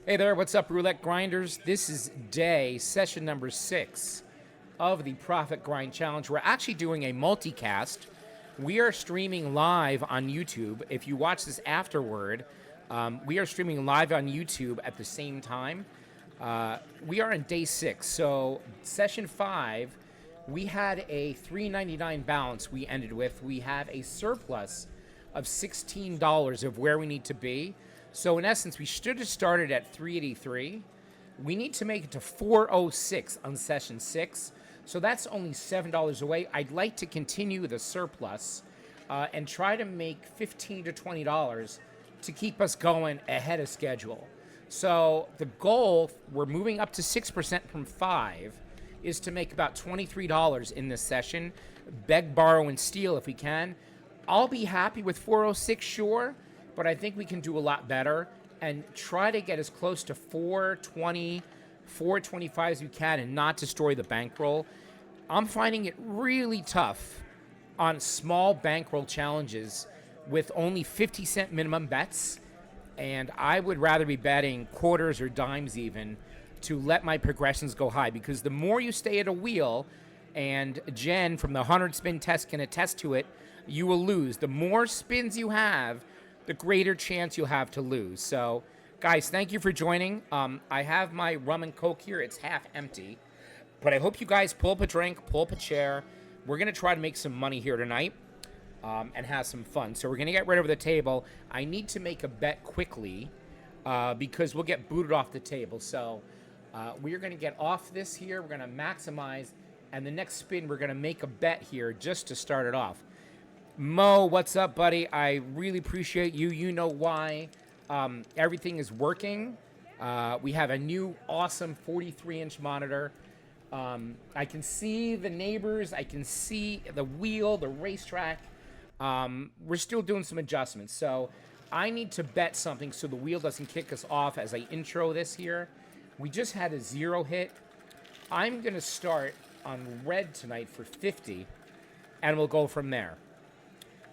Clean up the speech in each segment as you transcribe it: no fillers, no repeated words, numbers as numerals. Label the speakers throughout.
Speaker 1: Hey there, what's up, Roulette Grinders? This is session number 6 of the Profit Grind Challenge. We're actually doing a multicast. We are streaming live on YouTube. If you watch this afterward, we are streaming live on YouTube at the same time. We are on day 6, so session 5, we had a $3.99 balance we ended with. We have a surplus of $16 of where we need to be. So in essence, we should have started at 383. We need to make it to 406 on session 6. So that's only $7 away. I'd like to continue the surplus and try to make $15 to $20 to keep us going ahead of schedule. So the goal, we're moving up to 6% from 5, is to make about $23 in this session. Beg, borrow, and steal if we can. I'll be happy with 406, sure, but I think we can do a lot better and try to get as close to 420, 425 as we can and not destroy the bankroll. I'm finding it really tough on small bankroll challenges with only 50-cent minimum bets, and I would rather be betting quarters or dimes even to let my progressions go high, because the more you stay at a wheel, and Jen from the 100 spin test can attest to it, you will lose. The more spins you have, the greater chance you'll have to lose. So, guys, thank you for joining. I have my rum and coke here. It's half empty. But I hope you guys pull up a drink, pull up a chair. We're going to try to make some money here tonight and have some fun. So we're going to get right over the table. I need to make a bet quickly because we'll get booted off the table. So we're going to get off this here. We're going to maximize. And the next spin, we're going to make a bet here just to start it off. Mo, what's up, buddy? I really appreciate you. You know why everything is working. We have a new awesome 43-inch monitor. I can see the neighbors. I can see the wheel, the racetrack. We're still doing some adjustments. So I need to bet something so the wheel doesn't kick us off as I intro this here. We just had a 0 hit. I'm going to start on red tonight for 50, and we'll go from there.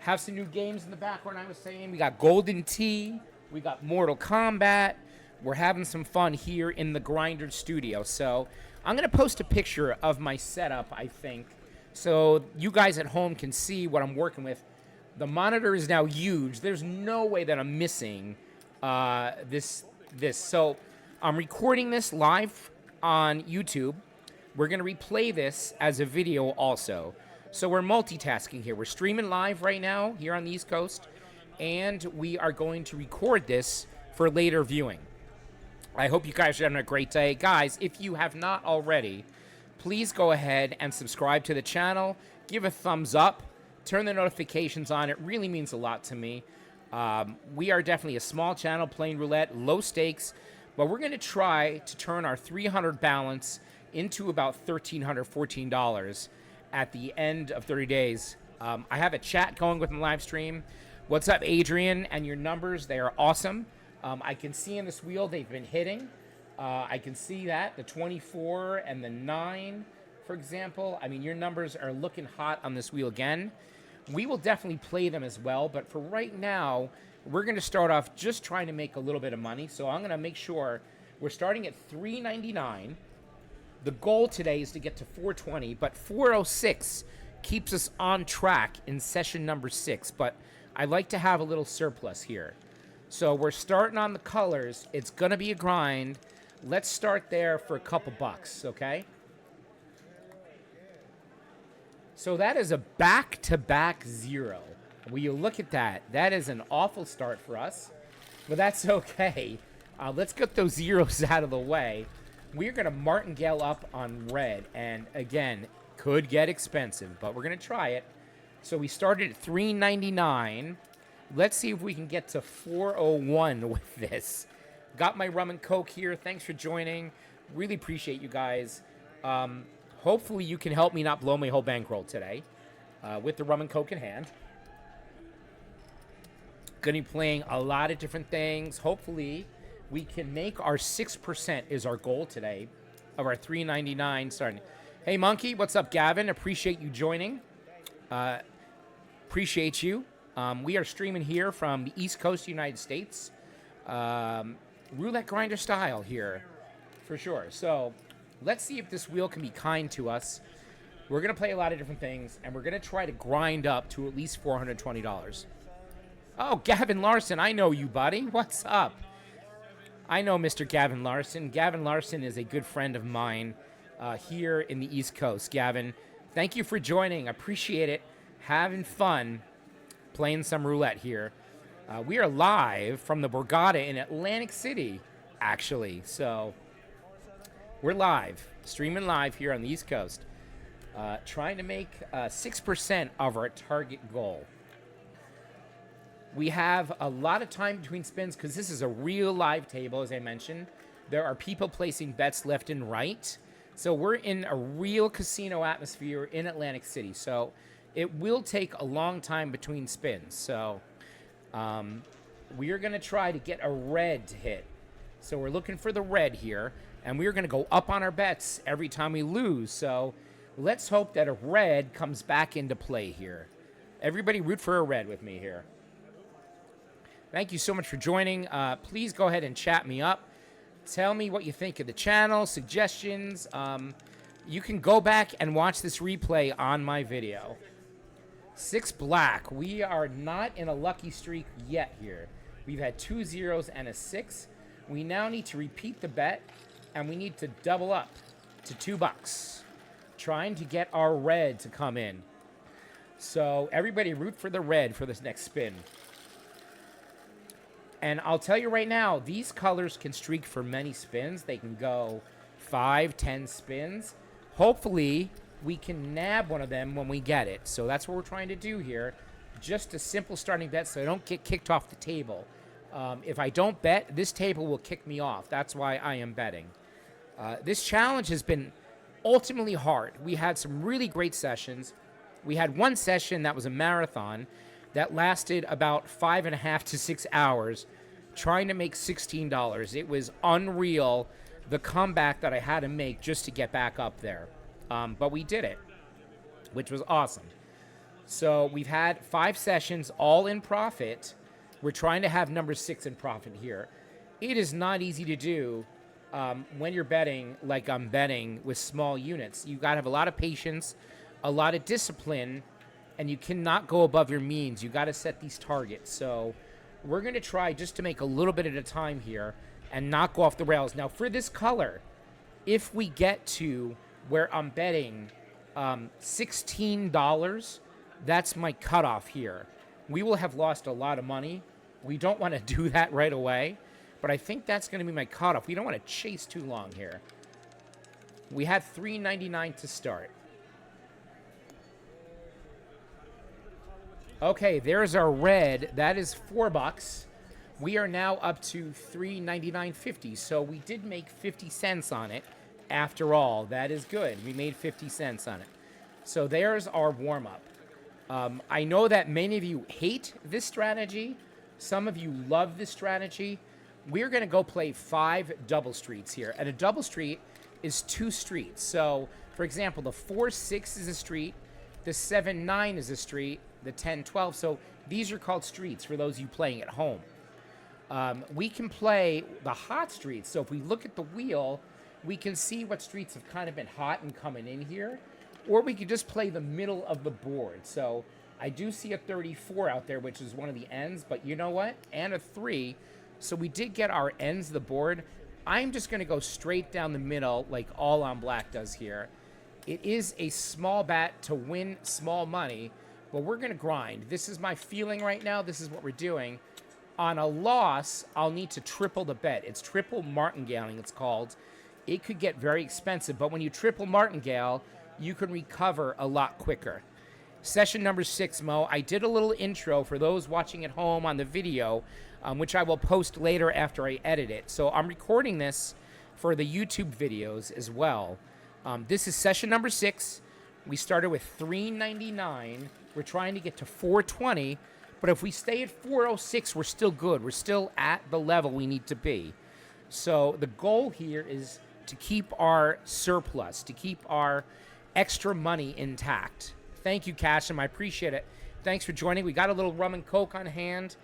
Speaker 1: Have some new games in the background, I was saying. We got Golden Tee. We got Mortal Kombat. We're having some fun here in the Grinder studio. So I'm going to post a picture of my setup, I think, so you guys at home can see what I'm working with. The monitor is now huge. There's no way that I'm missing this. So I'm recording this live on YouTube. We're going to replay this as a video also. So we're multitasking here. We're streaming live right now here on the East Coast, and we are going to record this for later viewing. I hope you guys are having a great day. Guys, if you have not already, please go ahead and subscribe to the channel. Give a thumbs up. Turn the notifications on. It really means a lot to me. We are definitely a small channel playing roulette, low stakes, but we're going to try to turn our 300 balance into about $1,300, $14 at the end of 30 days. I have a chat going with my live stream. What's up, Adrian? And your numbers, they are awesome. I can see in this wheel they've been hitting. I can see that, the 24 and the 9, for example. I mean, your numbers are looking hot on this wheel again. We will definitely play them as well, but for right now, we're going to start off just trying to make a little bit of money. So I'm going to make sure we're starting at $3.99. The goal today is to get to 420, but 406 keeps us on track in session number 6. But I like to have a little surplus here. So we're starting on the colors. It's going to be a grind. Let's start there for a couple bucks, okay? So that is a back-to-back 0. Will you look at that? That is an awful start for us, but that's okay. Let's get those zeros out of the way. We're going to martingale up on red, and again, could get expensive, but we're going to try it. So we started at $3.99. Let's see if we can get to 401 with this. Got my rum and coke here. Thanks for joining. Really appreciate you guys. Hopefully you can help me not blow my whole bankroll today with the rum and coke in hand. Going to be playing a lot of different things. Hopefully we can make our 6% is our goal today of our $3.99 starting. Hey, Monkey, what's up, Gavin? Appreciate you joining. Appreciate you. We are streaming here from the East Coast United States. roulette grinder style here, for sure. So let's see if this wheel can be kind to us. We're going to play a lot of different things, and we're going to try to grind up to at least $420. Oh, Gavin Larson, I know you, buddy. What's up? I know Mr. Gavin Larson. Gavin Larson is a good friend of mine here in the East Coast. Gavin, thank you for joining. Appreciate it. Having fun playing some roulette here. We are live from the Borgata in Atlantic City, actually. So we're live, streaming live here on the East Coast, trying to make 6% of our target goal. We have a lot of time between spins because this is a real live table, as I mentioned. There are people placing bets left and right. So we're in a real casino atmosphere in Atlantic City. So it will take a long time between spins. So we are going to try to get a red to hit. So we're looking for the red here. And we're going to go up on our bets every time we lose. So let's hope that a red comes back into play here. Everybody root for a red with me here. Thank you so much for joining. Please go ahead and chat me up. Tell me what you think of the channel, suggestions. You can go back and watch this replay on my video. 6 black. We are not in a lucky streak yet here. We've had 2 zeros and a 6. We now need to repeat the bet, and we need to double up to $2. Trying to get our red to come in. So everybody root for the red for this next spin. And I'll tell you right now, these colors can streak for many spins. They can go 5, 10 spins. Hopefully, we can nab one of them when we get it. So that's what we're trying to do here. Just a simple starting bet so I don't get kicked off the table. If I don't bet, this table will kick me off. That's why I am betting. This challenge has been ultimately hard. We had some really great sessions. We had one session that was a marathon that lasted about 5.5 to 6 hours trying to make $16. It was unreal, the comeback that I had to make just to get back up there. But we did it, which was awesome. So we've had 5 sessions, all in profit. We're trying to have number 6 in profit here. It is not easy to do when you're betting like I'm betting with small units. You got to have a lot of patience, a lot of discipline, and you cannot go above your means. You got to set these targets. So we're going to try just to make a little bit at a time here and not go off the rails. Now, for this color, if we get to where I'm betting $16, that's my cutoff here. We will have lost a lot of money. We don't want to do that right away, but I think that's going to be my cutoff. We don't want to chase too long here. We had $3.99 to start. Okay, there's our red. That is $4. We are now up to $3.99.50. So we did make 50 cents on it. After all, that is good. We made 50 cents on it. So there's our warm-up. I know that many of you hate this strategy. Some of you love this strategy. We're going to go play 5 double streets here. And a double street is 2 streets. So, for example, the 4-6 is a street. The 7-9 is a street. The 10-12. So these are called streets for those of you playing at home. We can play the hot streets. So if we look at the wheel, we can see what streets have kind of been hot and coming in here. Or we could just play the middle of the board. So I do see a 34 out there, which is one of the ends. But you know what? And a 3. So we did get our ends of the board. I'm just going to go straight down the middle like all on black does here. It is a small bet to win small money. But we're going to grind. This is my feeling right now. This is what we're doing. On a loss, I'll need to triple the bet. It's triple martingaling, it's called. It could get very expensive, but when you triple martingale, you can recover a lot quicker. Session number 6, Mo. I did a little intro for those watching at home on the video, which I will post later after I edit it. So I'm recording this for the YouTube videos as well. This is session number 6. We started with $3.99. We're trying to get to $4.20, but if we stay at $4.06, we're still good. We're still at the level we need to be. So the goal here is to keep our surplus, to keep our extra money intact. Thank you, Casham. I appreciate it. Thanks for joining. We got a little rum and coke on hand.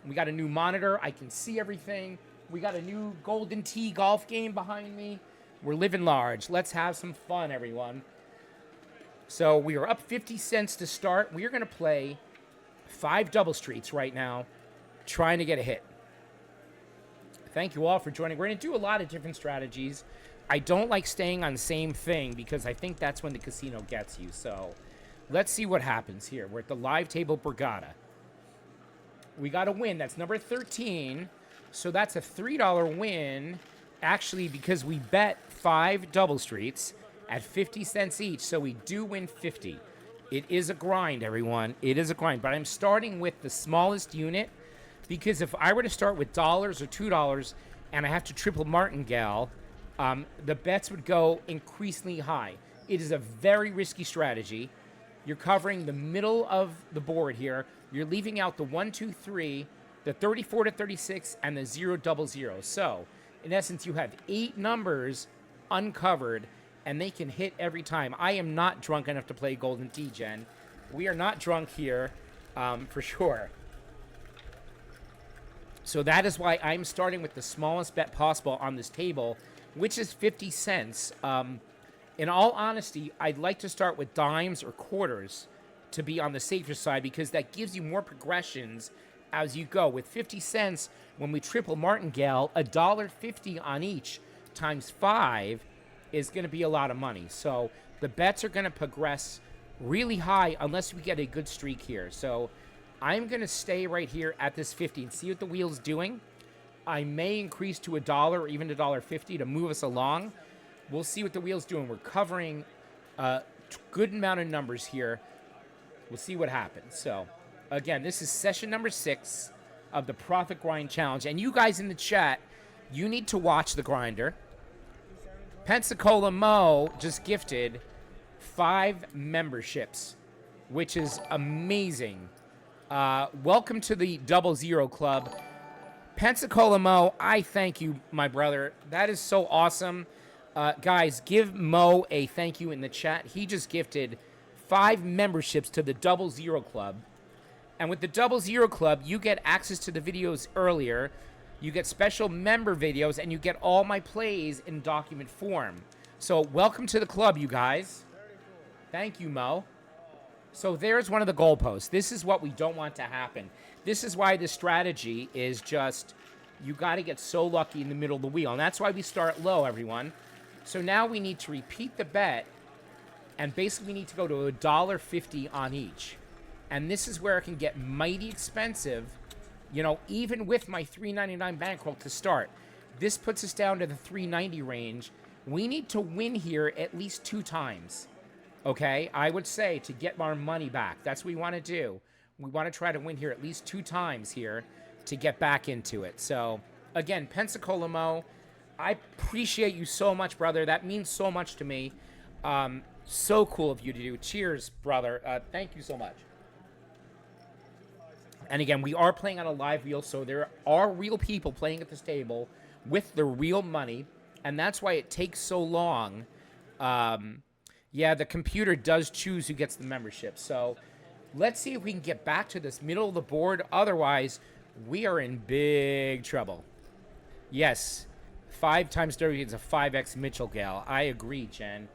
Speaker 1: We got a new monitor. I can see everything. We got a new Golden Tee golf game behind me. We're living large. Let's have some fun, everyone. So we are up 50 cents to start. We are going to play 5 double streets right now, trying to get a hit. Thank you all for joining. We're going to do a lot of different strategies. I don't like staying on the same thing because I think that's when the casino gets you. So let's see what happens here. We're at the live table Borgata. We got a win. That's number 13. So that's a $3 win, actually, because we bet 5 double streets at 50 cents each. So we do win 50. It is a grind, everyone. It is a grind. But I'm starting with the smallest unit because if I were to start with dollars or $2 and I have to triple martingale, the bets would go increasingly high. It is a very risky strategy. You're covering the middle of the board here. You're leaving out the 1, 2, 3, the 34 to 36, and the 0, 0, 0. So, in essence, you have 8 numbers uncovered, and they can hit every time. I am not drunk enough to play Golden Tee, Jen. We are not drunk here, for sure. So that is why I'm starting with the smallest bet possible on this table, which is 50 cents. In all honesty, I'd like to start with dimes or quarters to be on the safer side because that gives you more progressions as you go. With 50 cents, when we triple martingale, $1.50 on each times 5 is going to be a lot of money. So the bets are going to progress really high unless we get a good streak here. So I'm going to stay right here at this 50 and see what the wheel's doing. I may increase to $1 or even $1.50 to move us along. We'll see what the wheel's doing. We're covering a good amount of numbers here. We'll see what happens. So, again, this is session number 6 of the Profit Grind Challenge. And you guys in the chat, you need to watch the grinder. Pensacola Mo just gifted 5 memberships, which is amazing. Welcome to the 00 Club. Pensacola Mo, I thank you, my brother. That is so awesome. Guys, give Mo a thank you in the chat. He just gifted 5 memberships to the 00 Club. And with the 00 Club, you get access to the videos earlier. You get special member videos, and you get all my plays in document form. So welcome to the club, you guys. Thank you, Mo. So there's one of the goalposts. This is what we don't want to happen. This is why this strategy is just, you got to get so lucky in the middle of the wheel. And that's why we start low, everyone. So now we need to repeat the bet, and basically we need to go to $1.50 on each. And this is where it can get mighty expensive, you know, even with my $3.99 bankroll to start. This puts us down to the $3.90 range. We need to win here at least 2 times, okay? I would say to get our money back. That's what we want to do. We want to try to win here at least 2 times here to get back into it. So, again, Pensacola Mo, I appreciate you so much, brother. That means so much to me. So cool of you to do. Cheers, brother. Thank you so much. And again, we are playing on a live wheel, so there are real people playing at this table with the real money, and that's why it takes so long. Yeah, the computer does choose who gets the membership. So let's see if we can get back to this middle of the board. Otherwise, we are in big trouble. Yes. 5 times 30 is a 5x Mitchell Gale. I agree, Jen.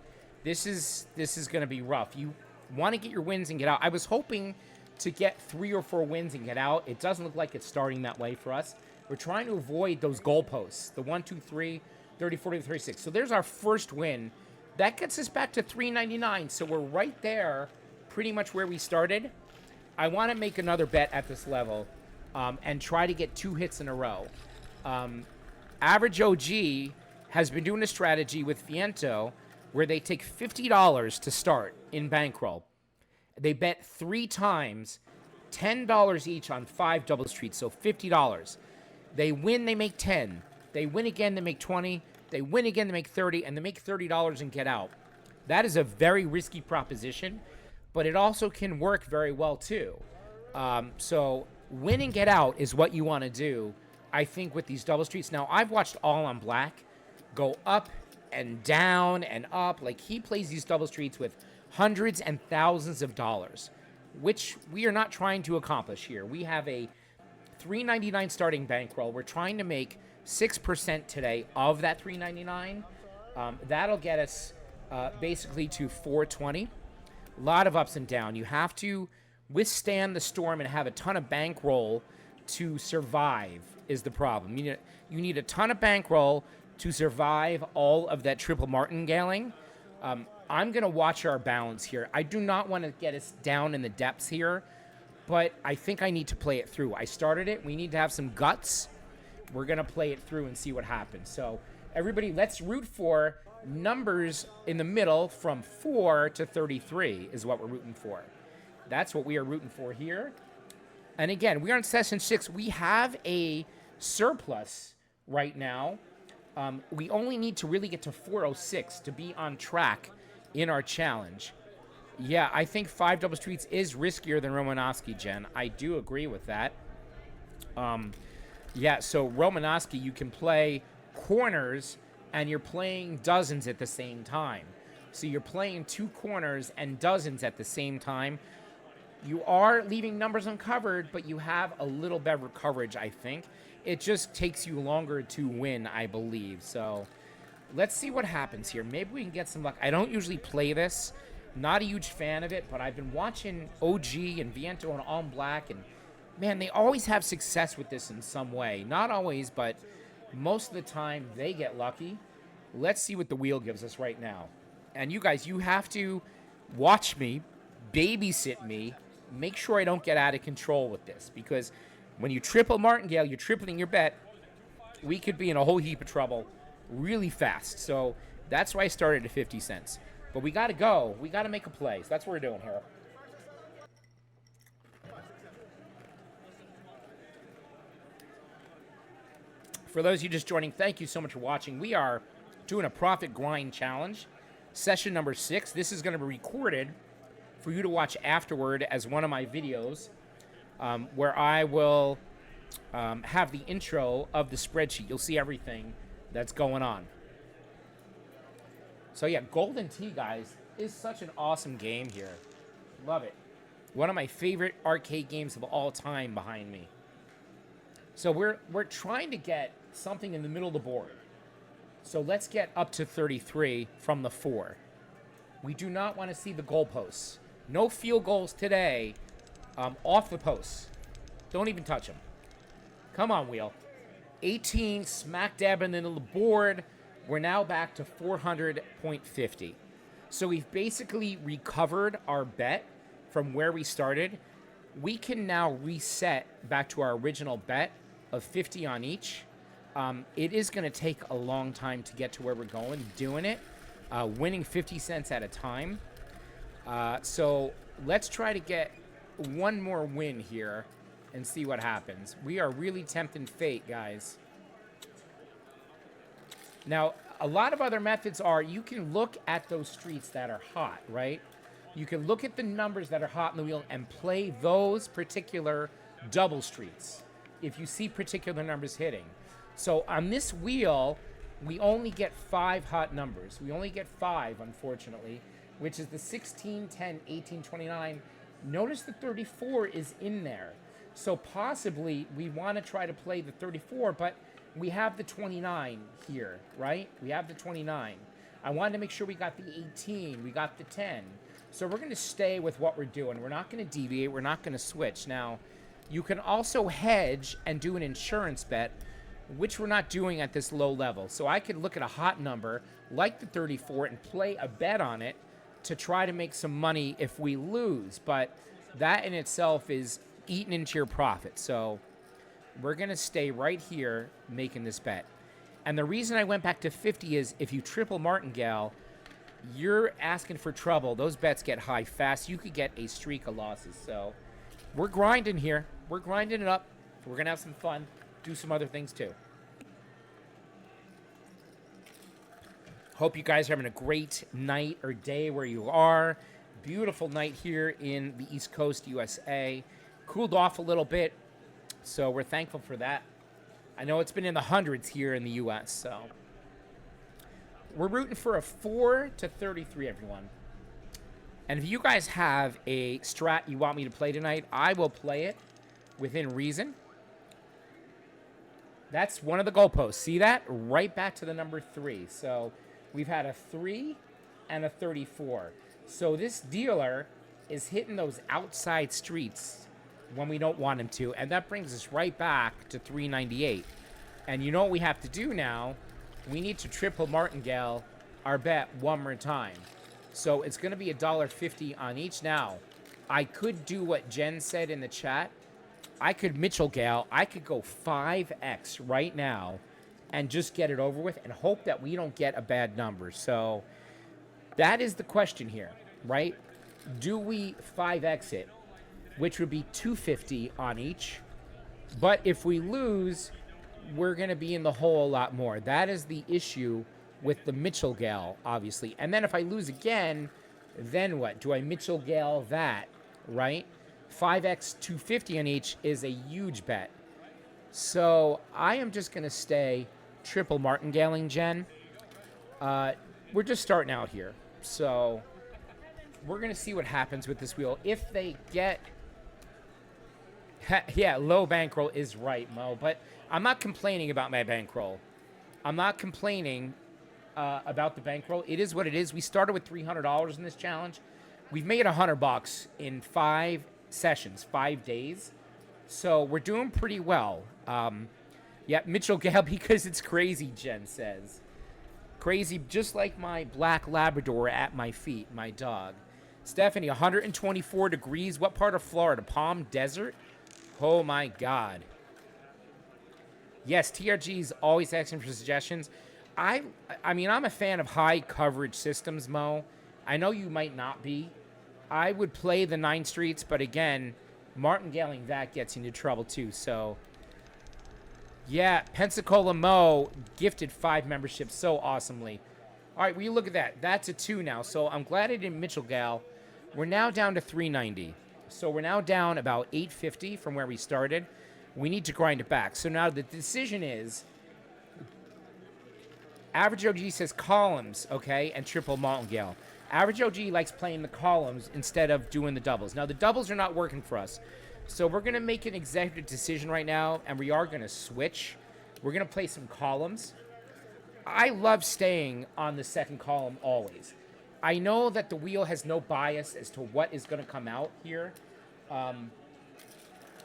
Speaker 1: This is going to be rough. You want to get your wins and get out. I was hoping to get 3 or 4 wins and get out. It doesn't look like it's starting that way for us. We're trying to avoid those goalposts. The 1, 2, 3, 30, 40, 36. So there's our first win. That gets us back to $3.99. So we're right there, pretty much where we started. I want to make another bet at this level and try to get 2 hits in a row. Average OG has been doing a strategy with Fiento where they take $50 to start in bankroll. They bet 3 times, $10 each on 5 double streets, so $50. They win, they make 10. They win again, they make 20. They win again, they make 30, and they make $30 and get out. That is a very risky proposition, but it also can work very well too. So win and get out is what you want to do, I think, with these double streets. Now, I've watched All on Black go up and down and up. Like, he plays these double streets with hundreds and thousands of dollars, which we are not trying to accomplish here. We have a $3.99 starting bankroll. We're trying to make 6% today of that 399. That'll get us basically to 420. A lot of ups and downs. You have to withstand the storm and have a ton of bankroll to survive is the problem. You need a ton of bankroll to survive all of that triple martingaling. I'm going to watch our balance here. I do not want to get us down in the depths here, but I think I need to play it through. I started it. We need to have some guts. We're going to play it through and see what happens. So everybody, let's root for numbers in the middle from 4 to 33 is what we're rooting for. That's what we are rooting for here. And again, we are in session 6. We have a surplus right now. We only need to really get to 406 to be on track in our challenge. Yeah, I think 5 double streets is riskier than Romanowski, Jen. I do agree with that. Yeah, so Romanowski, you can play corners and you're playing dozens at the same time. So you're playing 2 corners and dozens at the same time. You are leaving numbers uncovered, but you have a little better coverage, I think. It just takes you longer to win, I believe. So let's see what happens here. Maybe we can get some luck. I don't usually play this. Not a huge fan of it, but I've been watching OG and Viento and On Black, and man, they always have success with this in some way. Not always, but most of the time they get lucky. Let's see what the wheel gives us right now. And you guys, you have to watch me, babysit me, make sure I don't get out of control with this, because when you triple martingale, you're tripling your bet. We could be in a whole heap of trouble really fast. So that's why I started at 50 cents. But we got to go. We got to make a play. So that's what we're doing here. For those of you just joining, thank you so much for watching. We are doing a profit grind challenge, session number 6. This is going to be recorded for you to watch afterward as one of my videos, where I will have the intro of the spreadsheet. You'll see everything that's going on. So yeah, Golden Tee, guys, is such an awesome game here. Love it. One of my favorite arcade games of all time behind me. So we're trying to get something in the middle of the board. So let's get up to 33 from the 4. We do not want to see the goalposts. No field goals today off the posts. Don't even touch them. Come on, wheel. 18, smack dab in the middle of the board. We're now back to 400.50. So we've basically recovered our bet from where we started. We can now reset back to our original bet of 50 on each. It is going to take a long time to get to where we're going, doing it, winning 50 cents at a time. So let's try to get one more win here and see what happens. We are really tempting fate, guys. Now, a lot of other methods are you can look at those streets that are hot, right? You can look at the numbers that are hot in the wheel and play those particular double streets if you see particular numbers hitting. So on this wheel, we only get 5 hot numbers. We only get 5, unfortunately, which is the 16, 10, 18, 29. Notice the 34 is in there. So possibly we want to try to play the 34, but we have the 29 here, right? We have the 29. I wanted to make sure we got the 18, we got the 10. So we're going to stay with what we're doing. We're not going to deviate. We're not going to switch. Now, you can also hedge and do an insurance bet, which we're not doing at this low level. So I could look at a hot number like the 34 and play a bet on it to try to make some money if we lose. But that in itself is eating into your profit. So we're going to stay right here making this bet. And the reason I went back to 50 is if you triple martingale, you're asking for trouble. Those bets get high fast. You could get a streak of losses. So we're grinding here. We're grinding it up. We're going to have some fun. Do some other things too. Hope you guys are having a great night or day where you are. Beautiful night here in the East Coast, USA. Cooled off a little bit. So we're thankful for that. I know it's been in the hundreds here in the U.S., so we're rooting for a 4 to 33, everyone. And if you guys have a strat you want me to play tonight, I will play it within reason. That's one of the goalposts. See that? Right back to the number 3. So we've had a 3 and a 34. So this dealer is hitting those outside streets when we don't want him to. And that brings us right back to 398. And you know what we have to do now? We need to triple martingale our bet one more time. So it's going to be $1.50 on each. Now, I could do what Jen said in the chat. I could Mitchell Gale. I could go 5x right now and just get it over with and hope that we don't get a bad number. So that is the question here, right? Do we 5x it, which would be $2.50 on each? But if we lose, we're going to be in the hole a lot more. That is the issue with the Mitchell Gale, obviously. And then if I lose again, then what? Do I Mitchell Gale that, right? 5x 250 on each is a huge bet. So I am just going to stay triple martingaling, Jen. We're just starting out here. So we're going to see what happens with this wheel. If they get... yeah, low bankroll is right, Mo. But I'm not complaining about my bankroll. I'm not complaining about the bankroll. It is what it is. We started with $300 in this challenge. We've made $100 in 5 sessions, 5 days. So we're doing pretty well. Yeah, Mitchell Gale, because it's crazy, Jen says. Crazy, just like my black Labrador at my feet, my dog. Stephanie, 124 degrees. What part of Florida? Palm Desert? Oh, my God. Yes, TRG is always asking for suggestions. I mean, I'm a fan of high coverage systems, Mo. I know you might not be. I would play the 9 streets, but again, martingaling that gets into trouble too. So, yeah, Pensacola Mo gifted 5 memberships so awesomely. All right, well, you look at that. That's a 2 now. So I'm glad I didn't Mitchell Gal. We're now down to 390. So we're now down about 850 from where we started. We need to grind it back. So now the decision is, Average OG says columns, okay, and triple martingale. Average OG likes playing the columns instead of doing the doubles. Now, the doubles are not working for us. So we're going to make an executive decision right now, and we are going to switch. We're going to play some columns. I love staying on the second column always. I know that the wheel has no bias as to what is going to come out here.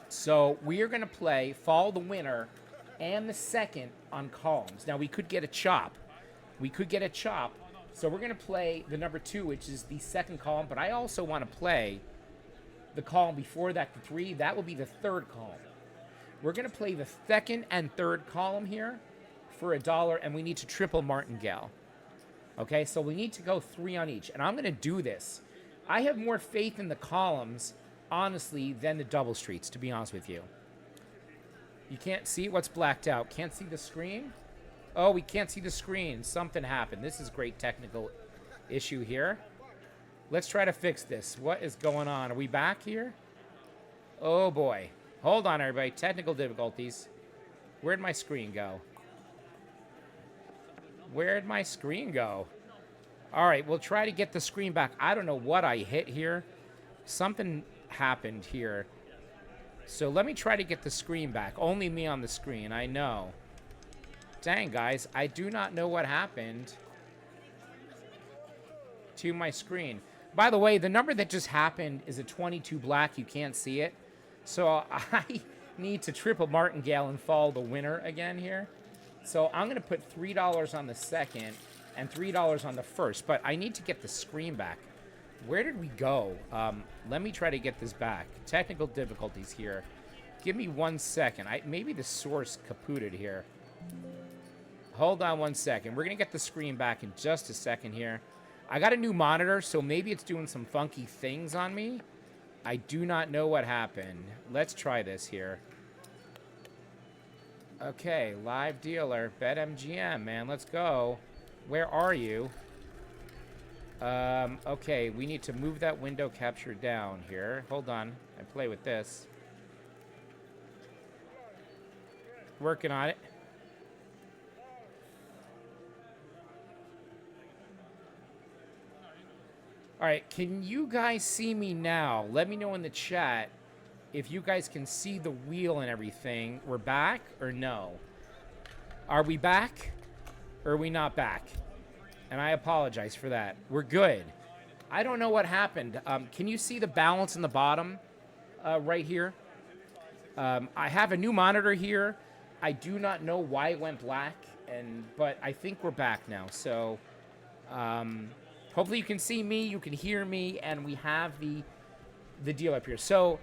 Speaker 1: So we are going to play follow the winner and the second on columns. Now, we could get a chop. We could get a chop. So we're going to play the number 2, which is the second column. But I also want to play the column before that, the 3. That will be the third column. We're going to play the second and third column here for $1, and we need to triple martingale. Okay, so we need to go 3 on each. And I'm going to do this. I have more faith in the columns, honestly, than the double streets, to be honest with you. You can't see what's blacked out. Can't see the screen? Oh, we can't see the screen. Something happened. This is great technical issue here. Let's try to fix this. What is going on? Are we back here? Oh, boy. Hold on, everybody. Technical difficulties. Where'd my screen go? Where'd my screen go? All right, we'll try to get the screen back. I don't know what I hit here. Something happened here. So let me try to get the screen back. Only me on the screen, I know. Dang, guys, I do not know what happened to my screen. By the way, the number that just happened is a 22 black. You can't see it. So I need to triple martingale and follow the winner again here. So I'm going to put $3 on the second and $3 on the first. But I need to get the screen back. Where did we go? Let me try to get this back. Technical difficulties here. Give me 1 second. Maybe the source kaputted here. Hold on 1 second. We're going to get the screen back in just a second here. I got a new monitor, so maybe it's doing some funky things on me. I do not know what happened. Let's try this here. Okay, live dealer. BetMGM, man. Let's go. Where are you? Okay, we need to move that window capture down here. Hold on. I play with this. Working on it. All right, can you guys see me now? Let me know in the chat if you guys can see the wheel and everything. We're back or no? Are we back or are we not back? And I apologize for that. We're good. I don't know what happened. Can you see the balance in the bottom right here? I have a new monitor here. I do not know why it went black, but I think we're back now. So hopefully you can see me, you can hear me, and we have the deal up here. So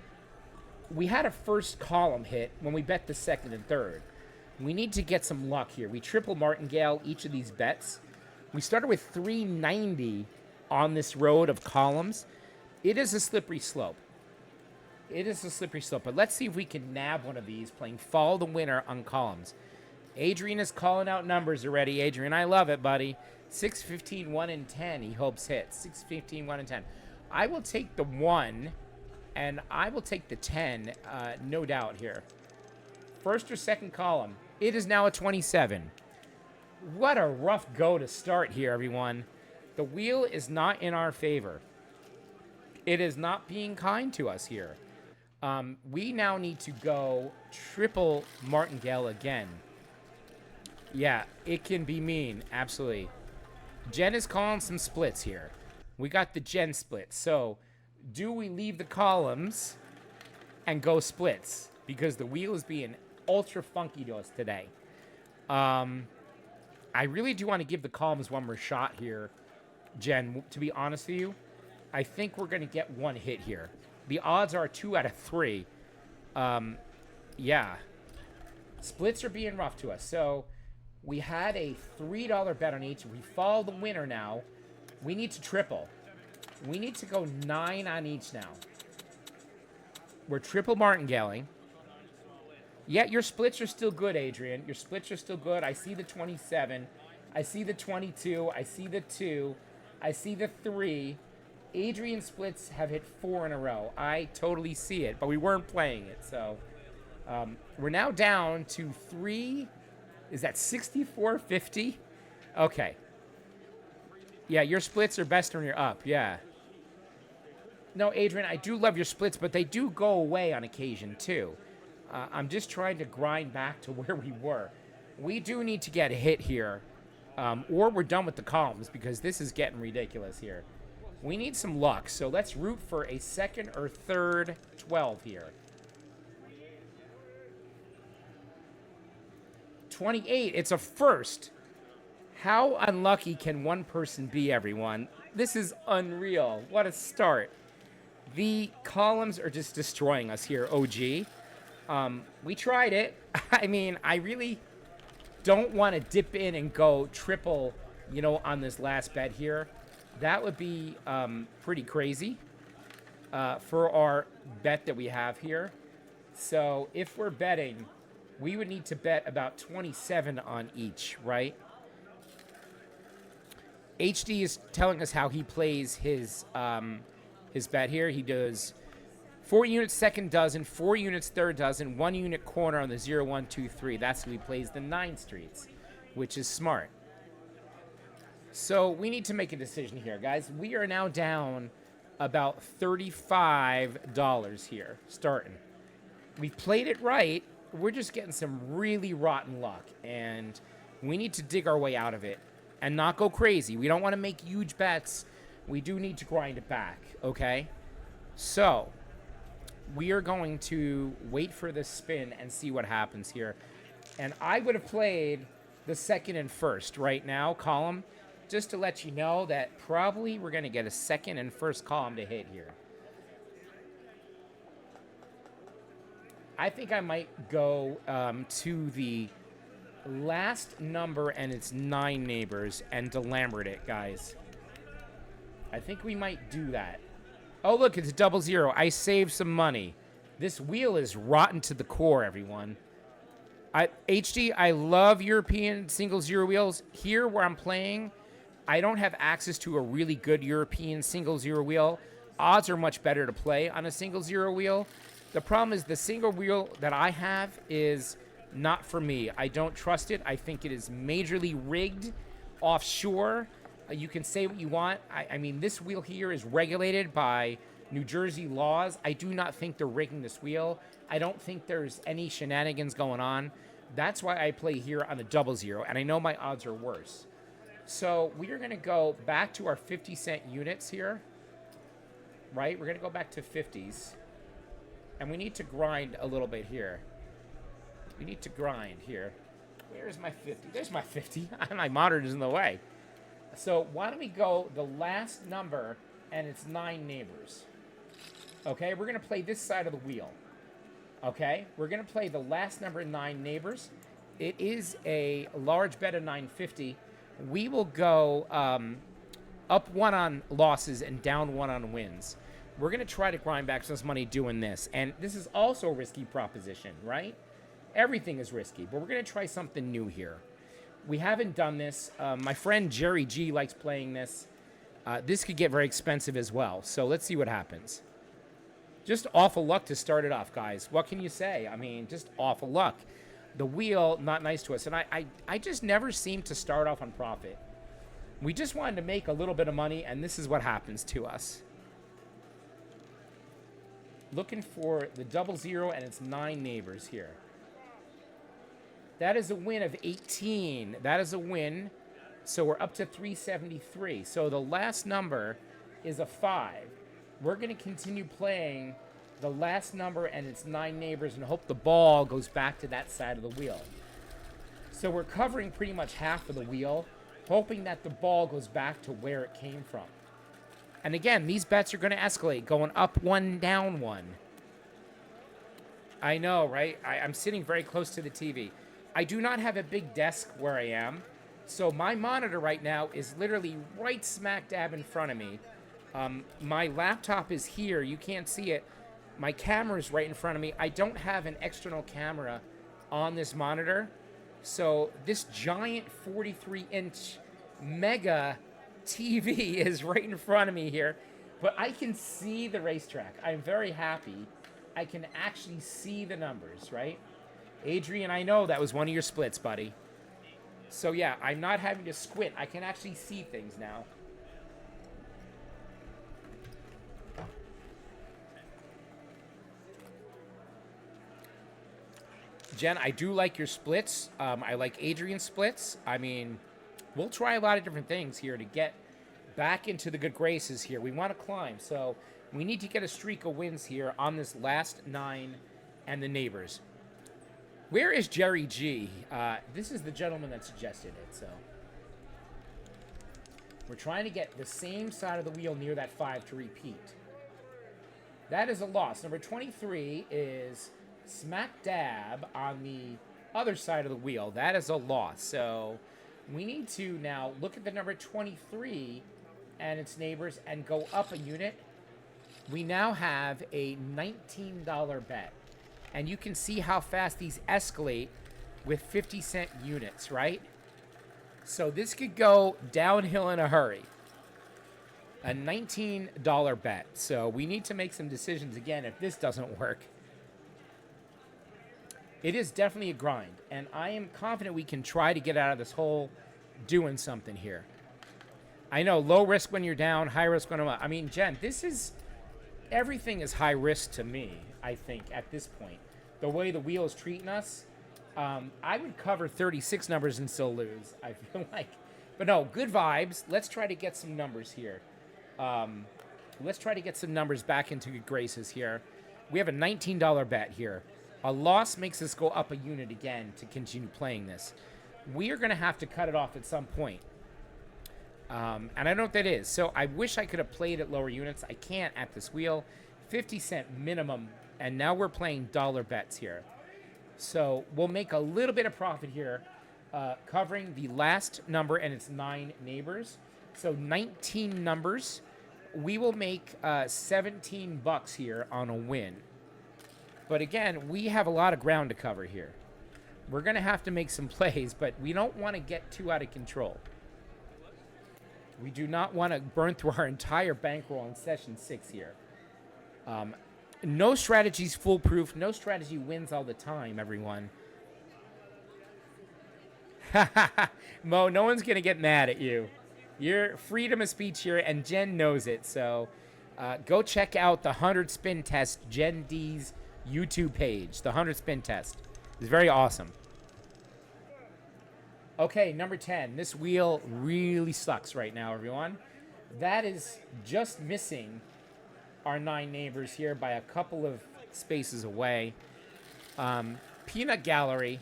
Speaker 1: we had a first column hit when we bet the second and third. We need to get some luck here. We triple martingale each of these bets. We started with 390 on this road of columns. It is a slippery slope. It is a slippery slope, but let's see if we can nab one of these playing follow the winner on columns. Adrian is calling out numbers already. Adrian, I love it, buddy. 6, 15, 1, and 10 he hopes hits. 6, 15, 1, and 10. I will take the 1, and I will take the 10, no doubt here. First or second column. It is now a 27. What a rough go to start here, everyone. The wheel is not in our favor. It is not being kind to us here. We now need to go triple martingale again. Yeah, it can be mean. Absolutely. Jen is calling some splits here. We got the Jen split. So, do we leave the columns and go splits? Because the wheel is being ultra funky to us today. I really do want to give the columns one more shot here, Jen. To be honest with you, I think we're going to get one hit here. The odds are 2 out of 3. Yeah. Splits are being rough to us. So we had a $3 bet on each. We follow the winner now. We need to triple. We need to go 9 on each now. We're triple martingaling. Yeah, your splits are still good, Adrian. Your splits are still good. I see the 27. I see the 22. I see the 2. I see the 3. Adrian splits have hit 4 in a row. I totally see it, but we weren't playing it. So we're now down to 3. Is that 64.50? Okay. Yeah, your splits are best when you're up. Yeah. No, Adrian, I do love your splits, but they do go away on occasion, too. I'm just trying to grind back to where we were. We do need to get a hit here, or we're done with the columns because this is getting ridiculous here. We need some luck, so let's root for a second or third 12 here. 28, it's a first. How unlucky can one person be, everyone? This is unreal. What a start. The columns are just destroying us here, OG. We tried it. I mean, I really don't want to dip in and go triple, on this last bet here. That would be pretty crazy for our bet that we have here. So if we're betting, we would need to bet about 27 on each, right? HD is telling us how he plays his bet here. He does 4 units second dozen, 4 units third dozen, 1 unit corner on the 0, 1, 2, 3. That's how he plays the 9 streets, which is smart. So we need to make a decision here, guys. We are now down about $35 here, starting. We've played it right. We're just getting some really rotten luck, and we need to dig our way out of it and not go crazy. We don't want to make huge bets. We do need to grind it back, okay? So we are going to wait for this spin and see what happens here. And I would have played the second and first right now column, just to let you know that probably we're going to get a second and first column to hit here. I think I might go to the last number and its 9 neighbors and delamberate it, guys. I think we might do that. Oh, look, it's 00. I saved some money. This wheel is rotten to the core, everyone. HD, I love European single 0 wheels. Here where I'm playing, I don't have access to a really good European single 0 wheel. Odds are much better to play on a single 0 wheel. The problem is the single wheel that I have is not for me. I don't trust it. I think it is majorly rigged offshore. You can say what you want. I mean, this wheel here is regulated by New Jersey laws. I do not think they're rigging this wheel. I don't think there's any shenanigans going on. That's why I play here on the double zero, and I know my odds are worse. So we are going to go back to our 50-cent units here, right? We're going to go back to 50s, and we need to grind a little bit here. We need to grind here. Where's my 50? There's my 50. My monitor's in the way. So why don't we go the last number, and it's 9 neighbors. Okay, we're going to play this side of the wheel. Okay, we're going to play the last number, 9 neighbors. It is a large bet of 950. We will go up 1 on losses and down 1 on wins. We're going to try to grind back some money doing this. And this is also a risky proposition, right? Everything is risky, but we're going to try something new here. We haven't done this. My friend Jerry G likes playing this. This could get very expensive as well. So let's see what happens. Just awful luck to start it off, guys. What can you say? I mean, just awful luck. The wheel, not nice to us. And I just never seem to start off on profit. We just wanted to make a little bit of money, and this is what happens to us. Looking for the double zero, and it's 9 neighbors here. That is a win of 18. That is a win. So we're up to 373. So the last number is a 5. We're going to continue playing the last number, and it's 9 neighbors, and hope the ball goes back to that side of the wheel. So we're covering pretty much half of the wheel, hoping that the ball goes back to where it came from. And again, these bets are going to escalate, going up 1, down 1. I know, right? I'm sitting very close to the TV. I do not have a big desk where I am, so my monitor right now is literally right smack dab in front of me. My laptop is here. You can't see it. My camera is right in front of me. I don't have an external camera on this monitor, so this giant 43-inch mega TV is right in front of me here, but I can see the racetrack. I'm very happy. I can actually see the numbers, right? Adrian, I know that was one of your splits, buddy. So yeah, I'm not having to squint. I can actually see things now. Jen, I do like your splits. I like Adrian's splits. I mean, we'll try a lot of different things here to get back into the good graces here. We want to climb, so we need to get a streak of wins here on this last 9 and the neighbors. Where is Jerry G? This is the gentleman that suggested it, so. We're trying to get the same side of the wheel near that 5 to repeat. That is a loss. Number 23 is smack dab on the other side of the wheel. That is a loss. So we need to now look at the number 23 and its neighbors and go up a unit. We now have a $19 bet. And you can see how fast these escalate with 50-cent units, right? So this could go downhill in a hurry. A $19 bet. So we need to make some decisions again if this doesn't work. It is definitely a grind, and I am confident we can try to get out of this hole doing something here. I know, low risk when you're down, high risk when I'm up. I mean, Jen, everything is high risk to me, I think, at this point. The way the wheel is treating us, I would cover 36 numbers and still lose, I feel like. But no, good vibes. Let's try to get some numbers here. Let's try to get some numbers back into good graces here. We have a $19 bet here. A loss makes us go up a unit again to continue playing this. We are going to have to cut it off at some point. And I don't know what that is. So I wish I could have played at lower units. I can't at this wheel. 50-cent minimum. And now we're playing dollar bets here. So we'll make a little bit of profit here, covering the last number and its 9 neighbors. So 19 numbers. We will make $17 here on a win. But again, we have a lot of ground to cover here. We're going to have to make some plays, but we don't want to get too out of control. We do not want to burn through our entire bankroll in session 6 here. No strategy's foolproof. No strategy wins all the time, everyone. Mo, no one's going to get mad at you. Your freedom of speech here, and Jen knows it. So go check out the 100 spin test, Jen D's YouTube page. The 100 spin test is very awesome. Okay, number 10. This wheel really sucks right now, everyone. That is just missing our 9 neighbors here by a couple of spaces away. Peanut Gallery,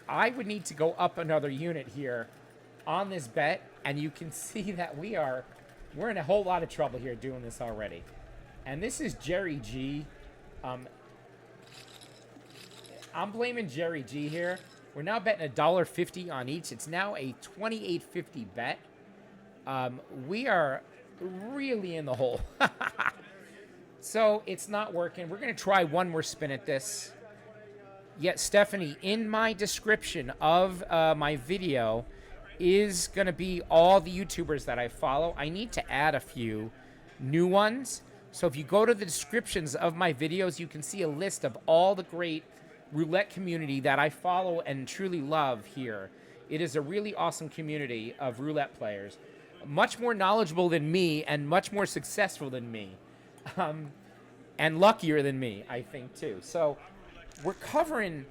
Speaker 1: I would need to go up another unit here on this bet, and you can see that we're in a whole lot of trouble here doing this already. And this is Jerry G. I'm blaming Jerry G here. We're now betting $1.50 on each. It's now a $28.50 bet. We are really in the hole. So it's not working. We're going to try one more spin at this. Yet, Stephanie, in my description of my video is going to be all the YouTubers that I follow. I need to add a few new ones. So if you go to the descriptions of my videos, you can see a list of all the great roulette community that I follow and truly love here. It is a really awesome community of roulette players. Much more knowledgeable than me and much more successful than me. And luckier than me, I think, too. So we're covering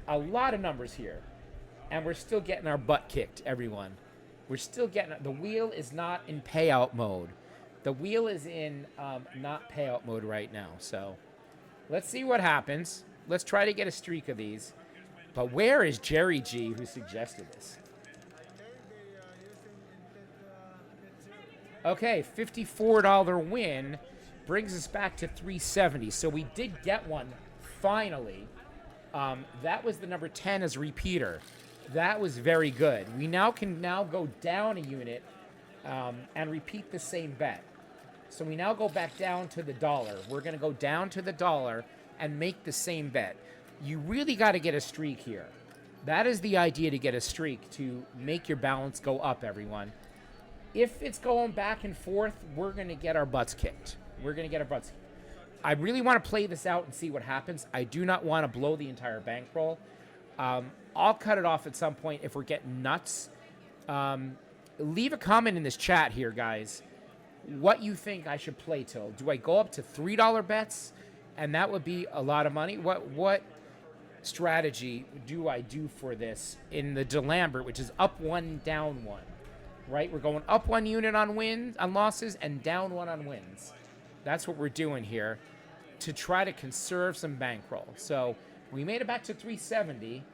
Speaker 1: a lot of numbers here. And we're still getting our butt kicked, everyone. We're still getting... The wheel is not in payout mode. The wheel is in not payout mode right now. So let's see what happens. Let's try to get a streak of these. But where is Jerry G, who suggested this? Okay, $54 win brings us back to 370. So we did get one finally. That was the number 10 as repeater. That was very good. We now can go down a unit and repeat the same bet. So we now go back down to the dollar. We're going to go down to the dollar and make the same bet. You really got to get a streak here. That is the idea, to get a streak, to make your balance go up, everyone. If it's going back and forth, we're going to get our butts kicked. We're going to get our butts kicked. I really want to play this out and see what happens. I do not want to blow the entire bankroll. I'll cut it off at some point if we're getting nuts. Leave a comment in this chat here, guys, what you think I should play till. Do I go up to $3 bets? And that would be a lot of money. What strategy do I do for this in the DeLambert, which is up 1, down 1, right? We're going up 1 unit on losses and down 1 on wins. That's what we're doing here to try to conserve some bankroll. So we made it back to 370.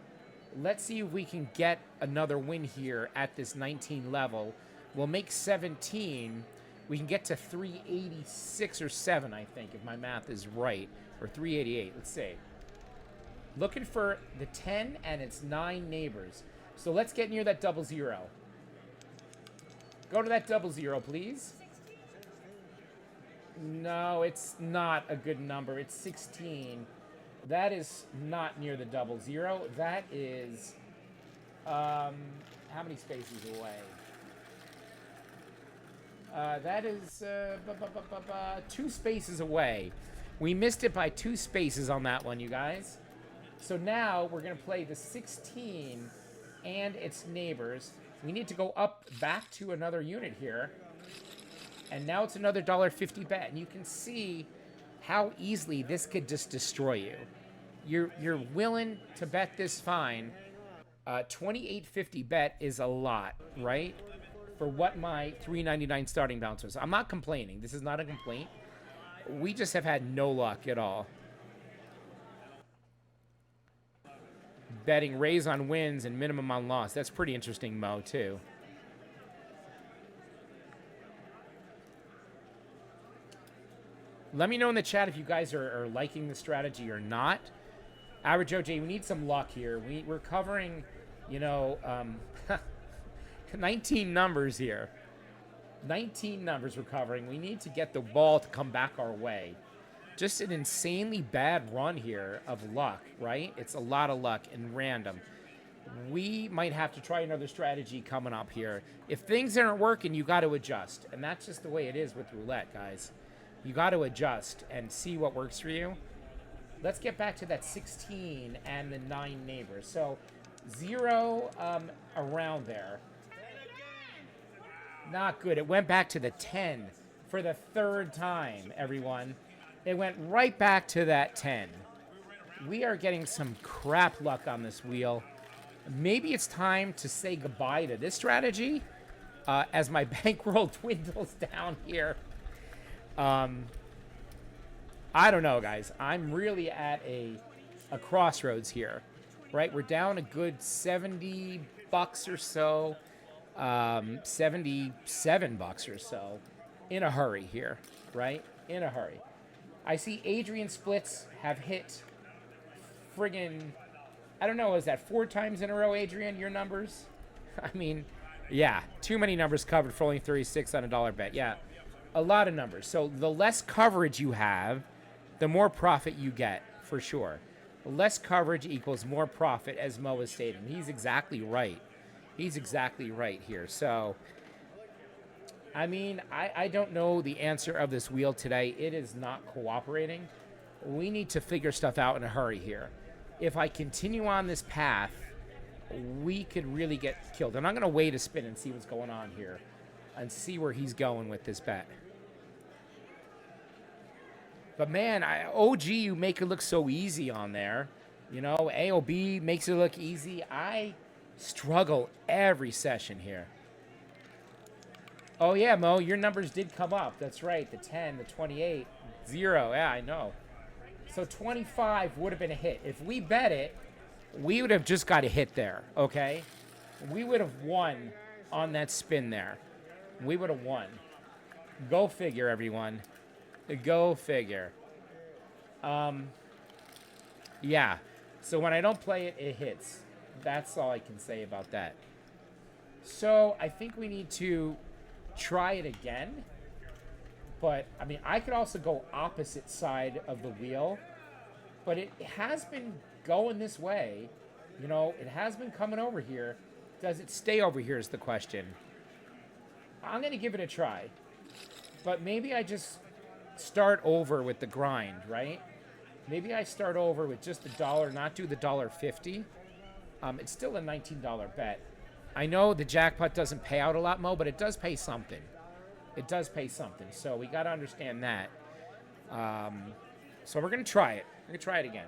Speaker 1: Let's see if we can get another win here at this 19 level. We'll make 17. We can get to 386 or 7, I think, if my math is right. Or 388, let's see. Looking for the 10 and its 9 neighbors. So let's get near that 00. Go to that 00, please. No, it's not a good number. It's 16. That is not near the 00. That is, how many spaces away? That is 2 spaces away. We missed it by 2 spaces on that one, you guys. So now we're going to play the 16 and its neighbors. We need to go up back to another unit here. And now it's another $1.50 bet. And you can see how easily this could just destroy you. You're willing to bet this fine. $28.50 bet is a lot, right? For what my $3.99 starting balance was. I'm not complaining. This is not a complaint. We just have had no luck at all. Betting raise on wins and minimum on loss. That's pretty interesting, Mo, too. Let me know in the chat if you guys are liking the strategy or not. Average OJ, we need some luck here. We're covering, 19 numbers here. 19 numbers we're covering. We need to get the ball to come back our way. Just an insanely bad run here of luck, right? It's a lot of luck and random. We might have to try another strategy coming up here. If things aren't working, you got to adjust. And that's just the way it is with roulette, guys. You got to adjust and see what works for you. Let's get back to that 16 and the 9 neighbors. So 0 around there. Not good. It went back to the 10 for the 3rd time, everyone. It went right back to that 10. We are getting some crap luck on this wheel. maybe it's time to say goodbye to this strategy as my bankroll dwindles down here. I don't know, guys. I'm really at a crossroads here, right? We're down a good $70 or so, $77 or so, in a hurry here, right? In a hurry. I see Adrian splits have hit friggin', I don't know, is that 4 times in a row, Adrian, your numbers? I mean, yeah, too many numbers covered for only 36 on a dollar bet. Yeah, a lot of numbers. So the less coverage you have, the more profit you get, for sure. Less coverage equals more profit, as Mo is stating. He's exactly right. He's exactly right here. So, I mean, I don't know the answer of this wheel today. It is not cooperating. We need to figure stuff out in a hurry here. If I continue on this path, we could really get killed. And I'm going to wait a spin and see what's going on here and see where he's going with this bet. But man, OG, you make it look so easy on there. You know, AOB makes it look easy. I struggle every session here. Oh yeah, Mo, your numbers did come up. That's right, the 10, the 28, 0. Yeah, I know. So 25 would have been a hit. If we bet it, we would have just got a hit there, okay? We would have won on that spin there. We would have won. Go figure, everyone. Go figure. Yeah. So when I don't play it, it hits. That's all I can say about that. So I think we need to try it again. But, I mean, I could also go opposite side of the wheel. But it has been going this way. You know, it has been coming over here. Does it stay over here is the question. I'm going to give it a try. But maybe I just start over with the grind, right? Maybe I start over with just $1, not do the $1.50. It's still a $19 bet. I know the jackpot doesn't pay out a lot, Mo, but it does pay something. It does pay something, so we got to understand that. So we're going to try it. We're going to try it again.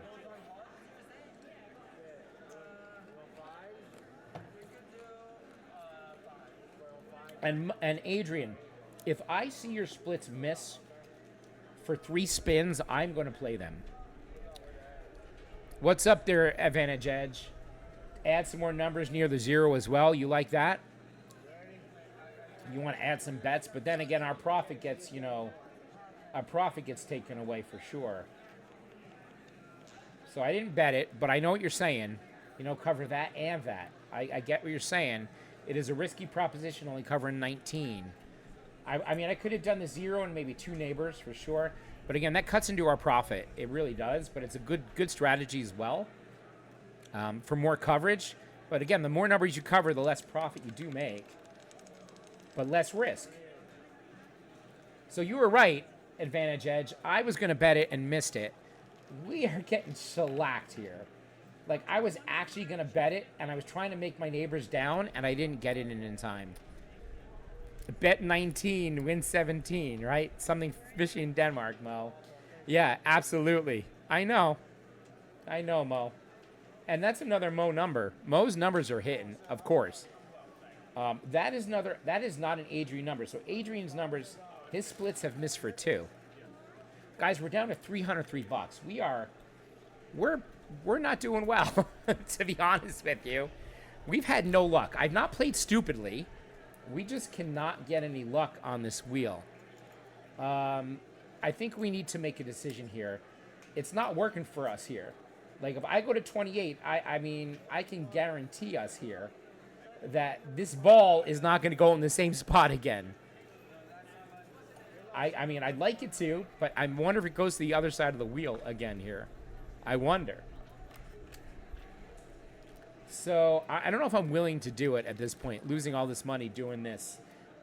Speaker 1: And Adrian, if I see your splits miss for 3 spins, I'm going to play them. What's up there, Advantage Edge? Add some more numbers near the 0 as well. You like that? You want to add some bets, but then again, our profit gets, you know, our profit gets taken away for sure. So I didn't bet it, but I know what you're saying. You know, cover that and that. I get what you're saying. It is a risky proposition, only covering 19. I mean, I could have done the 0 and maybe 2 neighbors for sure. But again, that cuts into our profit. It really does. But it's a good strategy as well for more coverage. But again, the more numbers you cover, the less profit you do make. But less risk. So you were right, Advantage Edge. I was going to bet it and missed it. We are getting shellacked here. Like, I was actually going to bet it, and I was trying to make my neighbors down, and I didn't get it in time. Bet 19, win 17, right? Something fishy in Denmark, Mo. Yeah, absolutely. I know, Mo. And that's another Mo number. Mo's numbers are hitting, of course. That is not an Adrian number. So Adrian's numbers, his splits have missed for 2. Guys, we're down to $303. We're not doing well, to be honest with you. We've had no luck. I've not played stupidly. We just cannot get any luck on this wheel. I think we need to make a decision here. It's not working for us here. Like, if I go to 28, I mean, I can guarantee us here that this ball is not going to go in the same spot again. I mean, I'd like it to, but I wonder if it goes to the other side of the wheel again here. I wonder. So, I don't know if I'm willing to do it at this point, losing all this money doing this.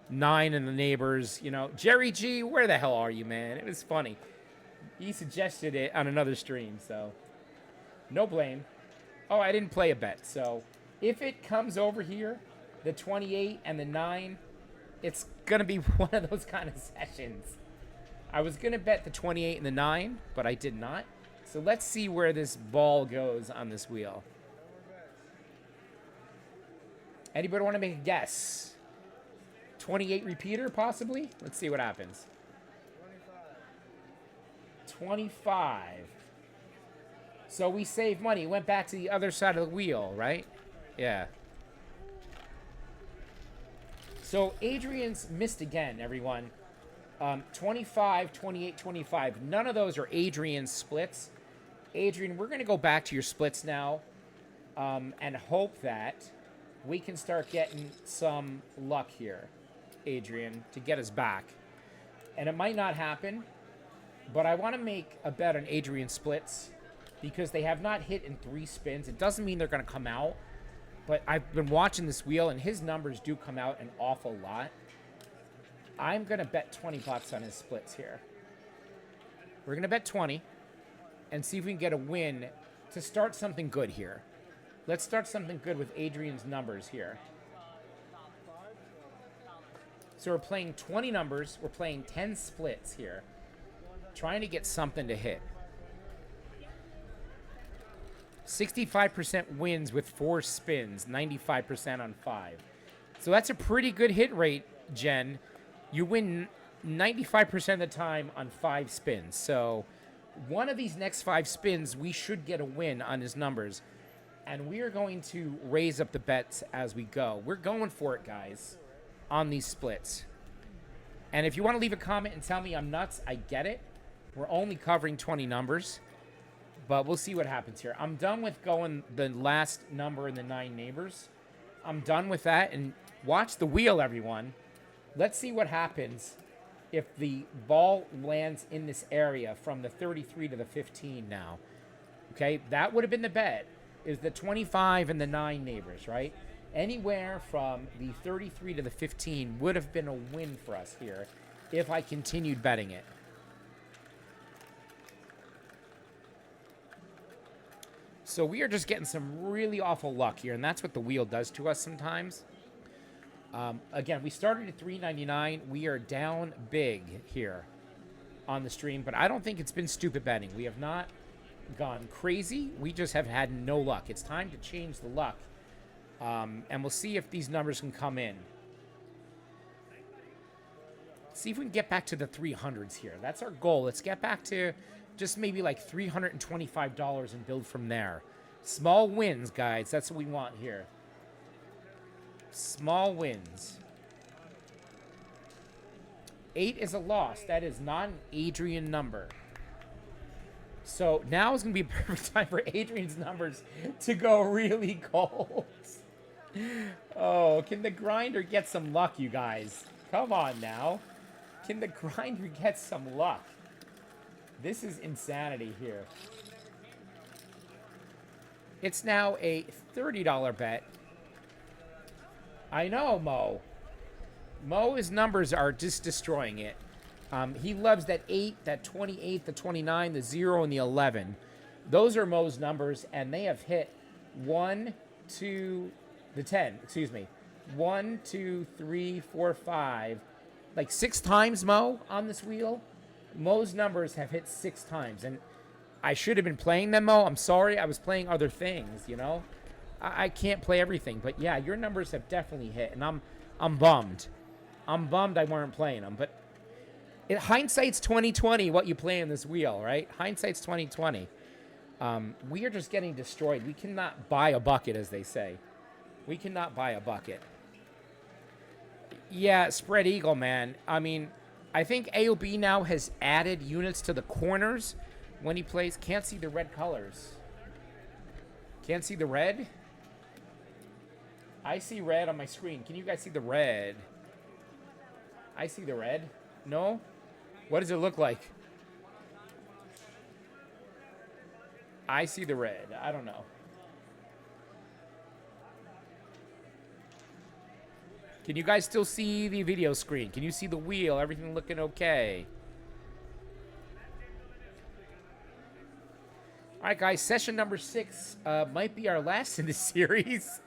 Speaker 1: 9 in the neighbors, you know. Jerry G, where the hell are you, man? It was funny. He suggested it on another stream, so no blame. Oh, I didn't play a bet, so if it comes over here, the 28 and the 9, it's going to be one of those kind of sessions. I was going to bet the 28 and the 9, but I did not. So let's see where this ball goes on this wheel. Anybody want to make a guess? 28 repeater, possibly? Let's see what happens. 25. So we saved money. Went back to the other side of the wheel, right? Yeah. So Adrian's missed again, everyone. 25, 28, 25. None of those are Adrian's splits. Adrian, we're going to go back to your splits now and hope that we can start getting some luck here, Adrian, to get us back. And it might not happen, but I want to make a bet on Adrian's splits because they have not hit in 3 spins. It doesn't mean they're going to come out, but I've been watching this wheel, and his numbers do come out an awful lot. I'm going to bet 20 bucks on his splits here. We're going to bet 20 and see if we can get a win to start something good here. Let's start something good with Adrian's numbers here. So we're playing 20 numbers. We're playing 10 splits here. Trying to get something to hit. 65% wins with 4 spins, 95% on 5. So that's a pretty good hit rate, Jen. You win 95% of the time on 5 spins. So one of these next 5 spins, we should get a win on his numbers. And we are going to raise up the bets as we go. We're going for it, guys, on these splits. And if you want to leave a comment and tell me I'm nuts, I get it. We're only covering 20 numbers. But we'll see what happens here. I'm done with going the last number in the 9 neighbors. I'm done with that. And watch the wheel, everyone. Let's see what happens if the ball lands in this area from the 33 to the 15 now. Okay, that would have been the bet, is the 25 and the 9 neighbors, right? Anywhere from the 33 to the 15 would have been a win for us here if I continued betting it. So we are just getting some really awful luck here, and that's what the wheel does to us sometimes. Again, we started at $3.99. We are down big here on the stream, but I don't think it's been stupid betting. We have not gone crazy. We just have had no luck. It's time to change the luck, and we'll see if these numbers can come in. See if we can get back to the 300s here. That's our goal. Let's get back to just maybe like $325 and build from there. Small wins, guys. That's what we want here. Small wins. 8 is a loss. That is not an Adrian number. So now is going to be a perfect time for Adrian's numbers to go really cold. Oh, can the grinder get some luck, you guys? Come on now. Can the grinder get some luck? This is insanity here. It's now a $30 bet. I know, Mo. Mo's numbers are just destroying it. He loves that 8, that 28, the 29, the 0, and the 11. Those are Mo's numbers, and they have hit 1, 2, the 10, excuse me. 1, 2, 3, 4, 5. Like 6 times, Mo, on this wheel. Mo's numbers have hit 6 times, and I should have been playing them, Mo. I'm sorry. I was playing other things, you know. I can't play everything, but yeah, your numbers have definitely hit, and I'm bummed. I'm bummed I weren't playing them, but hindsight's 2020. What you play in this wheel, right? Hindsight's 2020. We are just getting destroyed. We cannot buy a bucket, as they say. We cannot buy a bucket. Yeah, spread eagle, man. I mean, I think AOB now has added units to the corners when he plays. Can't see the red colors. Can't see the red. I see red on my screen. Can you guys see the red? I see the red. No? What does it look like? I see the red. I don't know. Can you guys still see the video screen? Can you see the wheel? Everything looking okay? All right, guys. Session number 6 might be our last in the series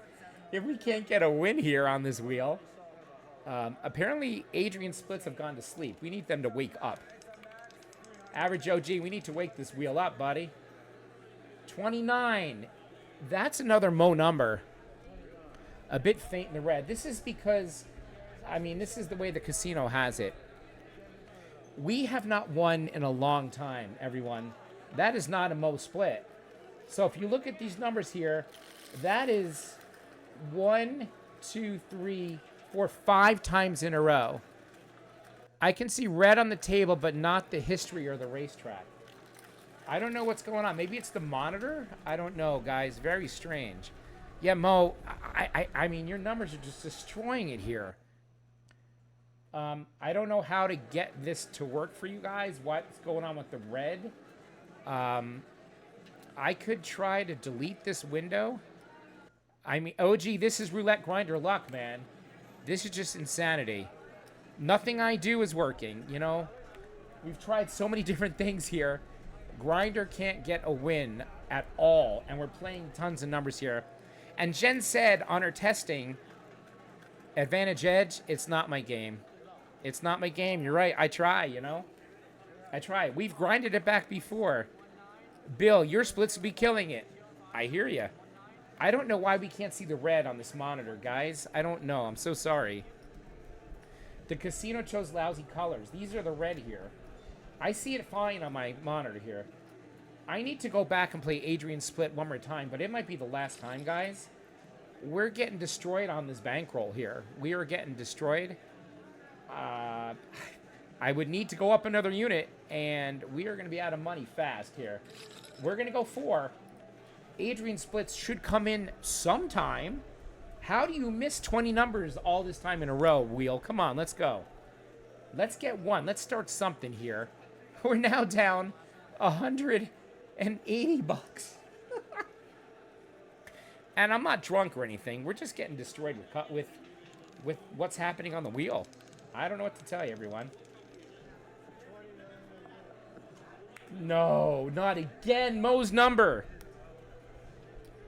Speaker 1: if we can't get a win here on this wheel. Apparently, Adrian's splits have gone to sleep. We need them to wake up. Average OG, we need to wake this wheel up, buddy. 29. That's another Mo number. a bit faint in the red. This is because, I mean, this is the way the casino has it. We have not won in a long time, everyone. That is not a Mo split. So if you look at these numbers here, that is 1, 2, 3, 4, 5 times in a row. I can see red on the table, but not the history or the racetrack. I don't know what's going on. Maybe it's the monitor? I don't know, guys. Very strange. Yeah, Mo, I mean, your numbers are just destroying it here. I don't know how to get this to work for you guys. What's going on with the red? I could try to delete this window. I mean, OG, this is roulette grinder luck, man. This is just insanity. Nothing I do is working, you know? We've tried so many different things here. Grinder can't get a win at all, and we're playing tons of numbers here. And Jen said on her testing, Advantage Edge, it's not my game. It's not my game. You're right. I try, you know? I try. We've grinded it back before. Bill, your splits will be killing it. I hear you. I don't know why we can't see the red on this monitor, guys. I don't know. I'm so sorry. The casino chose lousy colors. These are the red here. I see it fine on my monitor here. I need to go back and play Adrian's split one more time, but it might be the last time, guys. We're getting destroyed on this bankroll here. We are getting destroyed. I would need to go up another unit, and we are going to be out of money fast here. We're going to go 4. Adrian splits should come in sometime. How do you miss 20 numbers all this time in a row, Wheel? Come on, let's go. Let's get one. Let's start something here. We're now down $180. And I'm not drunk or anything. We're just getting destroyed with what's happening on the wheel. I don't know what to tell you, everyone. No, not again. Mo's number.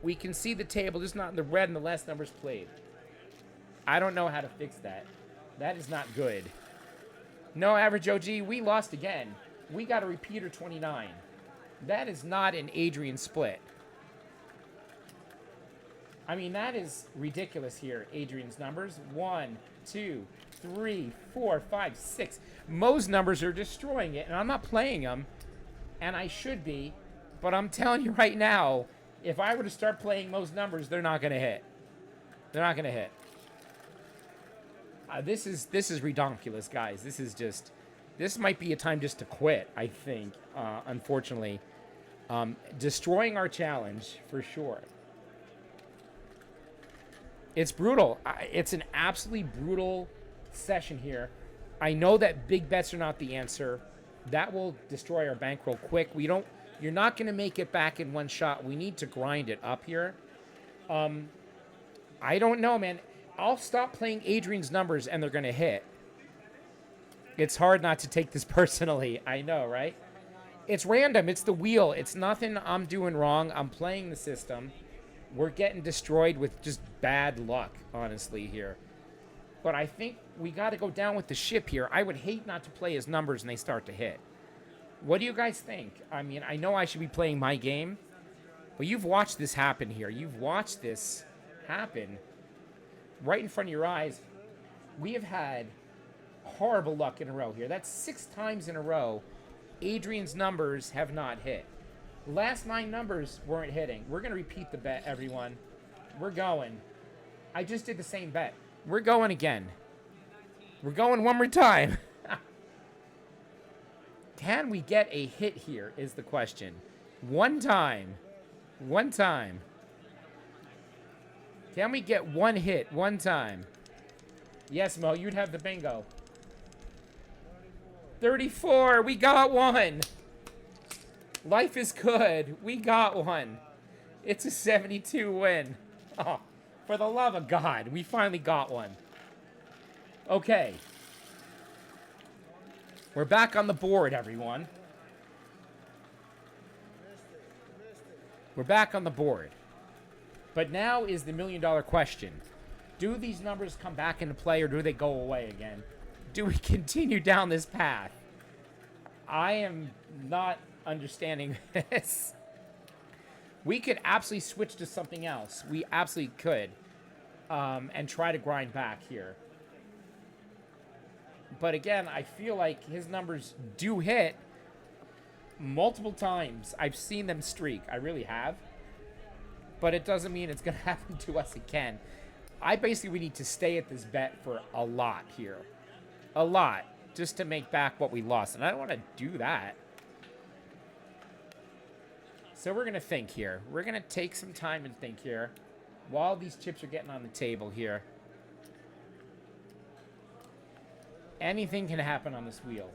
Speaker 1: We can see the table, just not in the red and the last numbers played. I don't know how to fix that. That is not good. No, Average OG, we lost again. We got a repeater 29. That is not an Adrian split. I mean, that is ridiculous here, Adrian's numbers. 1, 2, 3, 4, 5, 6. Mo's numbers are destroying it, and I'm not playing them, and I should be, but I'm telling you right now, if I were to start playing Mo's numbers, they're not going to hit. They're not going to hit. This is redonkulous, guys. This might be a time just to quit, I think, unfortunately. Destroying our challenge, for sure. It's brutal. It's an absolutely brutal session here. I know that big bets are not the answer. That will destroy our bankroll quick. You're not going to make it back in one shot. We need to grind it up here. I don't know, man. I'll stop playing Adrian's numbers and they're going to hit. It's hard not to take this personally. I know, right? It's random. It's the wheel. It's nothing I'm doing wrong. I'm playing the system. We're getting destroyed with just bad luck, honestly, here. But I think we got to go down with the ship here. I would hate not to play his numbers and they start to hit. What do you guys think? I mean, I know I should be playing my game, but you've watched this happen here. You've watched this happen right in front of your eyes. We have had horrible luck in a row here. That's 6 times in a row Adrian's numbers have not hit. Last 9 numbers weren't hitting. We're going to repeat the bet, everyone. We're going. I just did the same bet. We're going again. We're going one more time. Can we get a hit here is the question. One time. One time. Can we get one hit one time? Yes, Mo, you'd have the bingo. 34. We got one. Life is good. We got one. It's a 72 win. Oh, for the love of God, we finally got one. Okay. We're back on the board, everyone. We're back on the board. But now is the million-dollar question. Do these numbers come back into play or do they go away again? Do we continue down this path? I am not understanding this. We could absolutely switch to something else. We absolutely could. and try to grind back here. But again, I feel like his numbers do hit multiple times. I've seen them streak. I really have. But it doesn't mean it's going to happen to us again. I basically need to stay at this bet for a lot here. A lot. Just to make back what we lost. And I don't want to do that. So we're going to think here. We're going to take some time and think here. While these chips are getting on the table here. Anything can happen on this wheel.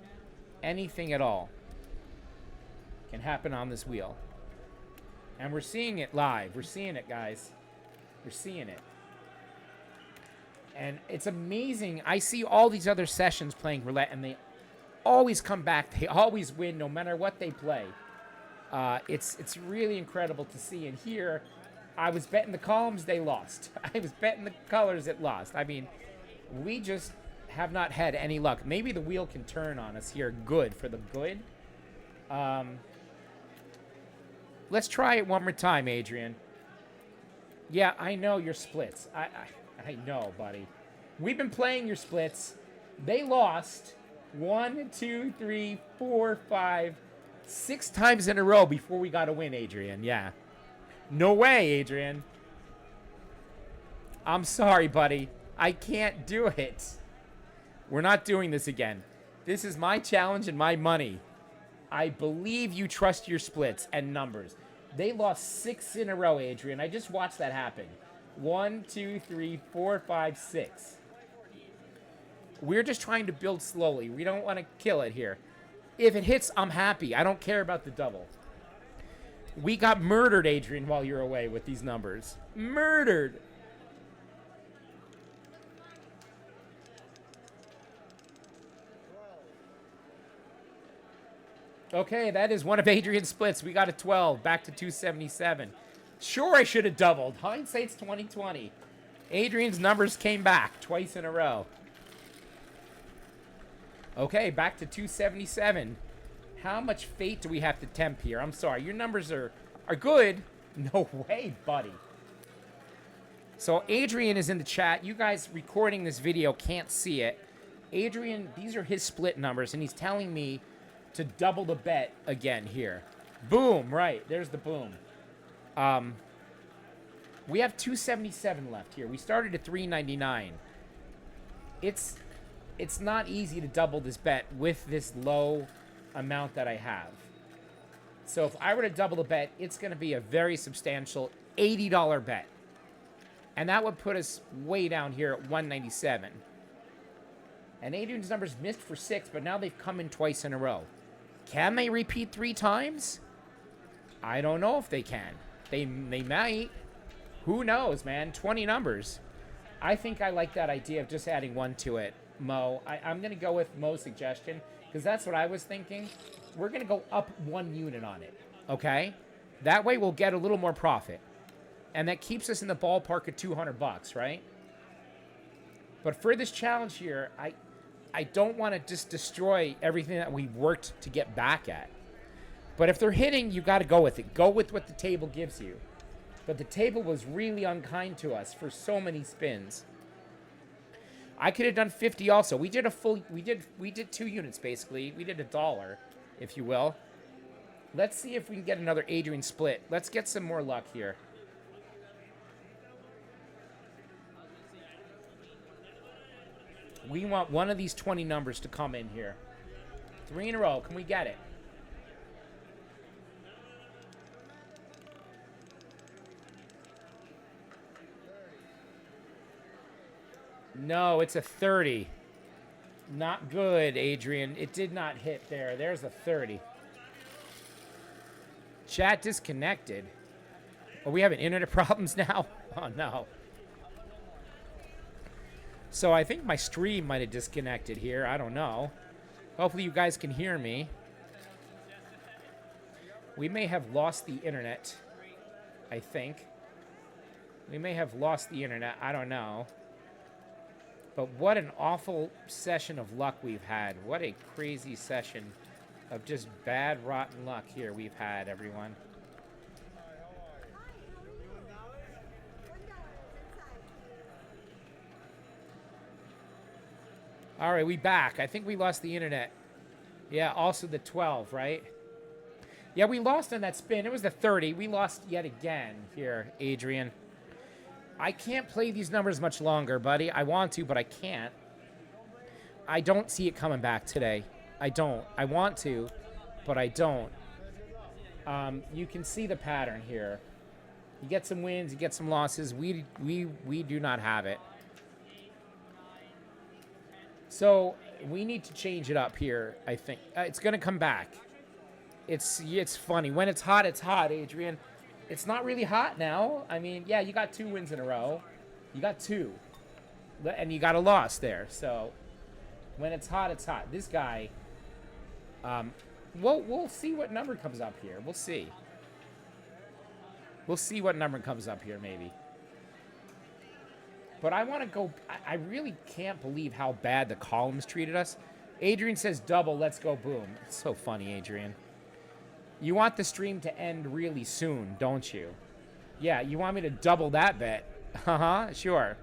Speaker 1: Anything at all can happen on this wheel. And we're seeing it live. We're seeing it, guys. We're seeing it. And it's amazing. I see all these other sessions playing roulette, and they always come back. They always win no matter what they play. It's really incredible to see. And here, I was betting the columns, they lost. I was betting the colors, it lost. I mean, we just have not had any luck. Maybe the wheel can turn on us here. Good for the good. Let's try it one more time, Adrian. Yeah, I know your splits. I know, buddy. We've been playing your splits. They lost 1, 2, 3, 4, 5, 6 times in a row before we got a win, Adrian. Yeah. No way, Adrian. I'm sorry, buddy. I can't do it. We're not doing this again. This is my challenge and my money. I believe you trust your splits and numbers. They lost 6 in a row, Adrian. I just watched that happen. 1, 2, 3, 4, 5, 6. We're just trying to build slowly. We don't want to kill it here. If it hits, I'm happy. I don't care about the double. We got murdered, Adrian, while you're away with these numbers. Murdered. Okay, that is one of Adrian's splits. We got a 12, back to 277. Sure, I should have doubled. Hindsight's 2020. Adrian's numbers came back twice in a row. Okay, back to 277. How much fate do we have to tempt here? I'm sorry, your numbers are good. No way, buddy. So Adrian is in the chat. You guys recording this video can't see it. Adrian, these are his split numbers, and he's telling me to double the bet again here. Boom, right. There's the boom. We have 277 left here. We started at 399. It's not easy to double this bet with this low amount that I have. So if I were to double the bet, it's going to be a very substantial $80 bet. And that would put us way down here at 197. And Adrian's numbers missed for 6, but now they've come in twice in a row. Can they repeat 3 times? I don't know if they can. They might. Who knows, man? 20 numbers. I think I like that idea of just adding 1 to it, Mo. I'm going to go with Mo's suggestion because that's what I was thinking. We're going to go up 1 unit on it, okay? That way we'll get a little more profit. And that keeps us in the ballpark of $200, right? But for this challenge here, I don't want to just destroy everything that we worked to get back at. But if they're hitting, you got to go with it. Go with what the table gives you. But the table was really unkind to us for so many spins. I could have done 50 also. We did we did 2 units basically. We did $1, if you will. Let's see if we can get another Adrian split. Let's get some more luck here. We want one of these 20 numbers to come in here. 3 in a row. Can we get it? No, it's a 30. Not good, Adrian. It did not hit there. There's a 30. Chat disconnected. Oh, we having internet problems now? Oh, no. So I think my stream might have disconnected here. I don't know. Hopefully you guys can hear me. We may have lost the internet. I think. We may have lost the internet. I don't know. But what an awful session of luck we've had. What a crazy session of just bad, rotten luck here we've had, everyone. All right, we back. I think we lost the internet. Yeah, also the 12, right? Yeah, we lost on that spin. It was the 30. We lost yet again here, Adrian. I can't play these numbers much longer, buddy. I want to, but I can't. I don't see it coming back today. I don't. I want to, but I don't. You can see the pattern here. You get some wins, you get some losses. We do not have it. So we need to change it up here, I think. It's going to come back. It's funny. When it's hot, Adrian. It's not really hot now. I mean, yeah, you got 2 wins in a row. You got 2. And you got a loss there. So when it's hot, it's hot. This guy, we'll see what number comes up here. We'll see. We'll see what number comes up here, maybe. But I want to go. I really can't believe how bad the columns treated us. Adrian says double, let's go boom. It's so funny, Adrian. You want the stream to end really soon, don't you? Yeah, you want me to double that bet? Uh-huh, sure.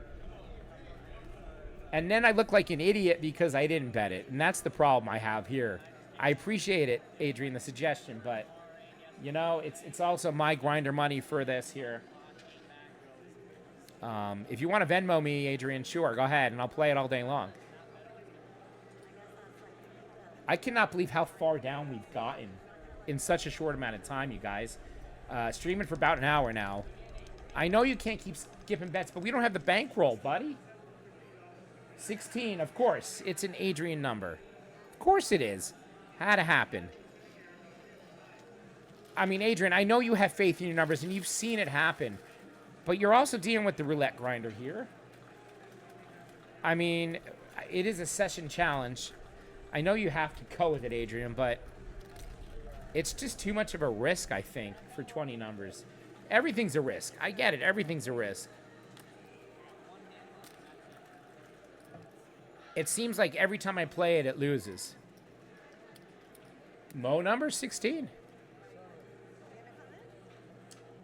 Speaker 1: And then I look like an idiot because I didn't bet it. And that's the problem I have here. I appreciate it, Adrian, the suggestion, but, you know, it's also my grinder money for this here. If you want to Venmo me, Adrian, sure, go ahead, and I'll play it all day long. I cannot believe how far down we've gotten in such a short amount of time, you guys. Streaming for about an hour now. I know you can't keep skipping bets, but we don't have the bankroll, buddy. 16, of course. It's an Adrian number. Of course it is. Had to happen. I mean, Adrian, I know you have faith in your numbers, and you've seen it happen. But you're also dealing with the roulette grinder here. I mean, it is a session challenge. I know you have to go with it, Adrian, but it's just too much of a risk, I think, for 20 numbers. Everything's a risk. I get it. Everything's a risk. It seems like every time I play it, it loses. Mo number 16.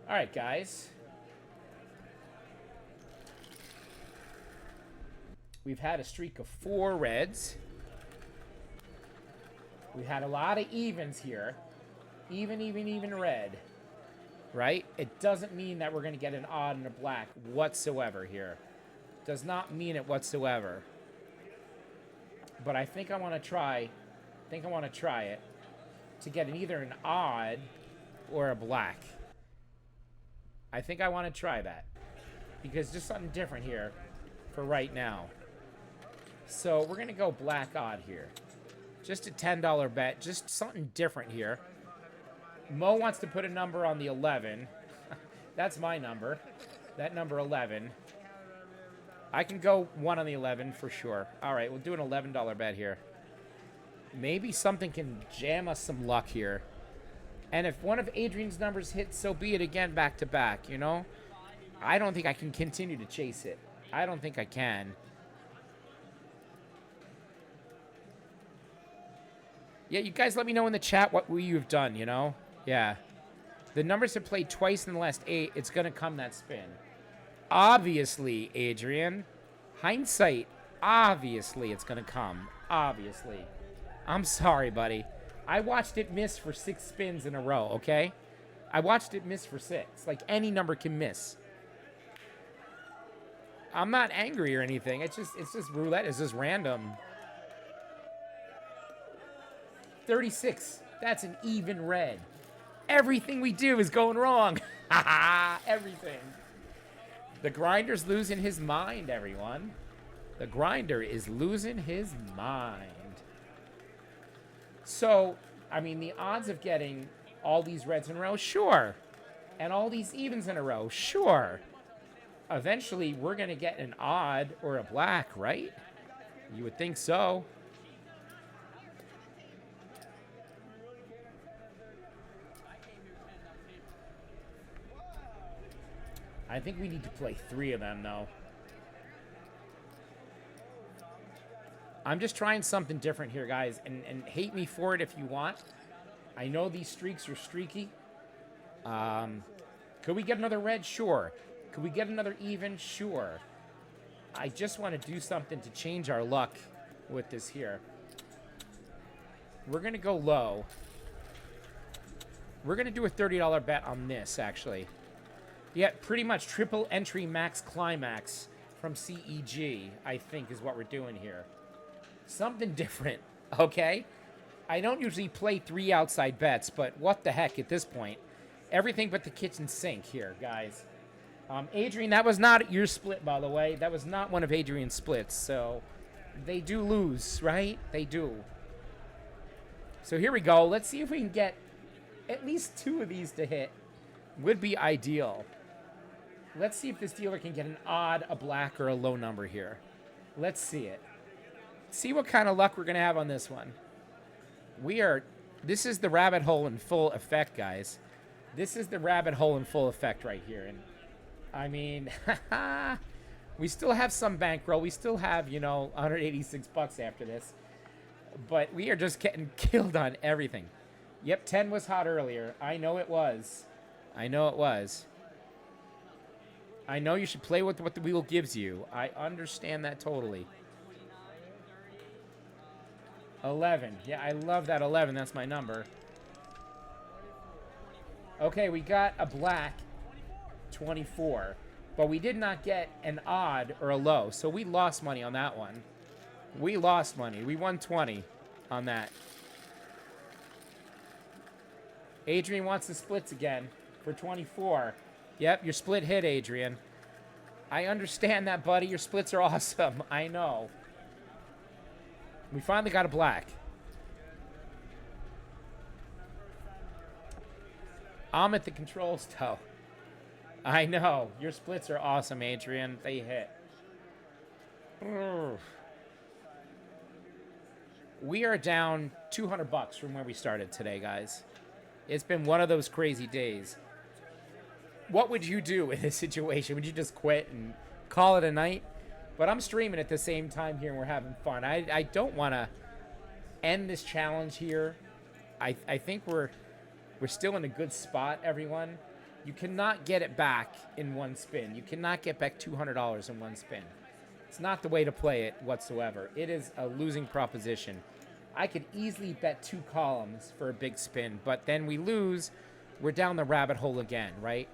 Speaker 1: All right, guys. We've had a streak of 4 reds. We've had a lot of evens here. Even red. Right? It doesn't mean that we're going to get an odd and a black whatsoever here. Does not mean it whatsoever. But I think I want to try. It to get either an odd or a black. I think I want to try that. Because just something different here for right now. So we're going to go black odd here. Just a $10 bet. Just something different here. Mo wants to put a number on the 11. That's my number. That number 11. I can go 1 on the 11 for sure. All right, we'll do an $11 bet here. Maybe something can jam us some luck here. And if one of Adrian's numbers hits, so be it again back to back, you know? I don't think I can continue to chase it. I don't think I can. Yeah, you guys let me know in the chat what you've done, you know? Yeah. The numbers have played twice in the last 8. It's going to come that spin. Obviously, Adrian. Hindsight. Obviously, it's going to come. Obviously. I'm sorry, buddy. I watched it miss for 6 spins in a row, okay? I watched it miss for 6. Like, any number can miss. I'm not angry or anything. It's just roulette. It's just random. 36. That's an even red. Everything we do is going wrong. Everything. The grinder's losing his mind, everyone. The grinder is losing his mind. So, I mean, the odds of getting all these reds in a row, sure. And all these evens in a row, sure. Eventually, we're going to get an odd or a black, right? You would think so. I think we need to play 3 of them, though. I'm just trying something different here, guys. And hate me for it if you want. I know these streaks are streaky. Could we get another red? Sure. Could we get another even? Sure. I just want to do something to change our luck with this here. We're going to go low. We're going to do a $30 bet on this, actually. Yeah, pretty much triple entry max climax from CEG, I think, is what we're doing here. Something different, okay? I don't usually play 3 outside bets, but what the heck at this point? Everything but the kitchen sink here, guys. Adrian, that was not your split, by the way. That was not one of Adrian's splits, so they do lose, right? They do. So here we go. Let's see if we can get at least 2 of these to hit. Would be ideal. Let's see if this dealer can get an odd, a black, or a low number here. Let's see it. See what kind of luck we're going to have on this one. This is the rabbit hole in full effect, guys. This is the rabbit hole in full effect right here. And I mean, we still have some bankroll. We still have, you know, 186 bucks after this. But we are just getting killed on everything. Yep, 10 was hot earlier. I know it was. I know it was. I know you should play with what the wheel gives you. I understand that totally. 11. Yeah, I love that 11. That's my number. Okay, we got a black 24. But we did not get an odd or a low. So we lost money on that one. We lost money. We won 20 on that. Adrian wants the splits again for 24. Yep, your split hit, Adrian. I understand that, buddy. Your splits are awesome. I know. We finally got a black. I'm at the controls, though. I know. Your splits are awesome, Adrian. They hit. Ugh. We are down 200 bucks from where we started today, guys. It's been one of those crazy days. What would you do in this situation? Would you just quit and call it a night? But I'm streaming at the same time here, and we're having fun. I don't want to end this challenge here. I think we're still in a good spot, everyone. You cannot get it back in one spin. You cannot get back $200 in one spin. It's not the way to play it whatsoever. It is a losing proposition. I could easily bet 2 columns for a big spin, but then we lose. We're down the rabbit hole again, right?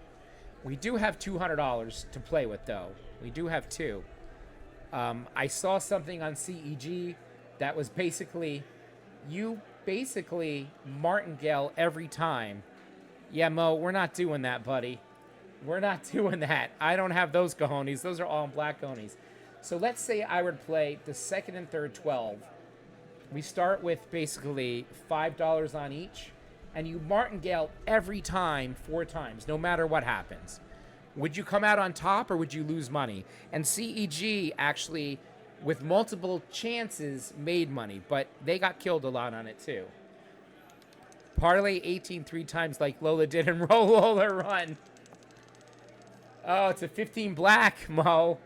Speaker 1: We do have $200 to play with, though. We do have 2. I saw something on CEG that was basically, you basically martingale every time. Yeah, Mo, we're not doing that, buddy. We're not doing that. I don't have those cojones. Those are all black cojones. So let's say I would play the second and third 12. We start with basically $5 on each, and you martingale every time 4 times, no matter what happens. Would you come out on top, or would you lose money? And CEG actually, with multiple chances, made money, but they got killed a lot on it too. Parlay 18 3 times like Lola did in Roll or Run. Oh, it's a 15 black, Mo.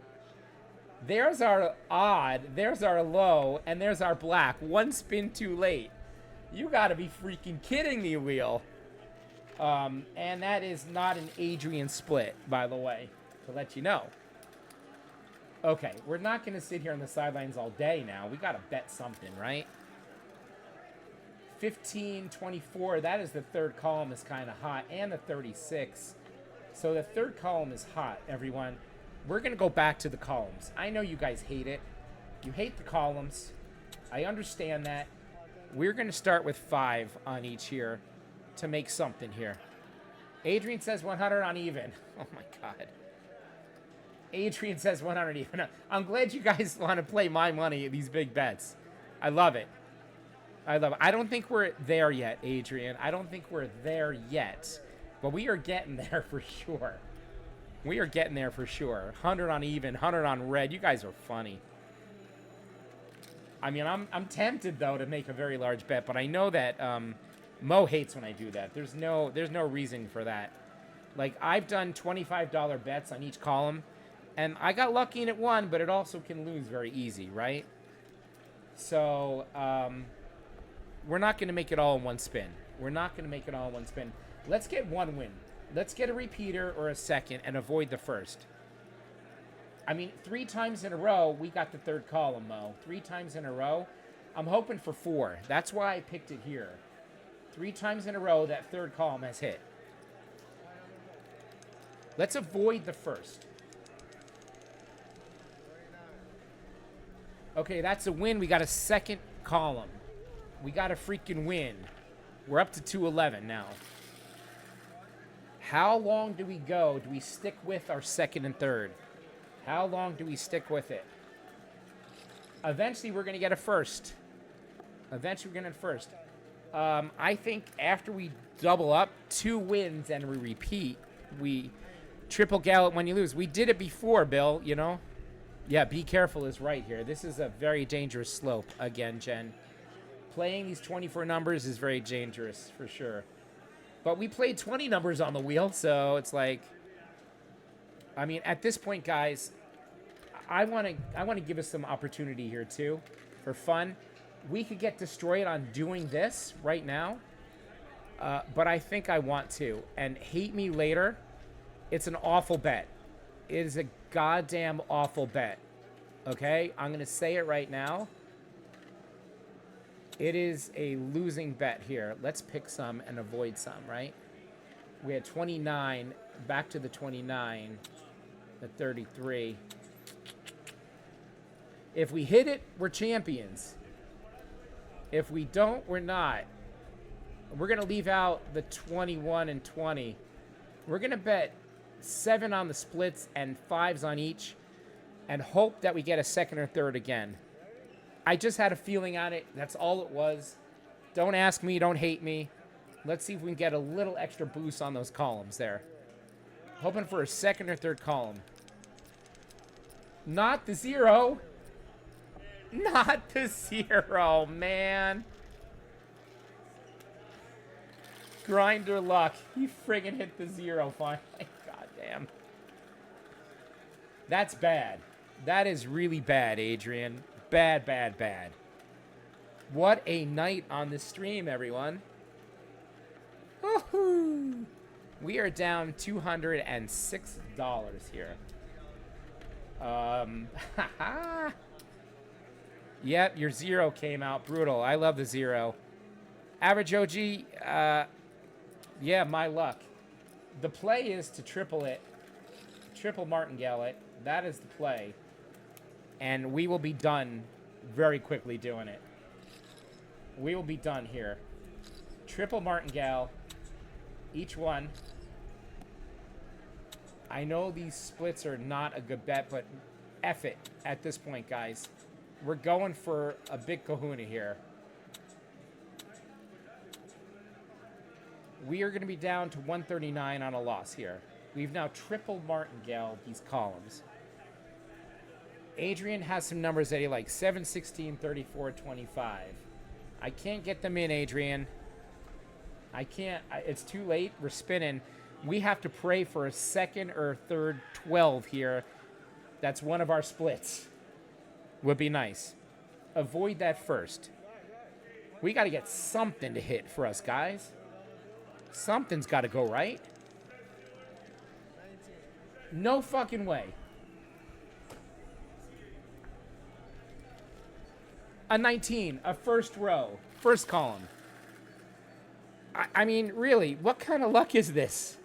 Speaker 1: There's our odd, there's our low, and there's our black. 1 spin too late. You gotta be freaking kidding me, wheel. And that is not an Adrian split, by the way, to let you know. Okay, we're not gonna sit here on the sidelines all day now. We gotta bet something, right? 15, 24, that is the third column is kind of hot, and the 36. So the third column is hot, everyone. We're going to go back to the columns. I know you guys hate it. You hate the columns. I understand that. We're going to start with 5 on each here to make something here. Adrian says 100 on even. Oh, my God. Adrian says 100 even. I'm glad you guys want to play my money at these big bets. I love it. I love it. I don't think we're there yet, Adrian. I don't think we're there yet. But we are getting there for sure. We are getting there for sure. 100 on even, 100 on red. You guys are funny. I mean, I'm tempted, though, to make a very large bet. But I know that Mo hates when I do that. There's no reason for that. Like, I've done $25 bets on each column. And I got lucky and it won, but it also can lose very easy, right? So, we're not going to make it all in one spin. We're not going to make it all in one spin. Let's get 1 win. Let's get a repeater or a second and avoid the first. I mean, 3 times in a row, we got the third column, Mo. 3 times in a row. I'm hoping for 4. That's why I picked it here. 3 times in a row, that third column has hit. Let's avoid the first. Okay, that's a win. We got a second column. We got a freaking win. We're up to 211 now. How long do we go? Do we stick with our second and third? How long do we stick with it? Eventually, we're going to get a first. Eventually, we're going to get a first. I think after we double up 2 wins and we repeat, we triple gallop when you lose. We did it before, Bill, you know? Yeah, be careful is right here. This is a very dangerous slope again, Jen. Playing these 24 numbers is very dangerous, for sure. But we played 20 numbers on the wheel, so it's like... I mean, at this point, guys, I want to give us some opportunity here, too, for fun. We could get destroyed on doing this right now, but I think I want to. And hate me later, it's an awful bet. It is a goddamn awful bet. Okay? I'm going to say it right now. It is a losing bet here. Let's pick some and avoid some, right? We had 29, back to the 29, the 33. If we hit it, we're champions. If we don't, we're not. We're going to leave out the 21 and 20. We're going to bet 7 on the splits and 5s on each and hope that we get a second or third again. I just had a feeling on it. That's all it was. Don't ask me. Don't hate me. Let's see if we can get a little extra boost on those columns there. Hoping for a second or third column. Not the 0. Not the 0, man. Grinder luck. He friggin' hit the 0 finally. God damn. That's bad. That is really bad, Adrian. Bad, bad, bad. What a night on the stream, everyone. Woohoo! We are down $206 here. Yep, your 0 came out. Brutal. I love the 0. Average OG, yeah, my luck. The play is to triple it. Triple martingale it. That is the play. And we will be done very quickly doing it. We will be done here. Triple martingale. Each one. I know these splits are not a good bet, but F it at this point, guys. We're going for a big kahuna here. We are going to be down to 139 on a loss here. We've now triple martingale these columns. Adrian has some numbers that he likes. 7, 16, 34, 25. I can't get them in, Adrian. I can't. It's too late. We're spinning. We have to pray for a second or third 12 here. That's one of our splits. Would be nice. Avoid that first. We got to get something to hit for us, guys. Something's got to go right. No fucking way. A 19, a first row, first column. I mean, really, what kind of luck is this?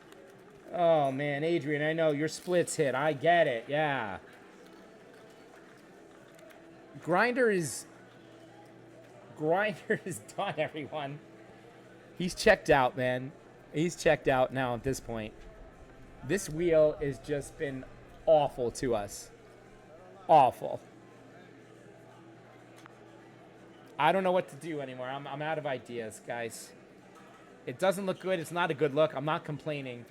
Speaker 1: Oh, man, Adrian, I know your splits hit. I get it, yeah. Grinder is done, everyone. He's checked out, man. He's checked out now at this point. This wheel has just been awful to us. Awful. I don't know what to do anymore. I'm out of ideas, guys. It doesn't look good. It's not a good look. I'm not complaining.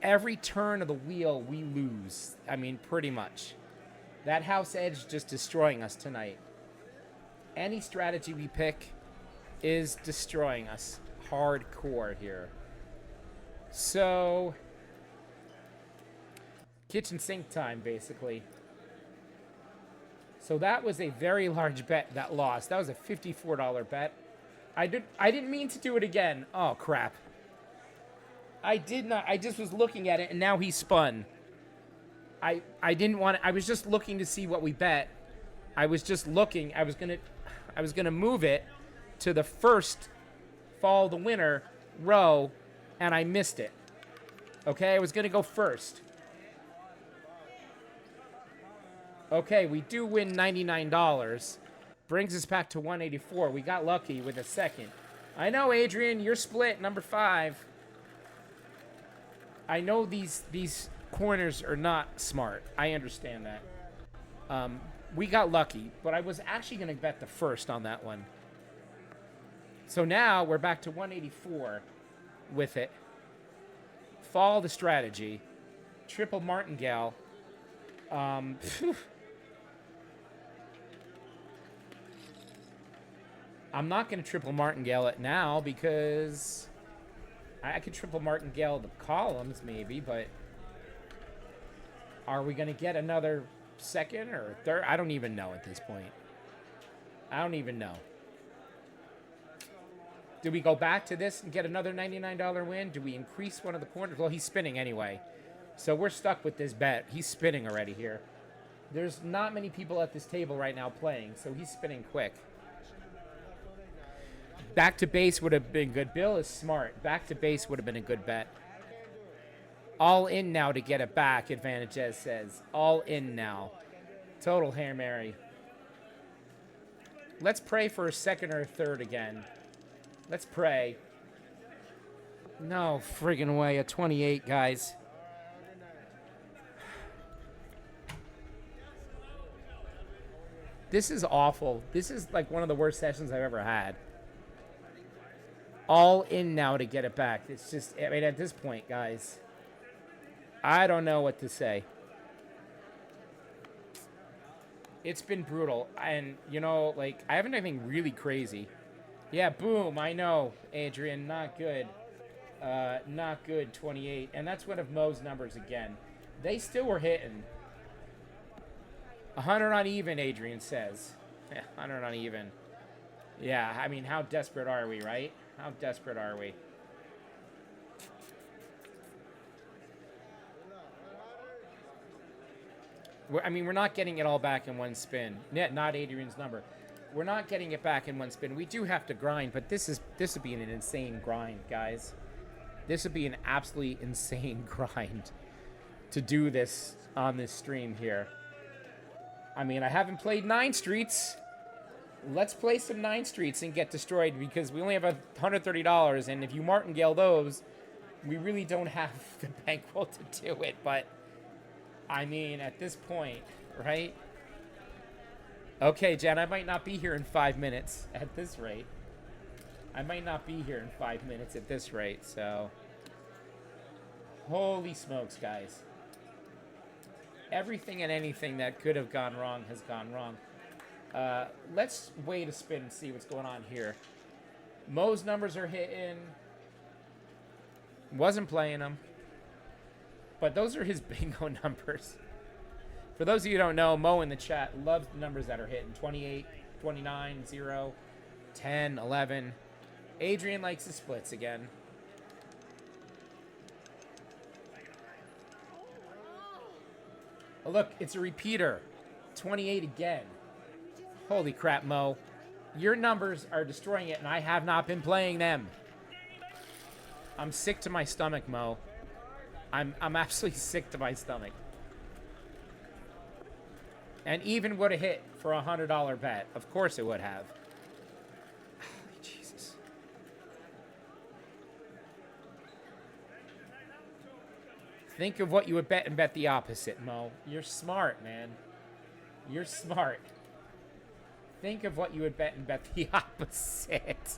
Speaker 1: Every turn of the wheel, we lose. I mean, pretty much. That house edge just destroying us tonight. Any strategy we pick is destroying us hardcore here. So, kitchen sink time, basically. So that was a very large bet that lost. That was a $54 bet. I didn't mean to do it again. Oh, crap. I did not. I just was looking at it, and now he spun. I didn't want to, I was just looking to see what we bet. I was just looking. I was gonna move it to the first follow the winner row, and I missed it. Okay, I was gonna go first. Okay, we do win $99. Brings us back to 184. We got lucky with a second. I know, Adrian, you're split, number 5. I know these corners are not smart. I understand that. We got lucky, but I was actually going to bet the first on that one. So now we're back to 184 with it. Follow the strategy. Triple martingale. I'm not going to triple martingale it now because I could triple martingale the columns maybe, but are we going to get another second or third? I don't even know at this point. I don't even know. Do we go back to this and get another $99 win? Do we increase one of the corners? Well, he's spinning anyway. So we're stuck with this bet. He's spinning already here. There's not many people at this table right now playing, so he's spinning quick. Back to base would have been good. Bill is smart. Back to base would have been a good bet. All in now to get it back, Advantage says. All in now. Total Hail Mary. Let's pray for a second or a third again. Let's pray. No friggin' way. A 28, guys. This is awful. This is like one of the worst sessions I've ever had. All in now to get it back. It's just, I mean, at this point, guys, I don't know what to say. It's been brutal. And, you know, like, I haven't done anything really crazy. Yeah, boom, I know, Adrian, not good. Not good, 28. And that's one of Mo's numbers again. They still were hitting. 100 on even, Adrian says. Yeah, 100 on even. Yeah, I mean, how desperate are we, right? How desperate are we? I mean, we're not getting it all back in one spin. Not Adrian's number. We're not getting it back in one spin. We do have to grind, but this would be an insane grind, guys. This would be an absolutely insane grind to do this on this stream here. I mean, I haven't played 9 Streets. Let's play some 9 Streets and get destroyed because we only have $130, and if you martingale those, we really don't have the bankroll to do it. But, I mean, at this point, right? Okay, Jen, I might not be here in 5 minutes at this rate. I might not be here in 5 minutes at this rate, so... Holy smokes, guys. Everything and anything that could have gone wrong has gone wrong. Let's wait a spin and see what's going on here. Mo's numbers are hitting. Wasn't playing them. But those are his bingo numbers. For those of you who don't know, Mo in the chat loves the numbers that are hitting. 28, 29, 0, 10, 11. Adrian likes the splits again. Oh, look, it's a repeater. 28 again. Holy crap, Mo. Your numbers are destroying it, and I have not been playing them. I'm sick to my stomach, Mo. I'm absolutely sick to my stomach. And even would have hit for a $100 bet. Of course it would have. Holy Jesus. Think of what you would bet and bet the opposite, Mo. You're smart, man. You're smart. Think of what you would bet and bet the opposite.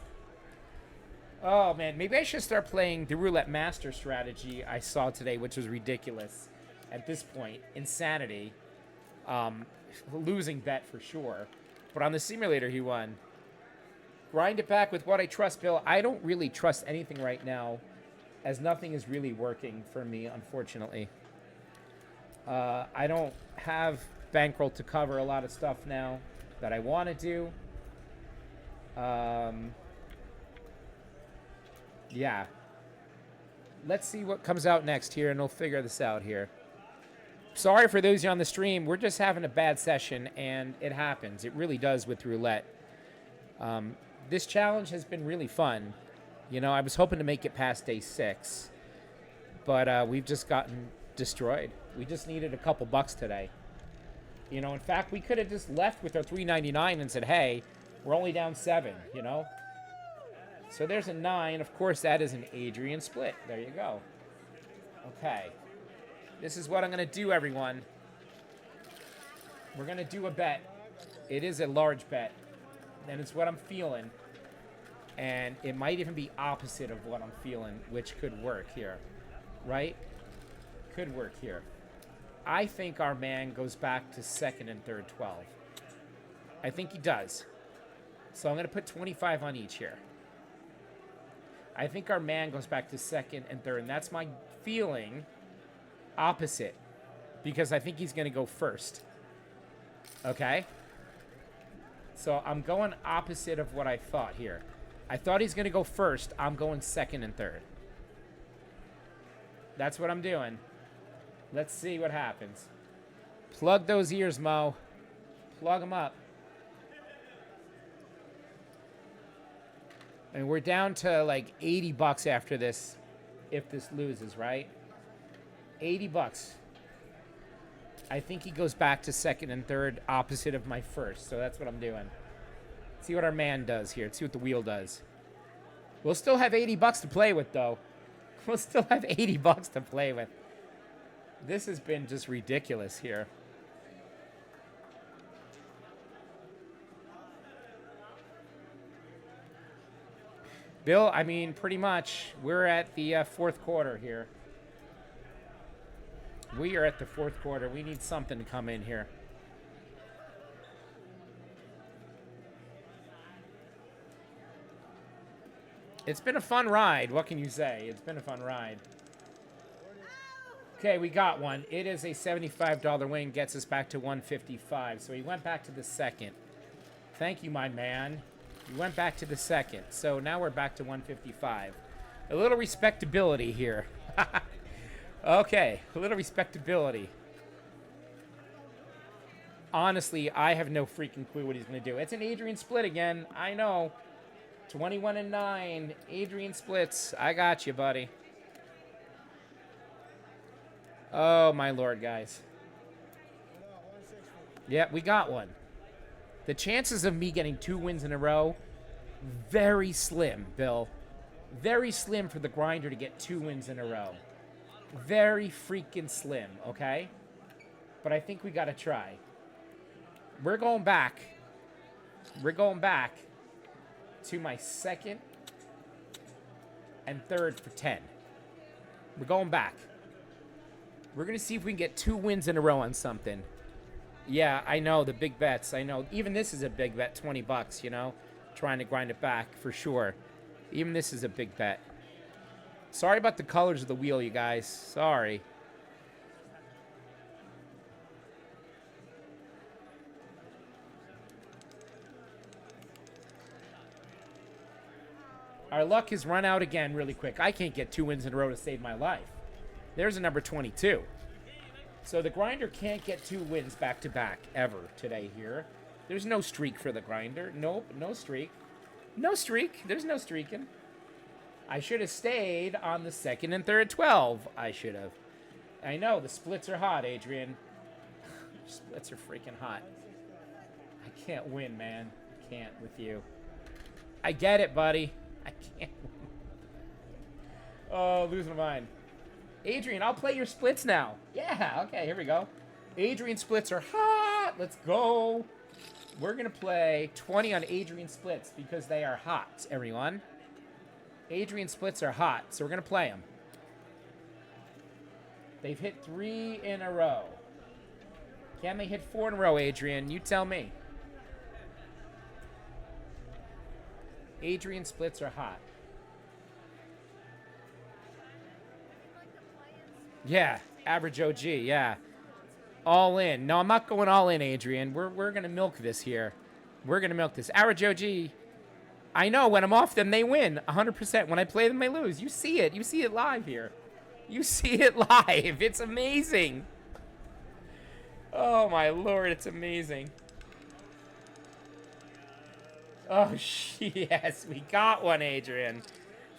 Speaker 1: Oh, man. Maybe I should start playing the Roulette Master strategy I saw today, which was ridiculous at this point. Insanity. Losing bet for sure. But on the simulator, he won. Grind it back with what I trust, Bill. I don't really trust anything right now, as nothing is really working for me, unfortunately. I don't have bankroll to cover a lot of stuff now that I want to do. Yeah. Let's see what comes out next here, and we'll figure this out here. Sorry for those of you on the stream. We're just having a bad session, and it happens. It really does with roulette. This challenge has been really fun. You know, I was hoping to make it past day 6, but we've just gotten destroyed. We just needed a couple bucks today. You know, in fact, we could have just left with our $3.99 and said, hey, we're only down 7, you know? So there's a 9. Of course, that is an Adrian split. There you go. Okay. This is what I'm going to do, everyone. We're going to do a bet. It is a large bet. And it's what I'm feeling. And it might even be opposite of what I'm feeling, which could work here. Right? Could work here. I think our man goes back to second and third 12. I think he does. So I'm going to put 25 on each here. I think our man goes back to second and third. And that's my feeling opposite. Because I think he's going to go first. Okay? So I'm going opposite of what I thought here. I thought he's going to go first. I'm going second and third. That's what I'm doing. Let's see what happens. Plug those ears, Mo. Plug them up. And we're down to like 80 bucks after this, if this loses, right? 80 bucks. I think he goes back to second and third, opposite of my first. So that's what I'm doing. See what our man does here. See what the wheel does. We'll still have 80 bucks to play with, though. We'll still have 80 bucks to play with. This has been just ridiculous here. Bill, I mean, pretty much, we're at the fourth quarter here. We are at the fourth quarter. We need something to come in here. It's been a fun ride. What can you say? It's been a fun ride. Okay, we got one. It is a $75 win. Gets us back to 155. So he went back to the second. Thank you, my man. You went back to the second. So now we're back to 155. A little respectability here. Okay, a little respectability. Honestly, I have no freaking clue what he's going to do. It's an Adrian split again. I know. 21 and 9. Adrian splits. I got you, buddy. Oh, my Lord, guys. Yeah, we got one. The chances of me getting 2 wins in a row, very slim, Bill. Very slim for the grinder to get 2 wins in a row. Very freaking slim, okay? But I think we got to try. We're going back. We're going back to my second and third for 10. We're going back. We're going to see if we can get 2 wins in a row on something. Yeah, I know, the big bets. I know. Even this is a big bet, 20 bucks, you know? Trying to grind it back, for sure. Even this is a big bet. Sorry about the colors of the wheel, you guys. Sorry. Our luck has run out again really quick. I can't get 2 wins in a row to save my life. There's a number 22. So the grinder can't get 2 wins back-to-back ever today here. There's no streak for the grinder. Nope, no streak. No streak. There's no streaking. I should have stayed on the second and third 12. I should have. I know, the splits are hot, Adrian. Splits are freaking hot. I can't win, man. I can't with you. I get it, buddy. I can't win. Oh, losing my mind. Adrian, I'll play your splits now. Yeah, okay, here we go. Adrian splits are hot. Let's go. We're going to play 20 on Adrian splits because they are hot, everyone. Adrian splits are hot, so we're going to play them. They've hit 3 in a row. Can they hit 4 in a row, Adrian? You tell me. Adrian splits are hot. Yeah, average OG, yeah. All in. No, I'm not going all in, Adrian. We're going to milk this here. We're going to milk this. Average OG, I know when I'm off them, they win 100%. When I play them, they lose. You see it. You see it live here. You see it live. It's amazing. Oh, my Lord, it's amazing. Oh, yes, we got one, Adrian.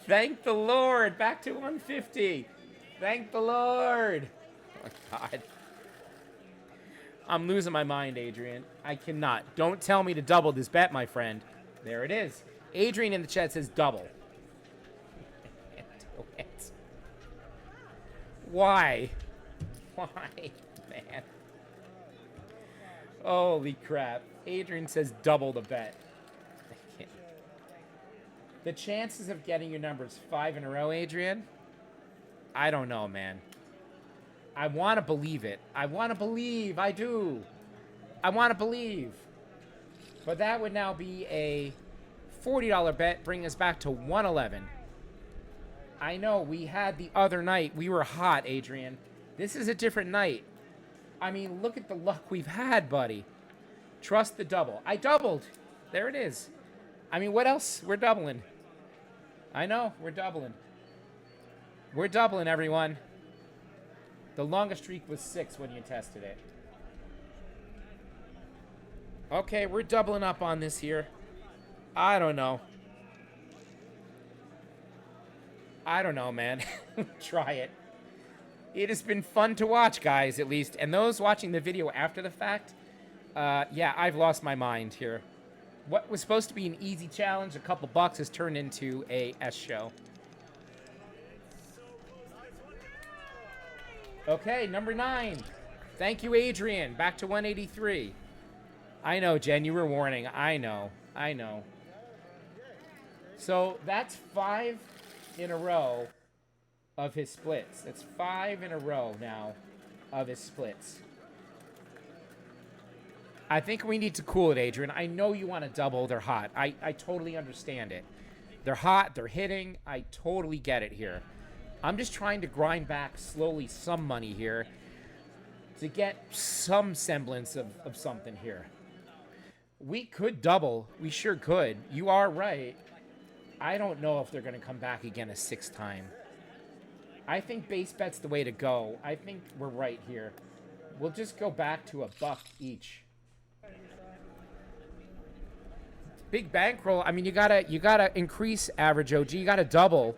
Speaker 1: Thank the Lord. Back to 150. Thank the Lord. Oh, my God. I'm losing my mind, Adrian. I cannot. Don't tell me to double this bet, my friend. There it is. Adrian in the chat says double. Why? Why, man? Holy crap. Adrian says double the bet. The chances of getting your numbers 5 in a row, Adrian? I don't know, man. I want to believe it. I want to believe. I do. I want to believe. But that would now be a $40 bet, bringing us back to 111. I know, we had the other night. We were hot, Adrian. This is a different night. I mean, look at the luck we've had, buddy. Trust the double. I doubled. There it is. I mean, what else? We're doubling. I know, we're doubling. We're doubling, everyone. The longest streak was 6 when you tested it. Okay, we're doubling up on this here. I don't know. I don't know, man. Try it. It has been fun to watch, guys, at least. And those watching the video after the fact, yeah, I've lost my mind here. What was supposed to be an easy challenge, a couple bucks, has turned into a S show. Okay, number 9. Thank you, Adrian. Back to 183. I know, Jen, you were warning. I know. I know. So that's 5 in a row of his splits. That's 5 in a row now of his splits. I think we need to cool it, Adrian. I know you want to double. They're hot. I totally understand it. They're hot. They're hitting. I totally get it here. I'm just trying to grind back slowly some money here to get some semblance of something here. We could double. We sure could. You are right. I don't know if they're going to come back again a 6th time. I think base bet's the way to go. I think we're right here. We'll just go back to $1 each. Big bankroll. I mean, you gotta increase average OG. You gotta double.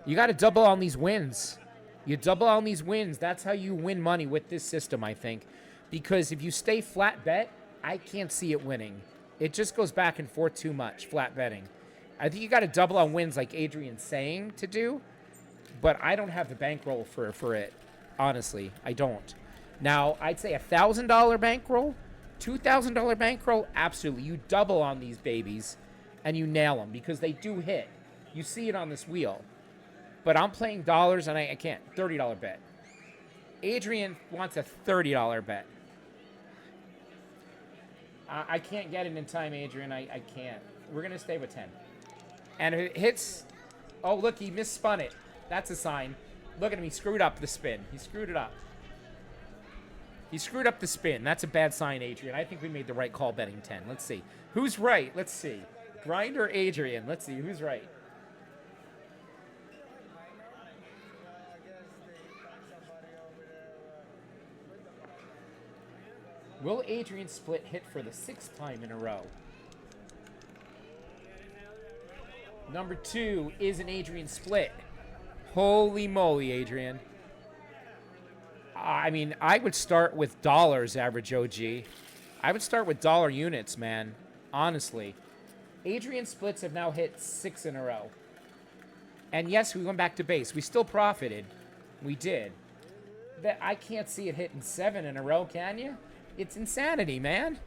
Speaker 1: You gotta double on these wins. You double on these wins. That's how you win money with this system, I think. Because if you stay flat bet, I can't see it winning. It just goes back and forth too much, flat betting. I think you gotta double on wins like Adrian's saying to do. But I don't have the bankroll for it. Honestly, I don't. Now, I'd say $1,000 bankroll. $2,000 bankroll, absolutely. You double on these babies, and you nail them, because they do hit. You see it on this wheel. But I'm playing dollars, and I can't. $30 bet. Adrian wants a $30 bet. I can't get it in time, Adrian. I can't. We're going to stay with 10. And if it hits... Oh, look, he misspun it. That's a sign. Look at him. He screwed up the spin. He screwed it up. He screwed up the spin. That's a bad sign, Adrian. I think we made the right call betting 10. Let's see. Who's right? Let's see. Grinder, Adrian. Let's see. Who's right? Will Adrian split hit for the 6th time in a row? Number 2 is an Adrian split. Holy moly, Adrian. I mean, I would start with dollars average OG. I would start with dollar units, man. Honestly. Adrian splits have now hit 6 in a row. And yes, we went back to base. We still profited. We did. I can't see it hitting 7 in a row, can you? It's insanity, man.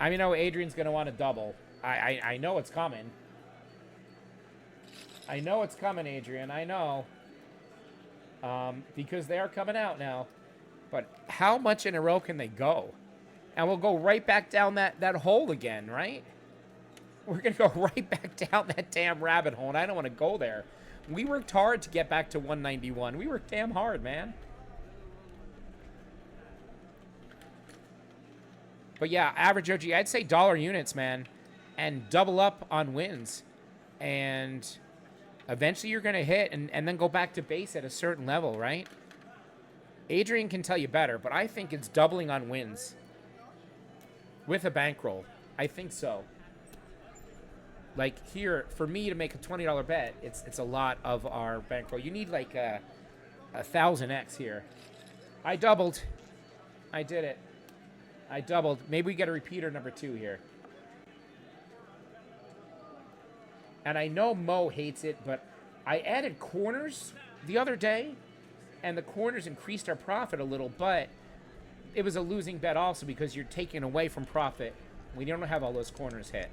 Speaker 1: I mean, Adrian's going to want to double. I know it's coming. I know it's coming, Adrian. I know. Because they are coming out now. But how much in a row can they go? And we'll go right back down that hole again, right? We're going to go right back down that damn rabbit hole, and I don't want to go there. We worked hard to get back to 191. We worked damn hard, man. But yeah, average OG, I'd say dollar units, man. And double up on wins. And... eventually you're going to hit and then go back to base at a certain level, right? Adrian can tell you better, but I think it's doubling on wins with a bankroll. I think so. Like here, for me to make a $20 bet, it's a lot of our bankroll. You need like a 1000x here. I doubled. I did it. I doubled. Maybe we get a repeater number 2 here. And I know Mo hates it, but I added corners the other day, and the corners increased our profit a little, but it was a losing bet also because you're taking away from profit. We don't have all those corners hit.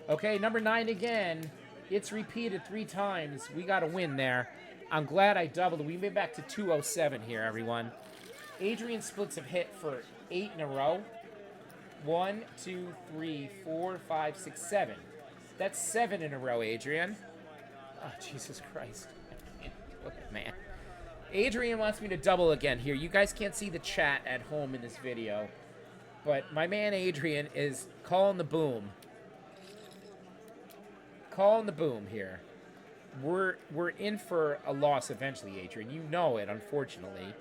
Speaker 1: Okay, number 9 again. It's repeated 3 times. We got a win there. I'm glad I doubled. We made back to 207 here, everyone. Adrian's splits have hit for 8 in a row. 1, 2, 3, 4, 5, 6, 7. That's 7 in a row, Adrian. Oh, Jesus Christ. I can't do it, man. Adrian wants me to double again here. You guys can't see the chat at home in this video, but my man Adrian is calling the boom. Calling the boom here. We're in for a loss eventually, Adrian. You know it, unfortunately.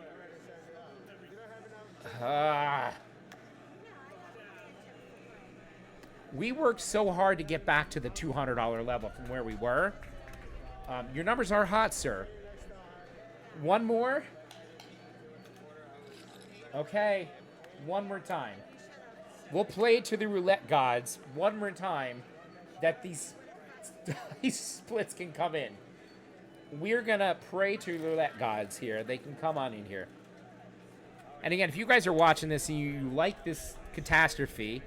Speaker 1: We worked so hard to get back to the $200 level from where we were. Your numbers are hot, sir. One more. Okay. One more time. We'll play to the roulette gods one more time that these splits can come in. We're going to pray to the roulette gods here. They can come on in here. And again, if you guys are watching this and you like this catastrophe,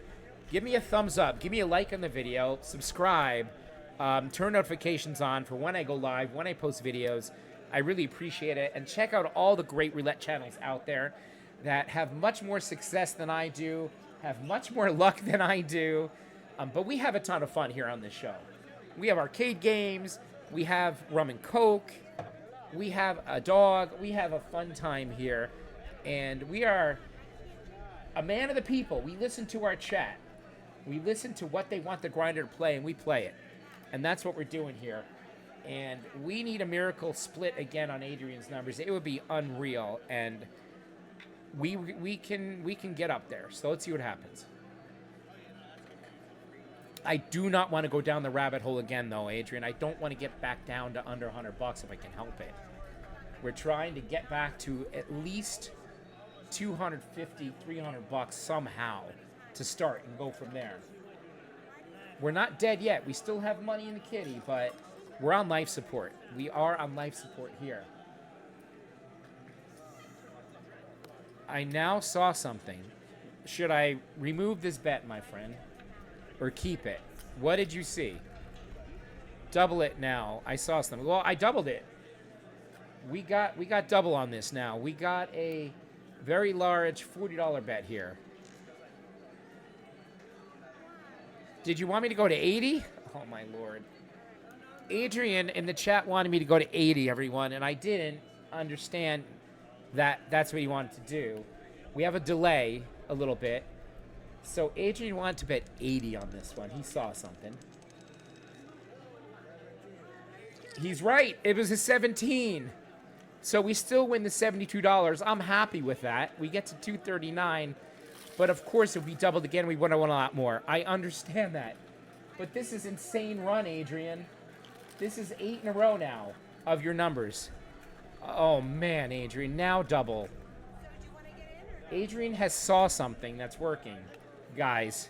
Speaker 1: give me a thumbs up. Give me a like on the video. Subscribe. Turn notifications on for when I go live, when I post videos. I really appreciate it. And check out all the great roulette channels out there that have much more success than I do, have much more luck than I do. But we have a ton of fun here on this show. We have arcade games. We have rum and coke. We have a dog. We have a fun time here. And we are a man of the people. We listen to our chat. We listen to what they want the grinder to play, and we play it. And that's what we're doing here. And we need a miracle split again on Adrian's numbers. It would be unreal, and we can get up there. So let's see what happens. I do not want to go down the rabbit hole again, though, Adrian. I don't want to get back down to under $100 if I can help it. We're trying to get back to at least $250, $300 somehow to start and go from there. We're not dead yet. We still have money in the kitty, but we're on life support. We are on life support here. I now saw something. Should I remove this bet, my friend, or keep it? What did you see? Double it now. I saw something. Well, I doubled it. We got double on this now. We got a very large $40 bet here. Did you want me to go to 80? Oh, my Lord. Adrian in the chat wanted me to go to 80, everyone, and I didn't understand that that's what he wanted to do. We have a delay a little bit. So Adrian wanted to bet 80 on this one. He saw something. He's right. It was a 17. So we still win the $72. I'm happy with that. We get to 239. But of course, if we doubled again, we would have won a lot more. I understand that. But this is insane run, Adrian. This is 8 in a row now of your numbers. Oh, man, Adrian. Now double. Adrian has saw something that's working, guys.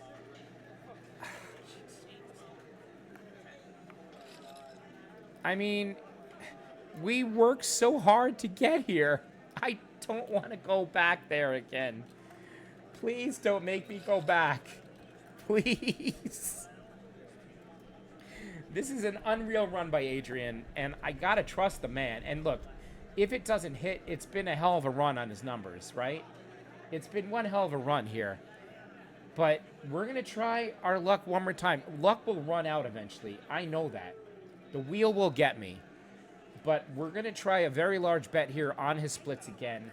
Speaker 1: I mean, we worked so hard to get here. I don't want to go back there again. Please don't make me go back. Please. This is an unreal run by Adrian, and I gotta trust the man. And look, if it doesn't hit, it's been a hell of a run on his numbers, right? It's been one hell of a run here. But we're gonna try our luck one more time. Luck will run out eventually. I know that. The wheel will get me. But we're gonna try a very large bet here on his splits again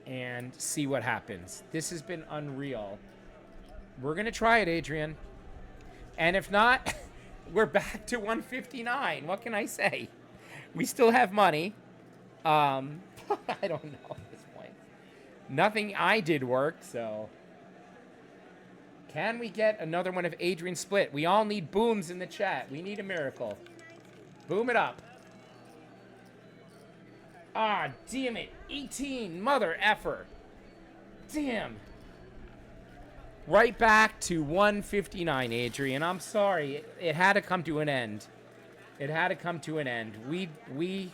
Speaker 1: and see what happens. This has been unreal. We're gonna try it, Adrian. And if not, we're back to 159. What can I say? We still have money. I don't know at this point. Nothing I did work, so. Can we get another one of Adrian's split? We all need booms in the chat. We need a miracle. Boom it up. Ah, damn it. 18, mother effer. Damn. Right back to 159, Adrian. I'm sorry. It had to come to an end. It had to come to an end. We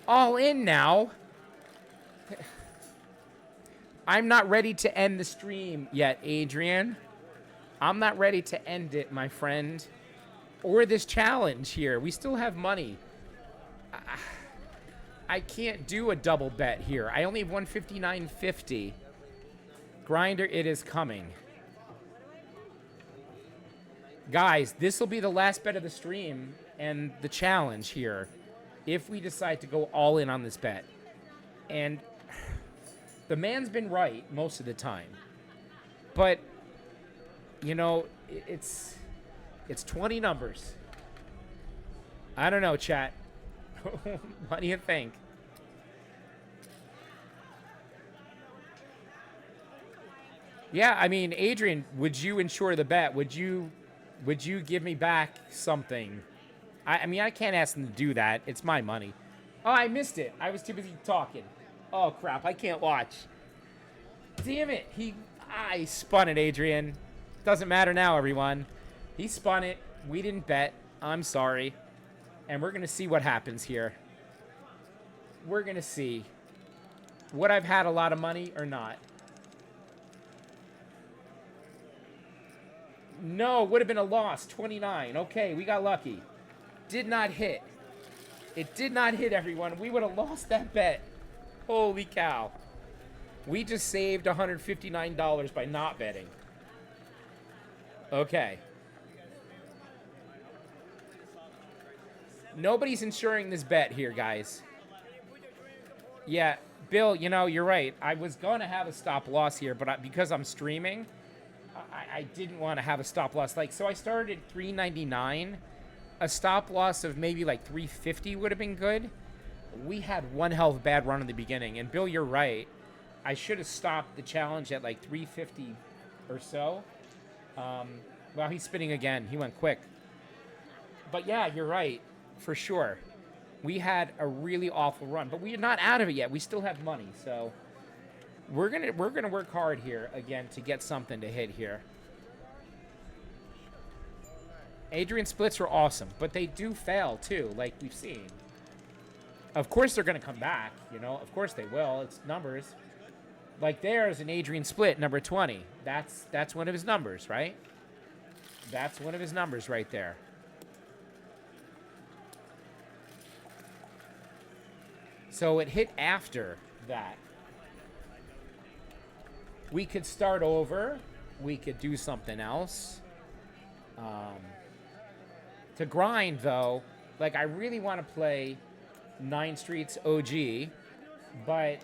Speaker 1: all in now. I'm not ready to end the stream yet, Adrian. I'm not ready to end it, my friend. Or this challenge here. We still have money. I can't do a double bet here. I only have 159.50. Grinder, it is coming. Guys, this will be the last bet of the stream and the challenge here if we decide to go all in on this bet. And the man's been right most of the time. But, you know, it's 20 numbers. I don't know, chat. What do you think? Yeah, I mean, Adrian, would you insure the bet? Would you give me back something? I mean, I can't ask him to do that. It's my money. Oh, I missed it. I was too busy talking. Oh, crap. I can't watch. Damn it. I spun it, Adrian. Doesn't matter now, everyone. He spun it. We didn't bet. I'm sorry. And we're going to see what happens here. We're going to see. Would I've had a lot of money or not? No, would have been a loss. 29. Okay, we got lucky. Did not hit. It did not hit, everyone. We would have lost that bet. Holy cow. We just saved $159 by not betting. Okay. Nobody's insuring this bet here, guys. Yeah, Bill, you know, you're right. I was going to have a stop loss here, but because I'm streaming, I didn't want to have a stop loss. Like, so I started at $3.99. A stop loss of maybe like $3.50 would have been good. We had one hell of a bad run in the beginning. And Bill, you're right. I should have stopped the challenge at like $3.50 or so. Well, he's spinning again. He went quick. But yeah, you're right. For sure. We had a really awful run, but we're not out of it yet. We still have money, so we're gonna work hard here again to get something to hit here. Adrian splits were awesome, but they do fail too, like we've seen. Of course they're gonna come back, you know. Of course they will. It's numbers. Like there's an Adrian split, number 20. That's one of his numbers, right? That's one of his numbers right there. So it hit after that. We could start over. We could do something else. To grind, though, like I really want to play 9 Streets OG, but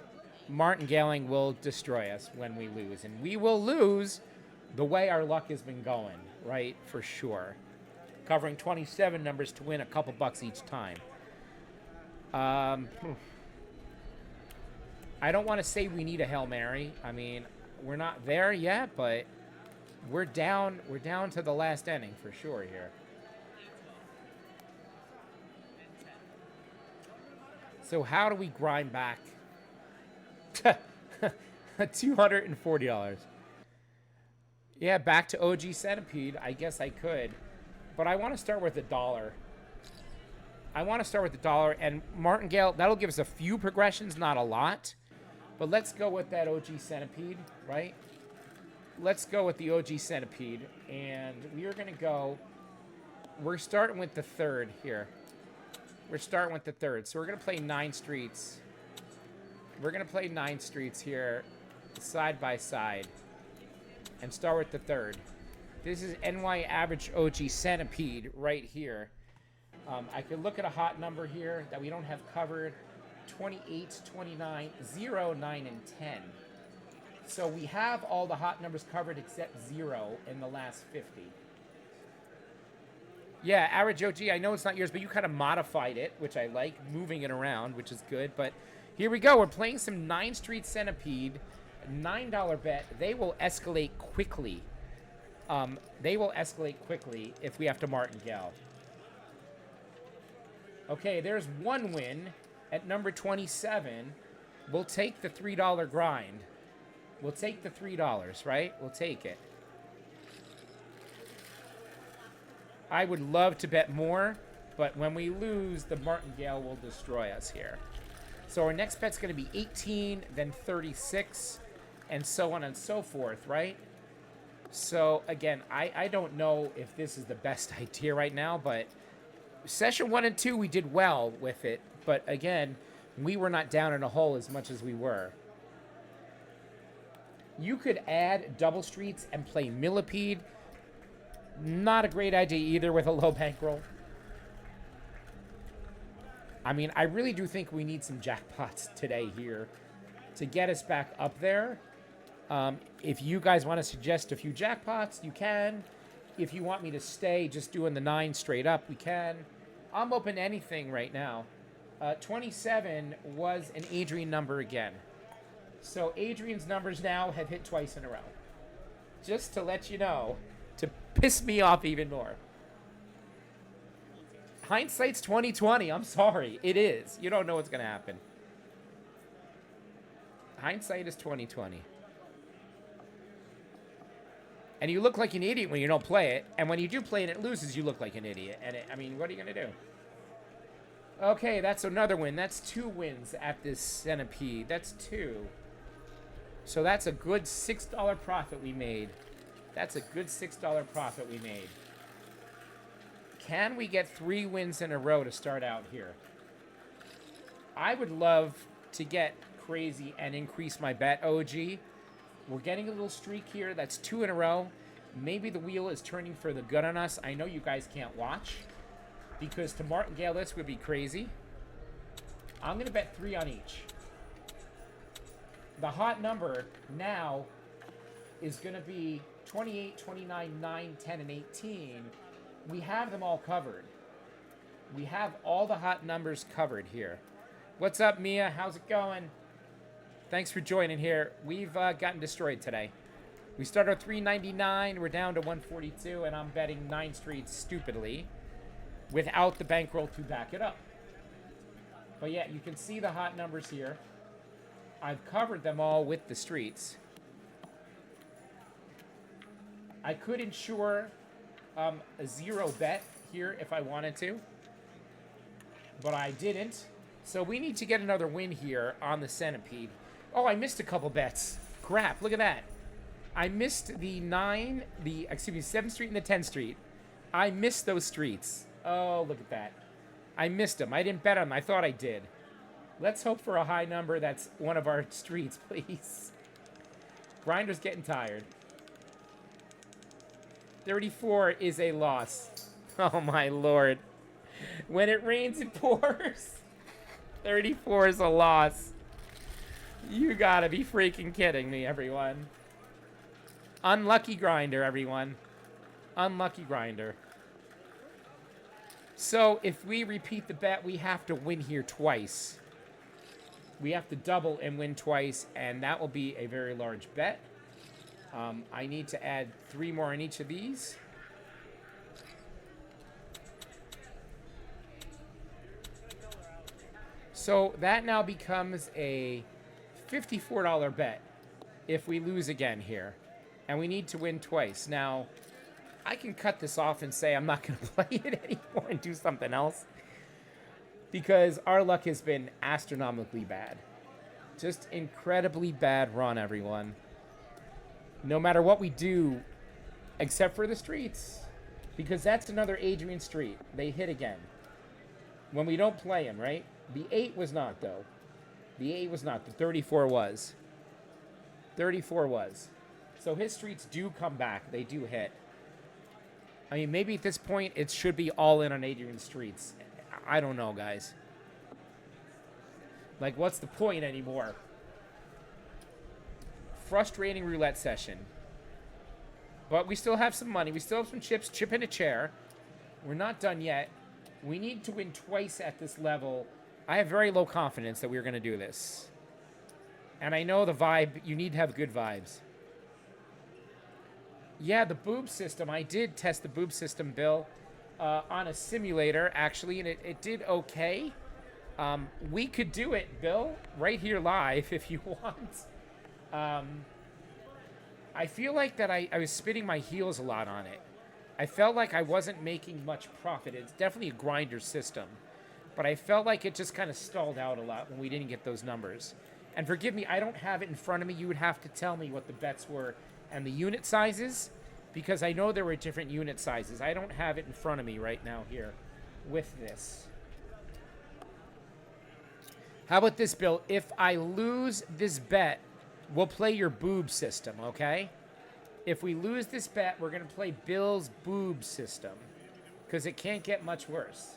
Speaker 1: Martingale will destroy us when we lose. And we will lose the way our luck has been going, right? For sure. Covering 27 numbers to win a couple bucks each time. I don't want to say we need a Hail Mary. I mean, we're not there yet, but we're down to the last inning for sure here. So how do we grind back $240? Yeah, back to OG Centipede. I guess I could. But I want to start with $1. I want to start with $1. And Martingale, that'll give us a few progressions, not a lot. But let's go with that OG Centipede, right? Let's go with the OG Centipede. And we are going to go... We're starting with the third here. We're starting with the third. So we're going to play 9 Streets. We're going to play 9 Streets here, side by side. And start with the third. This is NY Average OG Centipede right here. I could look at a hot number here that we don't have covered. 28, 29, 0, 9, and 10. So we have all the hot numbers covered except 0 in the last 50. Yeah, Average OG, I know it's not yours, but you kind of modified it, which I like, moving it around, which is good. But here we go. We're playing some 9 Street Centipede, $9 bet. They will escalate quickly. They will escalate quickly if we have to martingale. Okay, there's one win at number 27. We'll take the $3 grind. We'll take the $3, right? We'll take it. I would love to bet more, but when we lose, the martingale will destroy us here. So our next bet's going to be 18, then 36, and so on and so forth, right? So, again, I don't know if this is the best idea right now, but session 1 and 2, we did well with it. But, again, we were not down in a hole as much as we were. You could add double streets and play millipede. Not a great idea either with a low bankroll. I mean, I really do think we need some jackpots today here to get us back up there. If you guys want to suggest a few jackpots, you can. If you want me to stay just doing the 9 straight up, we can. I'm open to anything right now. 27 was an Adrian number again. So Adrian's numbers now have hit twice in a row. Just to let you know, to piss me off even more. Hindsight's 20/20. I'm sorry. It is. You don't know what's going to happen. Hindsight is 20/20. And you look like an idiot when you don't play it. And when you do play it and it loses, you look like an idiot. And I mean, what are you going to do? Okay, that's another win. That's 2 wins at this centipede. That's 2. So that's a good $6 profit we made. That's a good $6 profit we made. Can we get 3 wins in a row to start out here? I would love to get crazy and increase my bet, OG. We're getting a little streak here. That's 2 in a row. Maybe the wheel is turning for the good on us. I know you guys can't watch because to martingale this would be crazy. I'm going to bet 3 on each. The hot number now is going to be 28, 29, 9, 10, and 18. We have them all covered. We have all the hot numbers covered here. What's up, Mia? How's it going? Thanks for joining here. We've gotten destroyed today. We started at 399. We're down to 142, and I'm betting 9 streets stupidly without the bankroll to back it up. But yeah, you can see the hot numbers here. I've covered them all with the streets. I could ensure a 0 bet here if I wanted to, but I didn't. So we need to get another win here on the centipede. Oh, I missed a couple bets. Crap, look at that. I missed the 7th Street and the 10th Street. I missed those streets. Oh, look at that. I missed them. I didn't bet on them. I thought I did. Let's hope for a high number that's one of our streets, please. Grinder's getting tired. 34 is a loss. Oh, my Lord. When it rains, it pours. 34 is a loss. You gotta be freaking kidding me, everyone. Unlucky grinder, everyone. Unlucky grinder. So, if we repeat the bet, we have to win here twice. We have to double and win twice, and that will be a very large bet. I need to add 3 more in each of these. So that now becomes a $54 bet if we lose again here. And we need to win twice. Now, I can cut this off and say I'm not going to play it anymore and do something else. Because our luck has been astronomically bad. Just incredibly bad run, everyone. No matter what we do, except for the streets. Because that's another Adrian street. They hit again. When we don't play him, right? The 8 was not, though. The 8 was not. The 34 was. 34 was. So his streets do come back. They do hit. I mean, maybe at this point, it should be all in on Adrian's streets. I don't know, guys. Like, what's the point anymore? Frustrating roulette session. But we still have some money. We still have some chips. Chip in a chair. We're not done yet. We need to win twice at this level. I have very low confidence that we're going to do this. And I know the vibe, you need to have good vibes. Yeah, the boob system. I did test the boob system, Bill, on a simulator, actually, and it did okay. We could do it, Bill, right here live if you want. I feel like that I was spinning my heels a lot on it. I felt like I wasn't making much profit. It's definitely a grinder system. But I felt like it just kind of stalled out a lot when we didn't get those numbers. And forgive me, I don't have it in front of me. You would have to tell me what the bets were and the unit sizes, because I know there were different unit sizes. I don't have it in front of me right now here with this. How about this, Bill? If I lose this bet, we'll play your boob system, okay? If we lose this bet, we're going to play Bill's boob system, because it can't get much worse.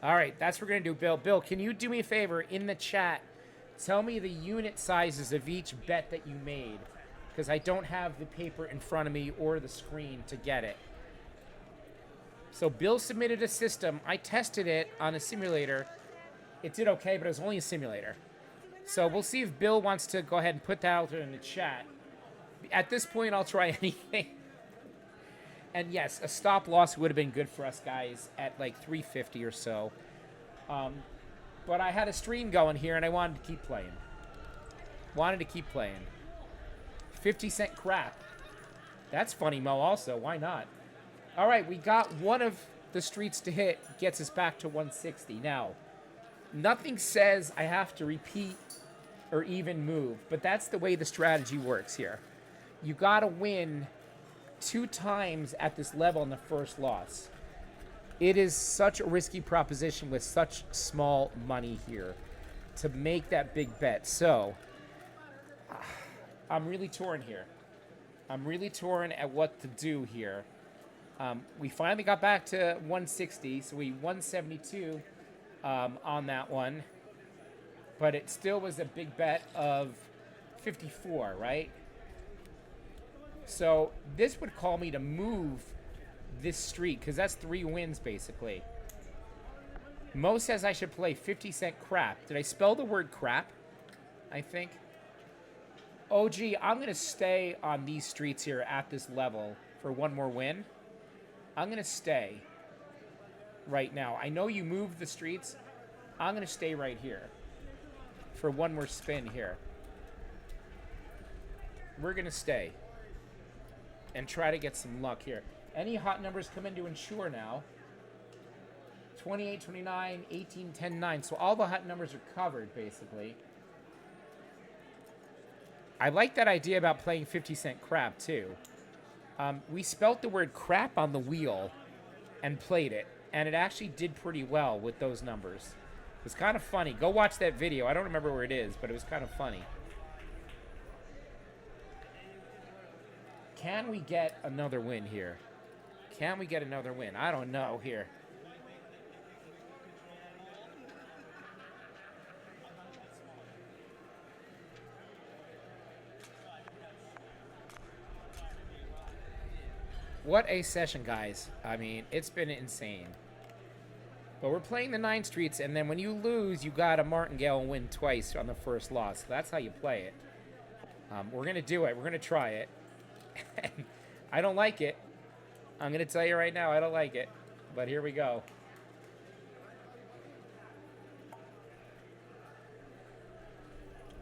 Speaker 1: All right, that's what we're going to do, Bill. Bill, can you do me a favor in the chat? Tell me the unit sizes of each bet that you made, because I don't have the paper in front of me or the screen to get it. So Bill submitted a system. I tested it on a simulator. It did okay, but it was only a simulator. So we'll see if Bill wants to go ahead and put that out there in the chat. At this point, I'll try anything. And yes, a stop loss would have been good for us guys at like 350 or so. But I had a stream going here, and I wanted to keep playing. 50-cent crap. That's funny, Mo, also. Why not? All right, we got one of the streets to hit. Gets us back to 160. Now, nothing says I have to repeat or even move, but that's the way the strategy works here. You got to win 2 times at this level in the first loss. It is such a risky proposition with such small money here to make that big bet. So, I'm really torn here. I'm really torn at what to do here. We finally got back to 160, so we 172 on that one. But it still was a big bet of 54, right? So this would call me to move this street, because that's 3 wins, basically. Mo says I should play 50-cent crap. Did I spell the word crap? I think. OG, I'm going to stay on these streets here at this level for one more win. I'm going to stay right now. I know you moved the streets. I'm going to stay right here for one more spin here. We're going to stay and try to get some luck here. Any hot numbers come in to insure now. 28, 29, 18, 10, 9. So all the hot numbers are covered, basically. I like that idea about playing 50-cent crap, too. We spelt the word crap on the wheel and played it. And it actually did pretty well with those numbers. It was kind of funny. Go watch that video. I don't remember where it is, but it was kind of funny. Can we get another win here? Can we get another win? I don't know here. What a session, guys. I mean, it's been insane. But we're playing the 9 streets, and then when you lose, you got a martingale and win twice on the first loss. So that's how you play it. We're going to do it. We're going to try it. I don't like it. I'm going to tell you right now, I don't like it. But here we go.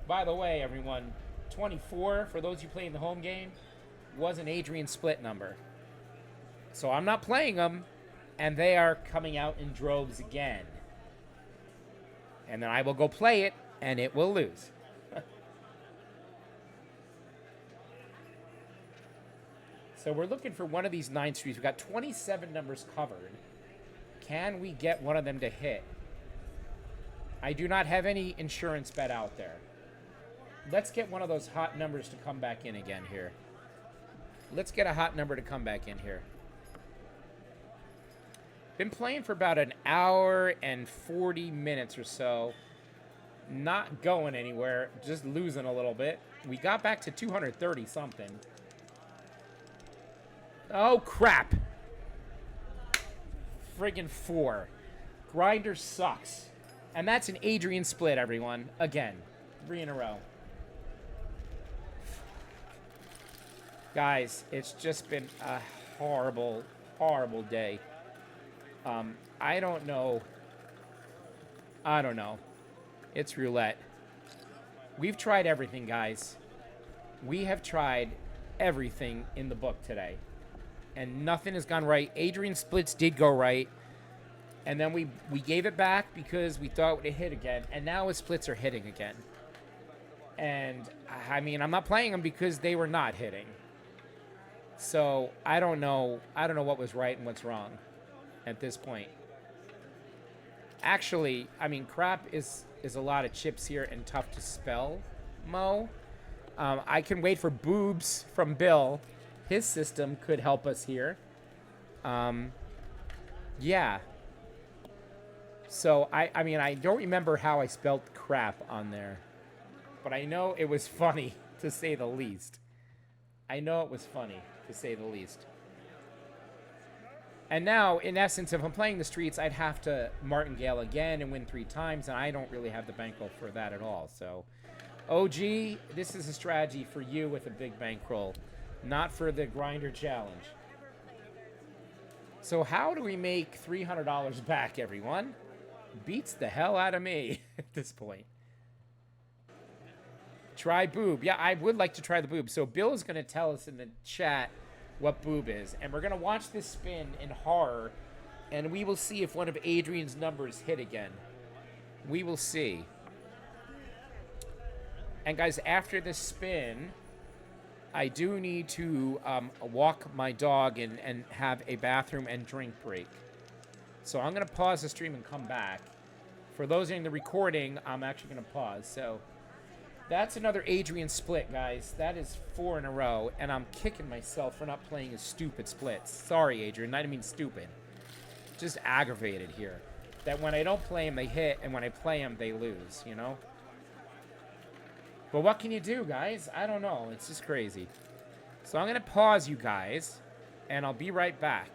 Speaker 1: By the way, everyone, 24, for those you playing the home game, was an Adrian split number. So I'm not playing them, and they are coming out in droves again. And then I will go play it, and it will lose. So we're looking for one of these 9 streets. We've got 27 numbers covered. Can we get one of them to hit? I do not have any insurance bet out there. Let's get one of those hot numbers to come back in again here. Let's get a hot number to come back in here. Been playing for about an hour and 40 minutes or so. Not going anywhere, just losing a little bit. We got back to 230 something. Oh, crap. friggin' 4. Grinder sucks. And that's an Adrian split, everyone. Again. 3 in a row. Guys, it's just been a horrible, horrible day. I don't know. It's roulette. We've tried everything, guys. We have tried everything in the book today. And nothing has gone right. Adrian splits did go right. And then we gave it back because we thought it would hit again. And now his splits are hitting again. And, I mean, I'm not playing them because they were not hitting. So, I don't know what was right and what's wrong at this point. Actually, I mean, crap is a lot of chips here and tough to spell, Mo. I can wait for boobs from Bill. His system could help us here. Yeah. So, I mean, I don't remember how I spelled crap on there. But I know it was funny, to say the least. I know it was funny, to say the least. And now, in essence, if I'm playing the streets, I'd have to martingale again and win 3 times, and I don't really have the bankroll for that at all. So, OG, this is a strategy for you with a big bankroll, not for the grinder challenge. So how do we make $300 back, everyone? Beats the hell out of me at this point. Try boob. Yeah, I would like to try the boob. So Bill is going to tell us in the chat what boob is. And we're going to watch this spin in horror. And we will see if one of Adrian's numbers hit again. We will see. And guys, after this spin, I do need to walk my dog and have a bathroom and drink break. So I'm going to pause the stream and come back. For those in the recording, I'm actually going to pause. So that's another Adrian split, guys. That is 4 in a row, and I'm kicking myself for not playing his stupid splits. Sorry, Adrian. I didn't mean stupid. Just aggravated here. That when I don't play him, they hit, and when I play him, they lose, you know? But what can you do, guys? I don't know. It's just crazy. So I'm going to pause you guys, and I'll be right back.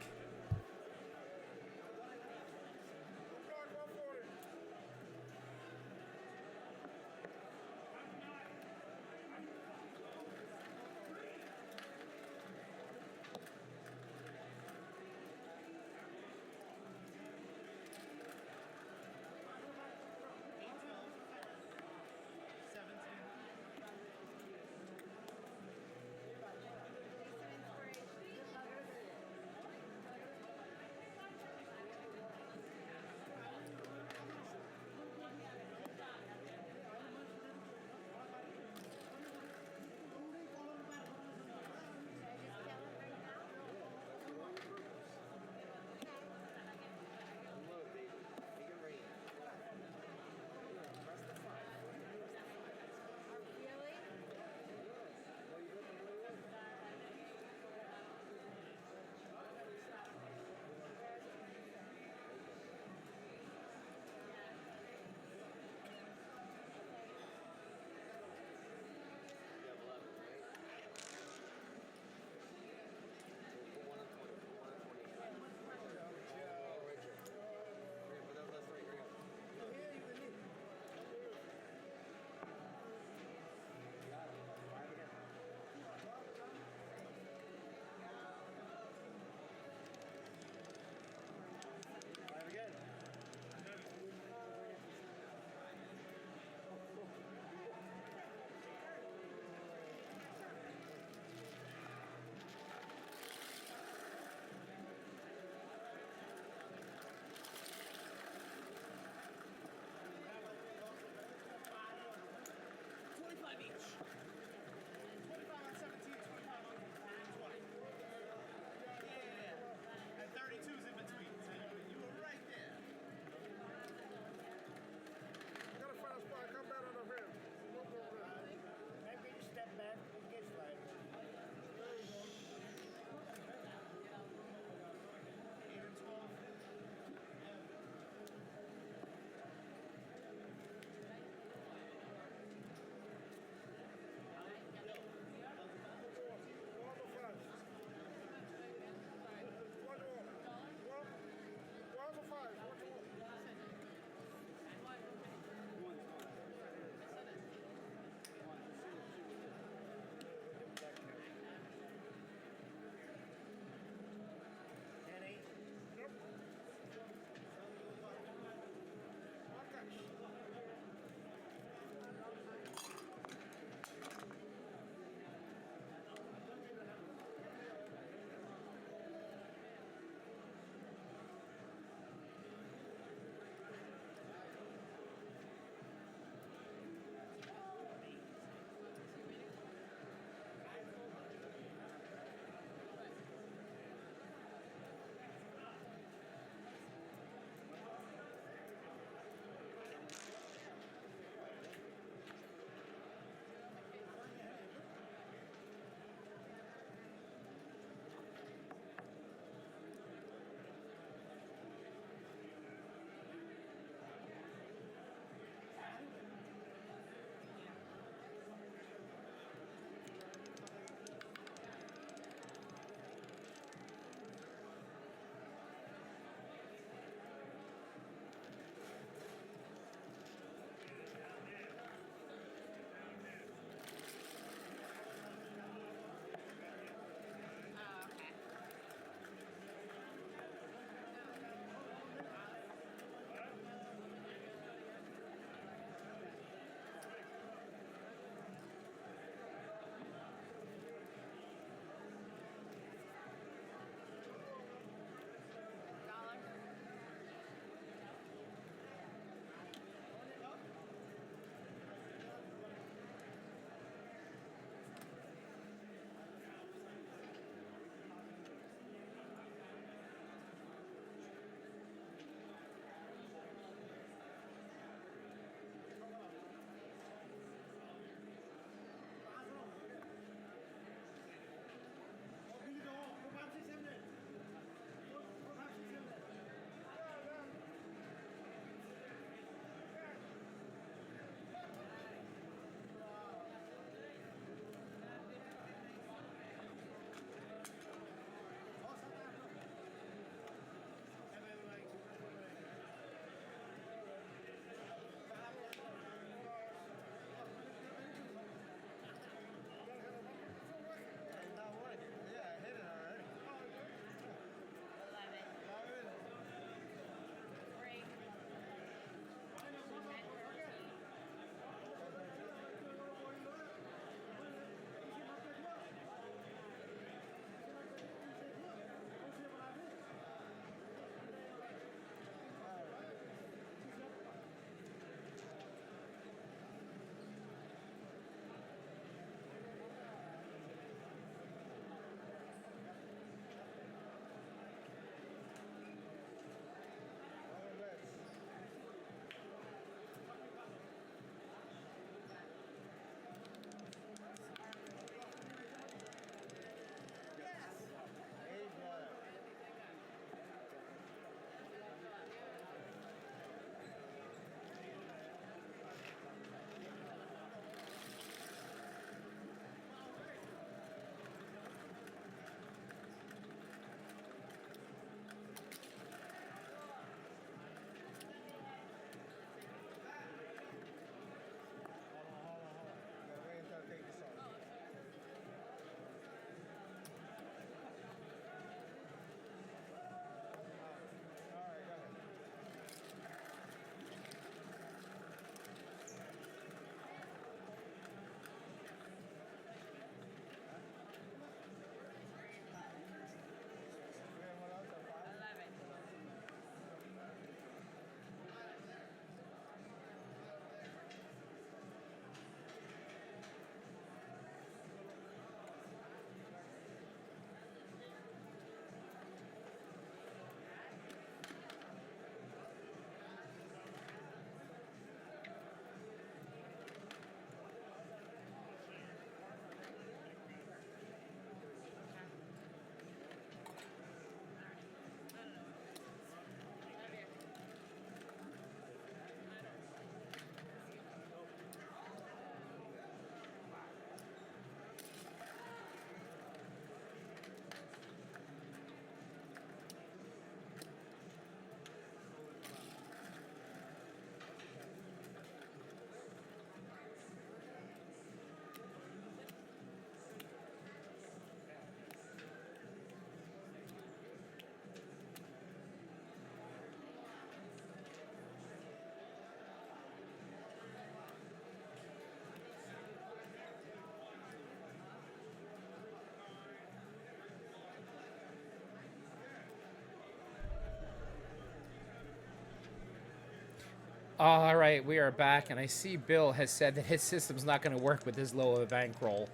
Speaker 1: All right, we are back, and I see Bill has said that his system's not going to work with this low of a bankroll.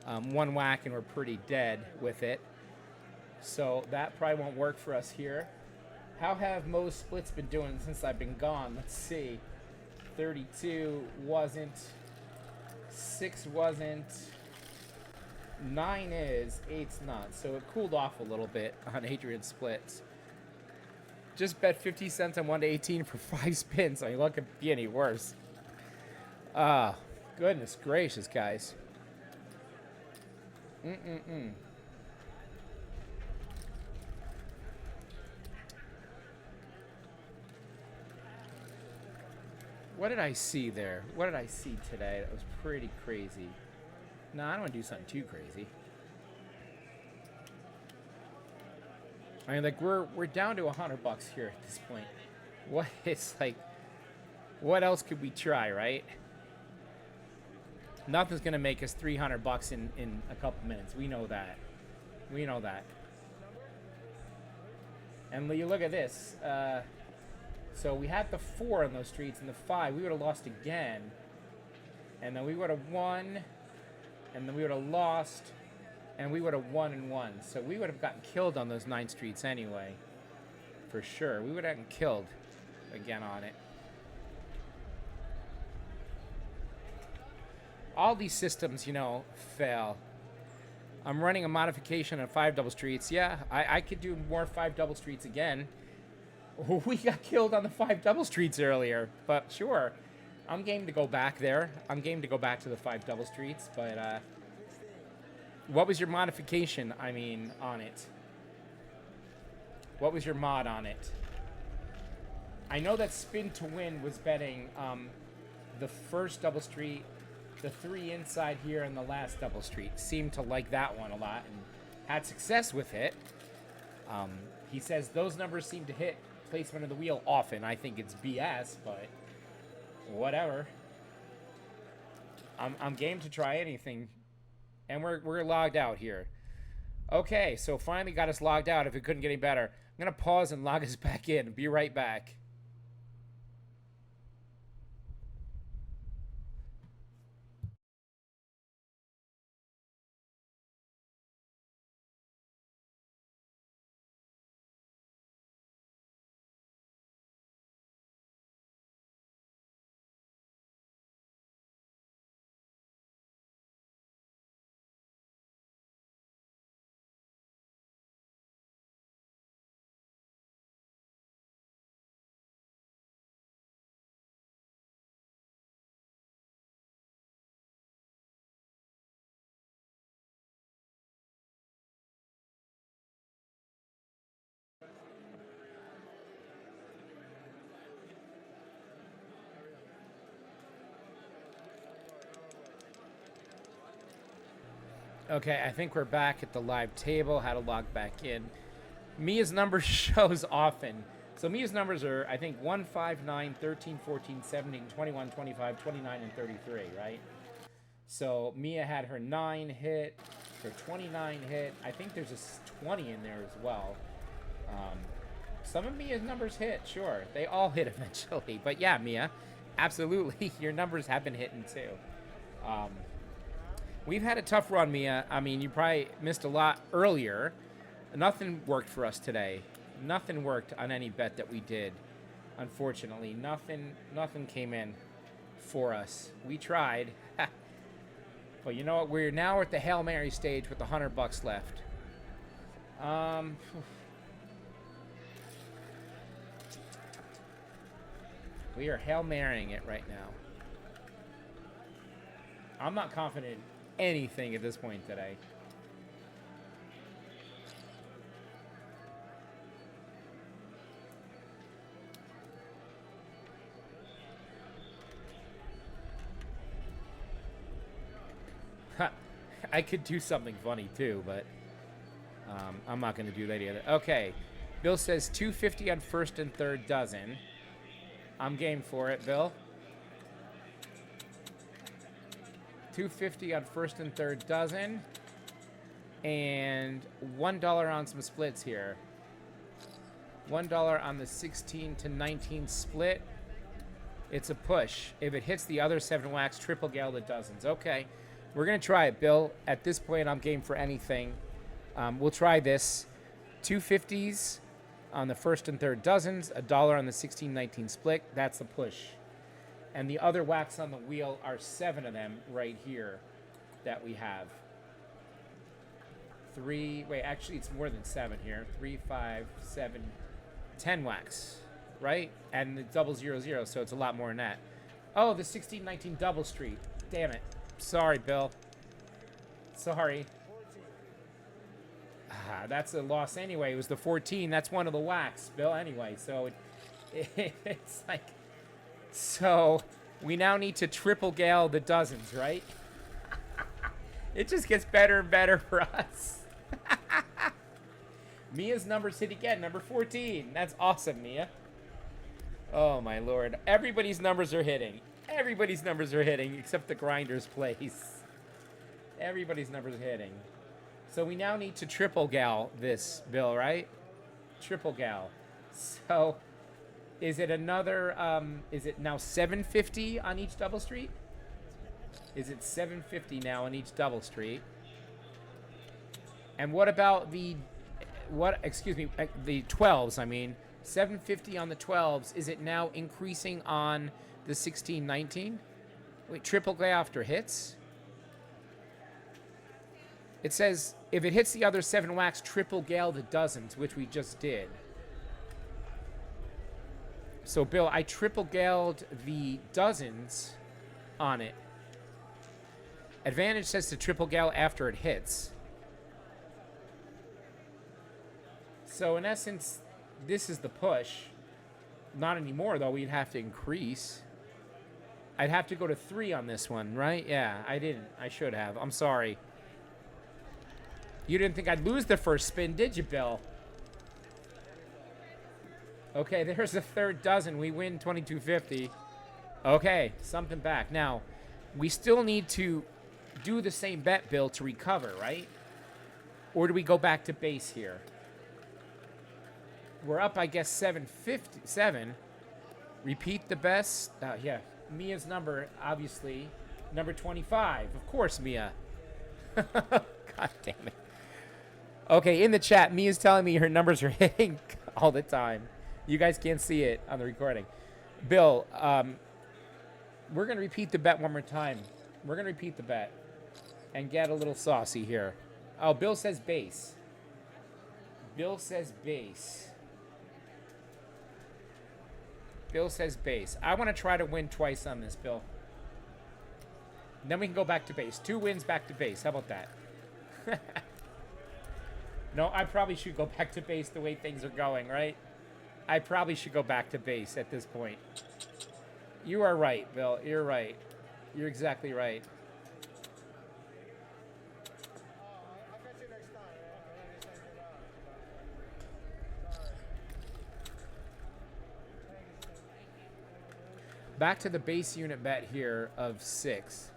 Speaker 1: One whack, and we're pretty dead with it. So that probably won't work for us here. How have Mo's splits been doing since I've been gone? Let's see. 32 wasn't. 6 wasn't. 9 is. 8's not. So it cooled off a little bit on Adrian's splits. Just bet 50 cents on 1 to 18 for 5 spins. I mean, what could be any worse? Goodness gracious, guys. What did I see there? What did I see today that was pretty crazy? No, I don't want to do something too crazy. I mean, like, we're down to $100 here at this point. What it's like, what else could we try, right? Nothing's gonna make us $300 in a couple minutes. We know that. We know that. And you look at this. So we had the 4 on those streets and the 5. We would have lost again. And then we would have won. And then we would have lost. And we would have won and won. So we would have gotten killed on those 9 streets anyway. For sure. We would have gotten killed again on it. All these systems, you know, fail. I'm running a modification on 5 double streets. Yeah, I could do more 5 double streets again. We got killed on the 5 double streets earlier. But sure, I'm game to go back there. I'm game to go back to the 5 double streets. But, what was your modification, I mean, on it? What was your mod on it? I know that Spin to Win was betting the first double street, the 3 inside here, and the last double street. Seemed to like that one a lot and had success with it. He says those numbers seem to hit placement of the wheel often. I think it's BS, but whatever. I'm game to try anything. And we're logged out here. Okay, so finally got us logged out if it couldn't get any better. I'm going to pause and log us back in. Be right back. Okay, I think we're back at the live table. How to log back in. Mia's number shows often. So Mia's numbers are, I think, 1, 5, 9, 13, 14, 17, 21, 25, 29, and 33, right? So Mia had her 9 hit, her 29 hit. I think there's a 20 in there as well. Some of Mia's numbers hit, sure. They all hit eventually. But yeah, Mia, absolutely, your numbers have been hitting too. We've had a tough run, Mia. I mean, you probably missed a lot earlier. Nothing worked for us today. Nothing worked on any bet that we did. Unfortunately, nothing came in for us. We tried. But you know what? We're now at the Hail Mary stage with $100 left. We are Hail Marying it right now. I'm not confident in anything at this point today. I could do something funny too, but I'm not going to do that either. Okay, Bill says 250 on first and third dozen. I'm game for it, Bill. 250 on first and third dozen, and $1 on some splits here. $1 on the 16 to 19 split. It's a push. If it hits the other 7 whacks, triple gale the dozens. Okay. We're going to try it, Bill. At this point, I'm game for anything. We'll try this. 250s on the first and third dozens, $1 on the 16-19 split. That's the push. And the other whacks on the wheel are 7 of them right here that we have. Actually, it's more than 7 here. 3, 5, 7, 10 whacks, right? And it's double 0-0, so it's a lot more than that. Oh, the 16-19 double street. Damn it. Sorry, Bill. Sorry. That's a loss anyway. It was the 14. That's one of the whacks, Bill, anyway. So it's like... So we now need to triple gale the dozens, right? It just gets better and better for us. Mia's numbers hit again, number 14. That's awesome, Mia. Oh, my Lord. Everybody's numbers are hitting. Everybody's numbers are hitting except the grinder's place. Everybody's numbers are hitting. So we now need to triple gal this, Bill, right? Triple gal. So is it another, is it now 750 on each double street? Is it 750 now on each double street? And what about the 12s, I mean. 750 on the 12s. Is it now increasing on the 16-19? Wait, triple gale after hits? It says, if it hits the other 7 whacks, triple gale the dozens, which we just did. So, Bill, I triple galed the dozens on it. Advantage says to triple gale after it hits. So, in essence, this is the push. Not anymore, though. We'd have to increase. I'd have to go to 3 on this one, right? Yeah, I didn't. I should have. I'm sorry. You didn't think I'd lose the first spin, did you, Bill? Okay, there's the third dozen. We win 2250. Okay, something back. Now, we still need to do the same bet, Bill, to recover, right? Or do we go back to base here? We're up, I guess, 757. Repeat the best. Yeah, Mia's number, obviously. Number 25. Of course, Mia. God damn it. Okay, in the chat, Mia's telling me her numbers are hitting all the time. You guys can't see it on the recording. Bill, we're going to repeat the bet one more time. We're going to repeat the bet and get a little saucy here. Oh, Bill says base. Bill says base. Bill says base. I want to try to win twice on this, Bill. Then we can go back to base. 2 wins back to base. How about that? No, I probably should go back to base the way things are going, right? I probably should go back to base at this point. You are right, Bill. You're right. You're exactly right. Back to the base unit bet here of 6.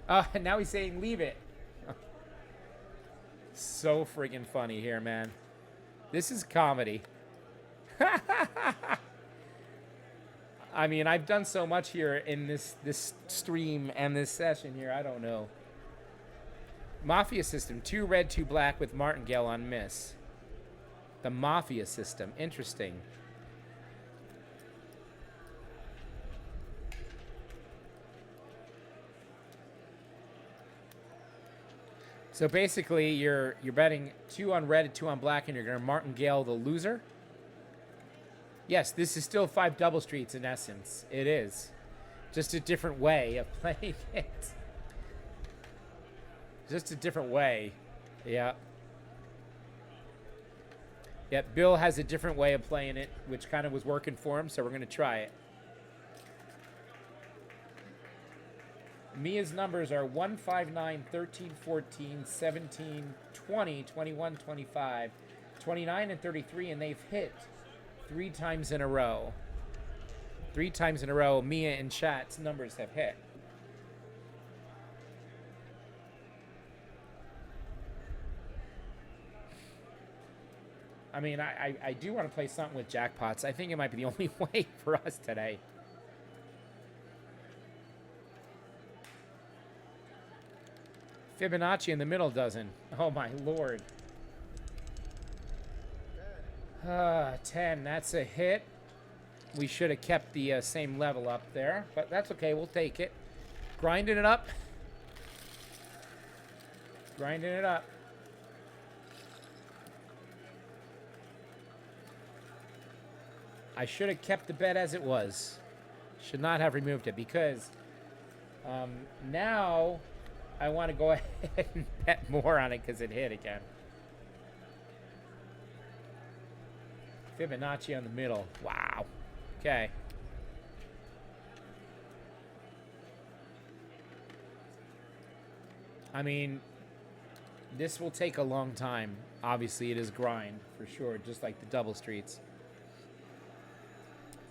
Speaker 1: Now he's saying leave it. So friggin' funny here, man. This is comedy. I mean, I've done so much here in this stream and this session here. I don't know. Mafia system. 2 red, 2 black with martingale on miss. The Mafia system. Interesting. So basically, you're betting 2 on red and 2 on black, and you're going to martingale the loser. Yes, this is still 5 double streets in essence. It is. Just a different way of playing it. Just a different way. Yeah. Yeah, Bill has a different way of playing it, which kind of was working for him, so we're going to try it. Mia's numbers are 1, 5, 9, 13, 14, 17, 20, 21, 25, 29, and 33, and they've hit 3 times in a row. 3 times in a row, Mia and chat's numbers have hit. I mean, I do want to play something with jackpots. I think it might be the only way for us today. Fibonacci in the middle doesn't. Oh my lord. 10. That's a hit. We should have kept the same level up there, but that's okay. We'll take it. Grinding it up. Grinding it up. I should have kept the bet as it was. Should not have removed it because now I want to go ahead and bet more on it because it hit again. Fibonacci on the middle. Wow. Okay. I mean, this will take a long time. Obviously, it is grind for sure, just like the double streets.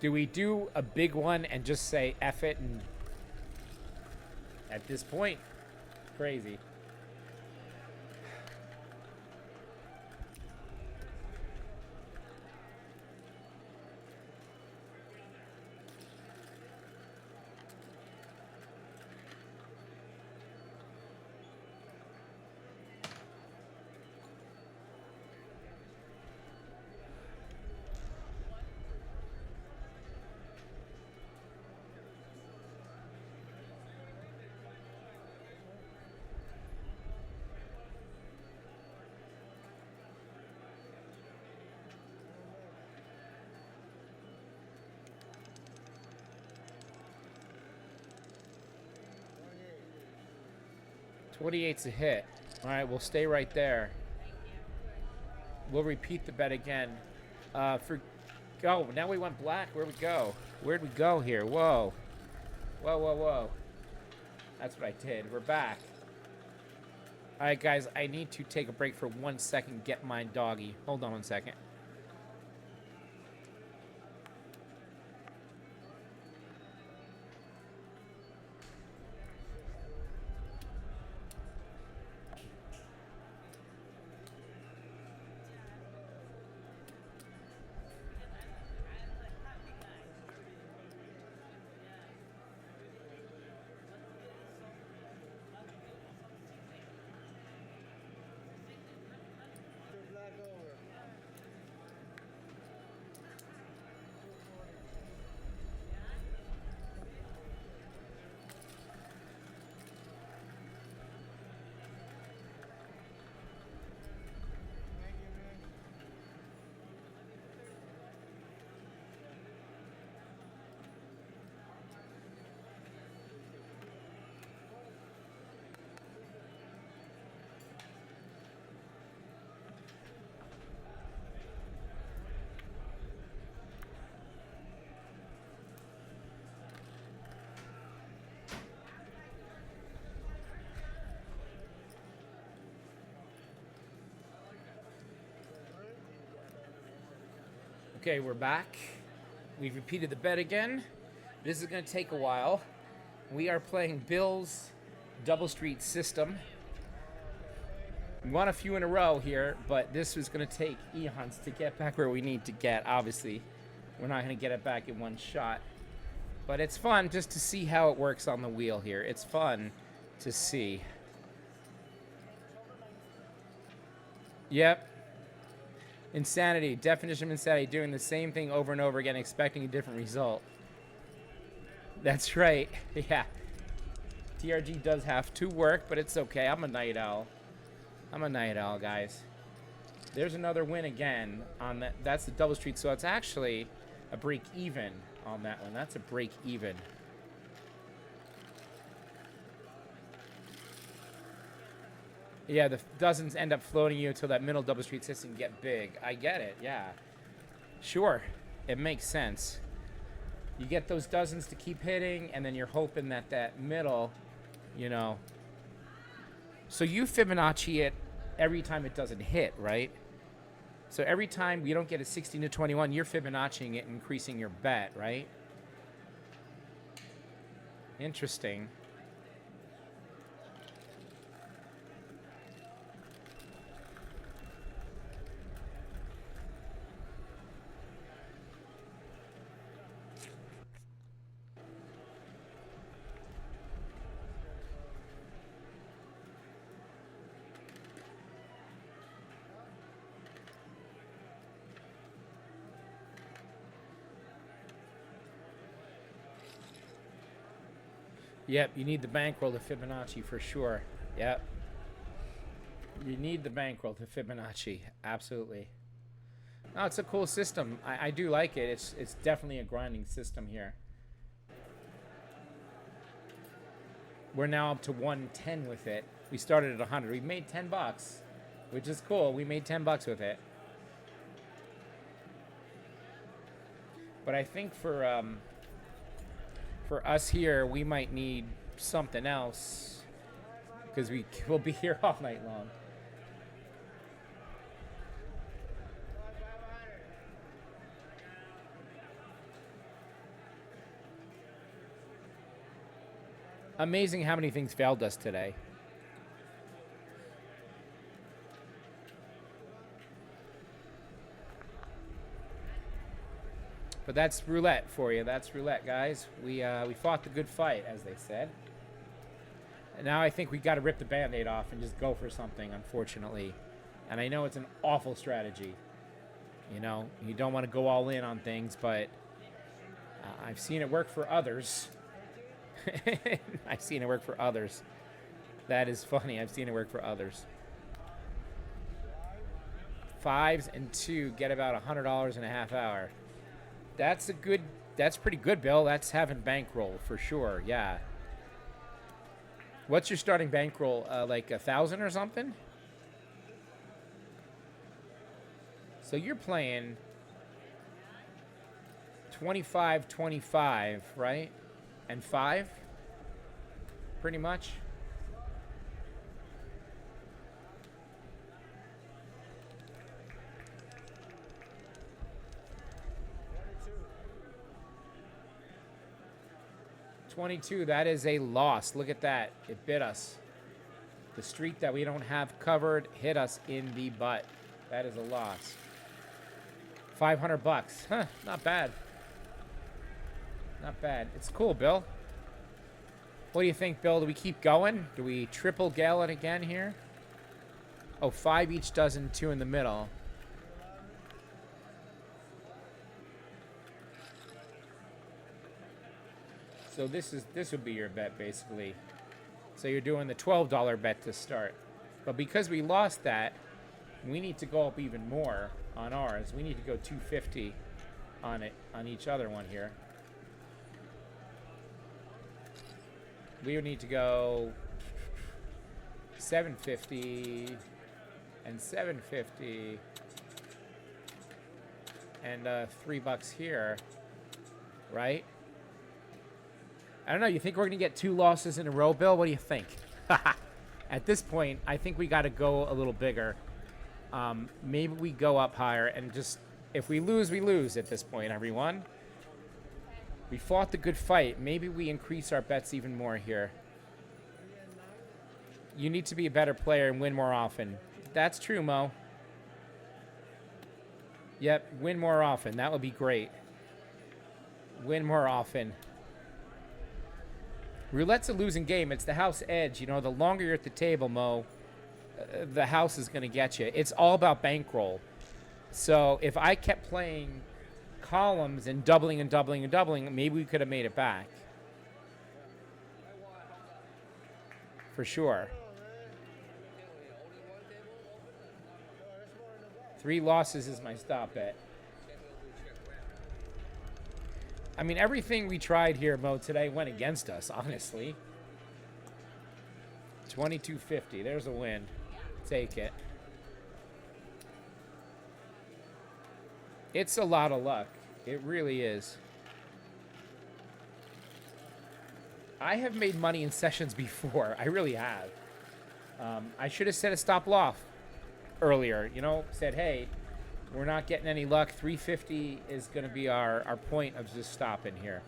Speaker 1: Do we do a big one and just say F it? And at this point, crazy. $28's a hit. All right, we'll stay right there. We'll repeat the bet again. Oh, now we went black. Where'd we go? Where'd we go here? Whoa. Whoa, whoa, whoa. That's what I did. We're back. All right, guys, I need to take a break for 1 second, get my doggy. Hold on 1 second. Okay, we're back. We've repeated the bet again. This is going to take a while. We are playing Bill's double street system. We won a few in a row here, but this was going to take eons to get back where we need to get. Obviously, we're not going to get it back in one shot. But it's fun just to see how it works on the wheel here. It's fun to see. Yep. Insanity. Definition of insanity. Doing the same thing over and over again, expecting a different result. That's right. Yeah. TRG does have to work, but it's okay. I'm a night owl. I'm a night owl, guys. There's another win again on that. That's the double street, so it's actually a break even on that one. That's a break even. Yeah, the dozens end up floating you until that middle double street system get big. I get it, yeah. Sure, it makes sense. You get those dozens to keep hitting, and then you're hoping that that middle, you know. So you Fibonacci it every time it doesn't hit, right? So every time you don't get a 16 to 21, you're Fibonacciing it and increasing your bet, right? Interesting. Yep, you need the bankroll to Fibonacci for sure. Yep. You need the bankroll to Fibonacci. Absolutely. No, it's a cool system. I do like it. It's definitely a grinding system here. We're now up to 110 with it. We started at 100. We made 10 bucks, which is cool. We made 10 bucks with it. But I think for us here, we might need something else because we'll be here all night long. Amazing how many things failed us today. But that's roulette for you. That's roulette, guys. We fought the good fight, as they said. And now I think we got to rip the Band-Aid off and just go for something, unfortunately. And I know it's an awful strategy. You know, you don't want to go all in on things, but I've seen it work for others. I've seen it work for others. That is funny. I've seen it work for others. 5s and 2 get about $100 in a half hour. That's pretty good, Bill. That's having bankroll for sure. Yeah. What's your starting bankroll? Like 1,000 or something? So you're playing 25, 25, right? And 5? Pretty much. $22, that is a loss. Look at that. It bit us. The streak that we don't have covered hit us in the butt. That is a loss. 500 bucks. Huh, not bad. Not bad. It's cool, Bill. What do you think, Bill? Do we keep going? Do we triple gale it again here? Oh, 5 each dozen, 2 in the middle. So this would be your bet, basically. So you're doing the $12 bet to start. But because we lost that, we need to go up even more on ours. We need to go 250 on it, on each other one here. We would need to go 750 and 750 and $3 here, right? I don't know. You think we're going to get 2 losses in a row, Bill? What do you think? At this point, I think we got to go a little bigger. Maybe we go up higher and just, if we lose, we lose at this point, everyone. We fought the good fight. Maybe we increase our bets even more here. You need to be a better player and win more often. That's true, Mo. Yep, win more often. That would be great. Win more often. Roulette's a losing game. It's the house edge. You know, the longer you're at the table, Mo, the house is going to get you. It's all about bankroll. So if I kept playing columns and doubling and doubling and doubling, maybe we could have made it back. For sure. 3 losses is my stop bet. I mean, everything we tried here, Mo, today went against us, honestly. 22.50. There's a win. Take it. It's a lot of luck. It really is. I have made money in sessions before. I really have. I should have set a stop loss earlier. You know, said, hey, we're not getting any luck. 350 is going to be our point of just stopping here.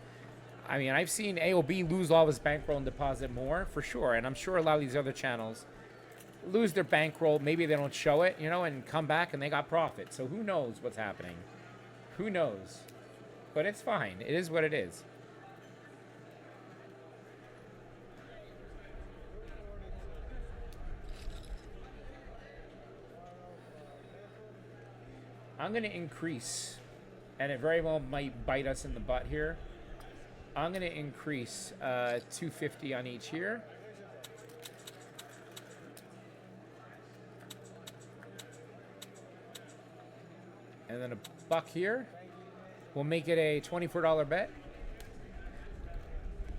Speaker 1: I mean, I've seen AOB lose all of his bankroll and deposit more, for sure. And I'm sure a lot of these other channels lose their bankroll. Maybe they don't show it, you know, and come back and they got profit. So who knows what's happening? Who knows? But it's fine. It is what it is. I'm going to increase, and it very well might bite us in the butt here. I'm going to increase 250 on each here. And then a buck here. We'll make it a $24 bet.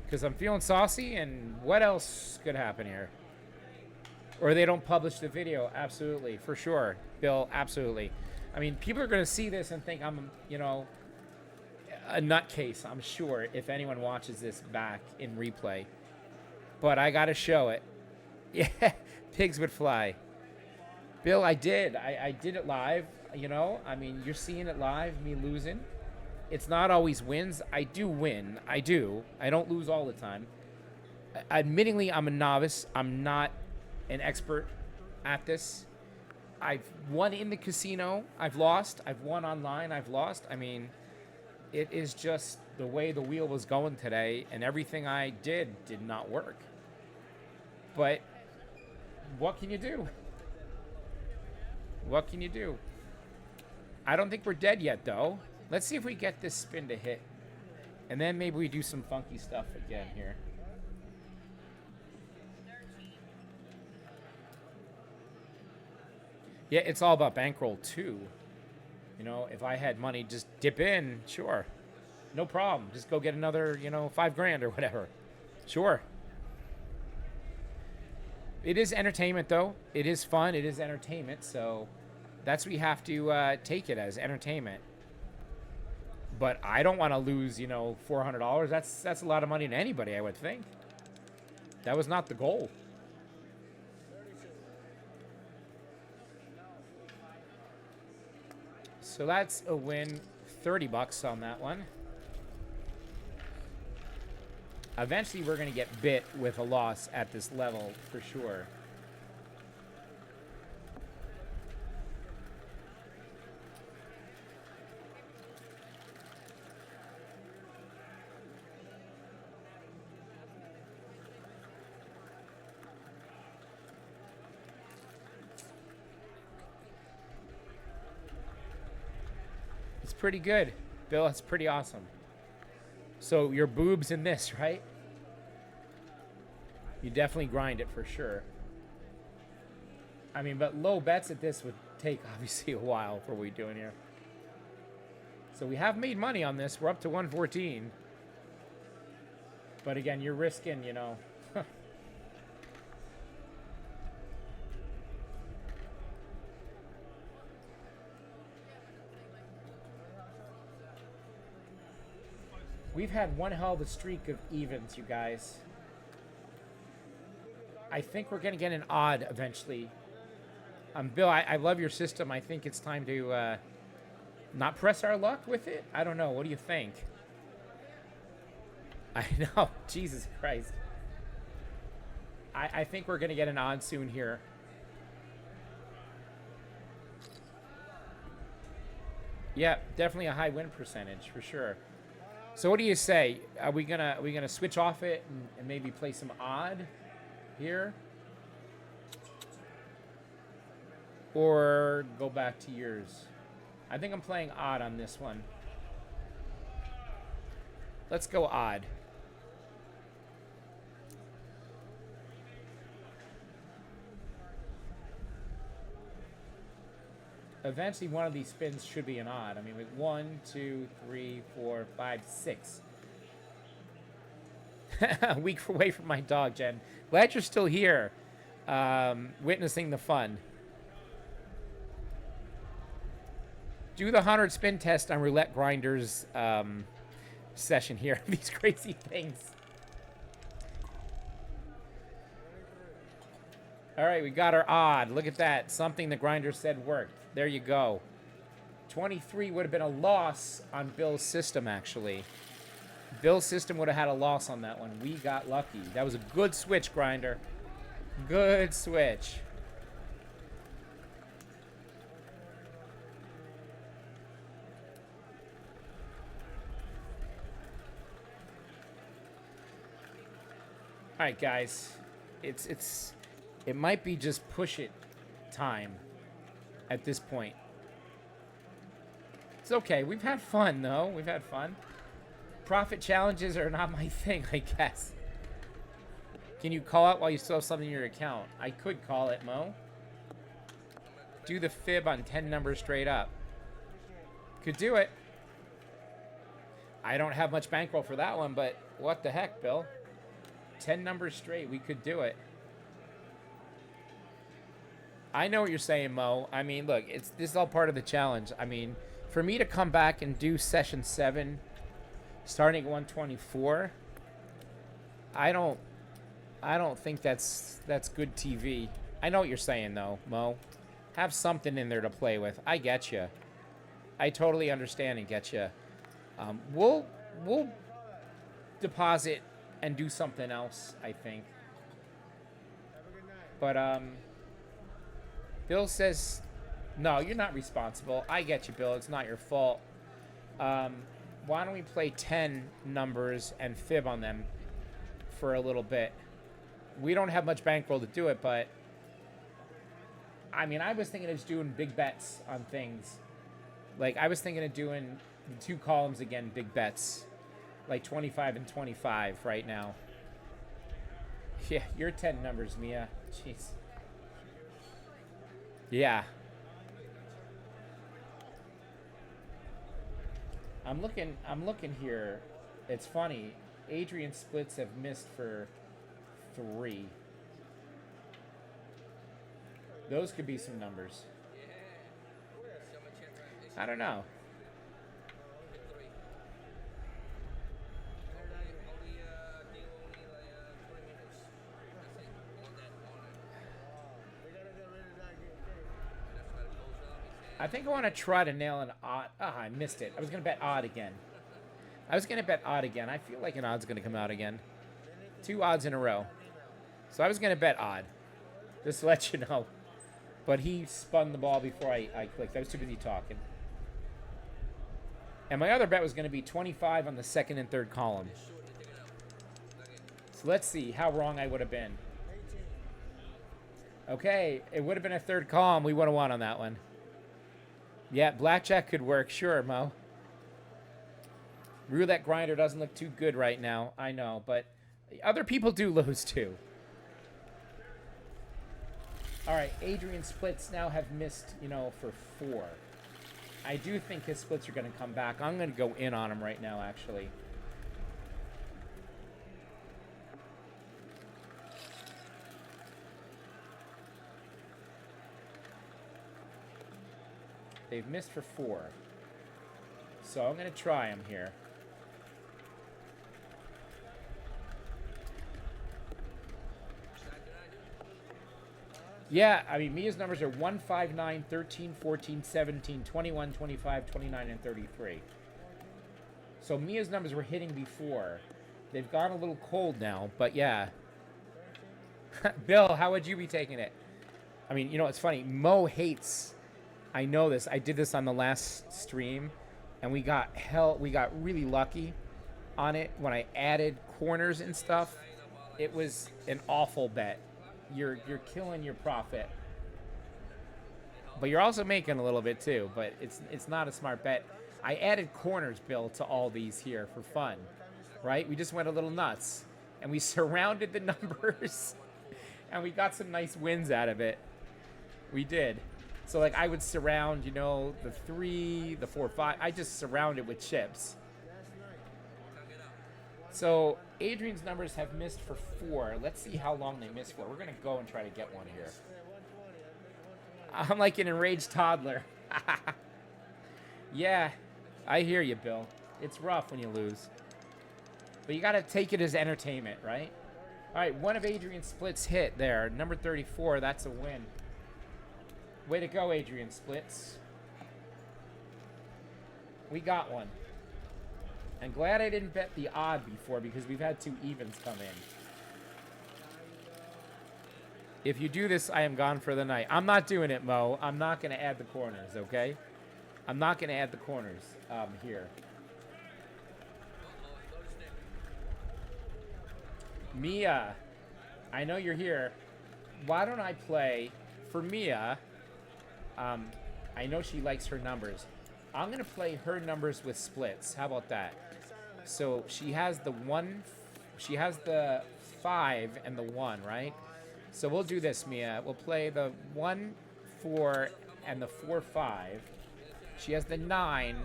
Speaker 1: Because I'm feeling saucy, and what else could happen here? Or they don't publish the video. Absolutely, for sure. Bill, absolutely. I mean, people are going to see this and think I'm, you know, a nutcase, I'm sure, if anyone watches this back in replay. But I got to show it. Yeah, pigs would fly. Bill, I did. I did it live, you know. I mean, you're seeing it live, me losing. It's not always wins. I do win. I do. I don't lose all the time. Admittingly, I'm a novice. I'm not an expert at this. I've won in the casino. I've lost. I've won online. I've lost. I mean, it is just the way the wheel was going today, and everything I did not work. But what can you do? What can you do? I don't think we're dead yet, though. Let's see if we get this spin to hit. And then maybe we do some funky stuff again here. Yeah, it's all about bankroll, too. You know, if I had money, just dip in, sure. No problem. Just go get another, you know, $5,000 or whatever. Sure. It is entertainment, though. It is fun. It is entertainment. So that's what we have to take it as, entertainment. But I don't want to lose, you know, $400. That's a lot of money to anybody, I would think. That was not the goal. So that's a win. 30 bucks on that one. Eventually, we're going to get bit with a loss at this level for sure. It's pretty good, Bill. It's pretty awesome. So your boobs in this, right? You definitely grind it for sure. I mean, but low bets at this would take obviously a while for what we're doing here. So we have made money on this. We're up to 114. But again, you're risking, you know. We've had one hell of a streak of evens, you guys. I think we're going to get an odd eventually. Bill, I love your system. I think it's time to not press our luck with it. I don't know. What do you think? I know. Jesus Christ. I think we're going to get an odd soon here. Yeah, definitely a high win percentage for sure. So what do you say? Are we gonna switch off it and maybe play some odd here, or go back to yours? I think I'm playing odd on this one. Let's go odd. Eventually, one of these spins should be an odd. I mean, with 1, 2, 3, 4, 5, 6. A week away from my dog, Jen. Glad you're still here, witnessing the fun. Do the 100 spin test on Roulette Grinders session here. These crazy things. All right, we got our odd. Look at that. Something the grinder said worked. There you go. 23 would have been a loss on Bill's system, actually. Bill's system would have had a loss on that one. We got lucky. That was a good switch, grinder. Good switch. All right, guys. It might be just push it time at this point. It's okay. We've had fun, though. We've had fun. Profit challenges are not my thing, I guess. Can you call it while you still have something in your account? I could call it, Mo. Do the fib on 10 numbers straight up. Could do it. I don't have much bankroll for that one, but what the heck, Bill? 10 numbers straight, we could do it. I know what you're saying, Mo. I mean, look, this is all part of the challenge. I mean, for me to come back and do session 7, starting at 124, I don't think that's good TV. I know what you're saying, though, Mo. Have something in there to play with. I get you. I totally understand and get you. We'll deposit and do something else, I think. But Bill says, no, you're not responsible. I get you, Bill. It's not your fault. Why don't we play 10 numbers and fib on them for a little bit? We don't have much bankroll to do it, but I mean, I was thinking of just doing big bets on things. Like, I was thinking of doing the 2 columns again, big bets. Like 25 and 25 right now. Yeah, you're 10 numbers, Mia. Jeez. Yeah. I'm looking here. It's funny. Adrian splits have missed for 3. Those could be some numbers. I don't know. I think I want to try to nail an odd. Ah, I missed it. I was going to bet odd again. I feel like an odd's going to come out again. 2 odds in a row. So I was going to bet odd. Just to let you know. But he spun the ball before I clicked. I was too busy talking. And my other bet was going to be 25 on the second and third column. So let's see how wrong I would have been. Okay, it would have been a third column. We would have won on that one. Yeah, blackjack could work. Sure, Mo. Roulette grinder doesn't look too good right now. I know, but other people do lose too. All right, Adrian splits now have missed, for 4. I do think his splits are going to come back. I'm going to go in on him right now, actually. They've missed for 4. So I'm going to try him here. Yeah, I mean, Mia's numbers are 1, 5, 9, 13, 14, 17, 21, 25, 29, and 33. So Mia's numbers were hitting before. They've gone a little cold now, but yeah. Bill, how would you be taking it? I mean, it's funny. Mo hates... I know this. I did this on the last stream, and we got really lucky on it when I added corners and stuff. It was an awful bet. You're killing your profit, but you're also making a little bit too. But it's not a smart bet. I added corners, Bill, to all these here for fun, right? We just went a little nuts, and we surrounded the numbers, and we got some nice wins out of it. We did. So, like, I would surround, the 3, the 4, 5. I just surround it with chips. So, Adrian's numbers have missed for 4. Let's see how long they missed for. We're going to go and try to get one here. I'm like an enraged toddler. Yeah, I hear you, Bill. It's rough when you lose. But you got to take it as entertainment, right? All right, one of Adrian's splits hit there. Number 34, that's a win. Way to go, Adrian Splits. We got one. And glad I didn't bet the odd before because we've had 2 evens come in. If you do this, I am gone for the night. I'm not doing it, Mo. I'm not going to add the corners, okay? I'm not going to add the corners here. Mia, I know you're here. Why don't I play for Mia? I know she likes her numbers. I'm going to play her numbers with splits. How about that? So she has the 1, she has the 5 and the 1, right? So we'll do this, Mia. We'll play the 1, 4, and the 4, 5. She has the 9.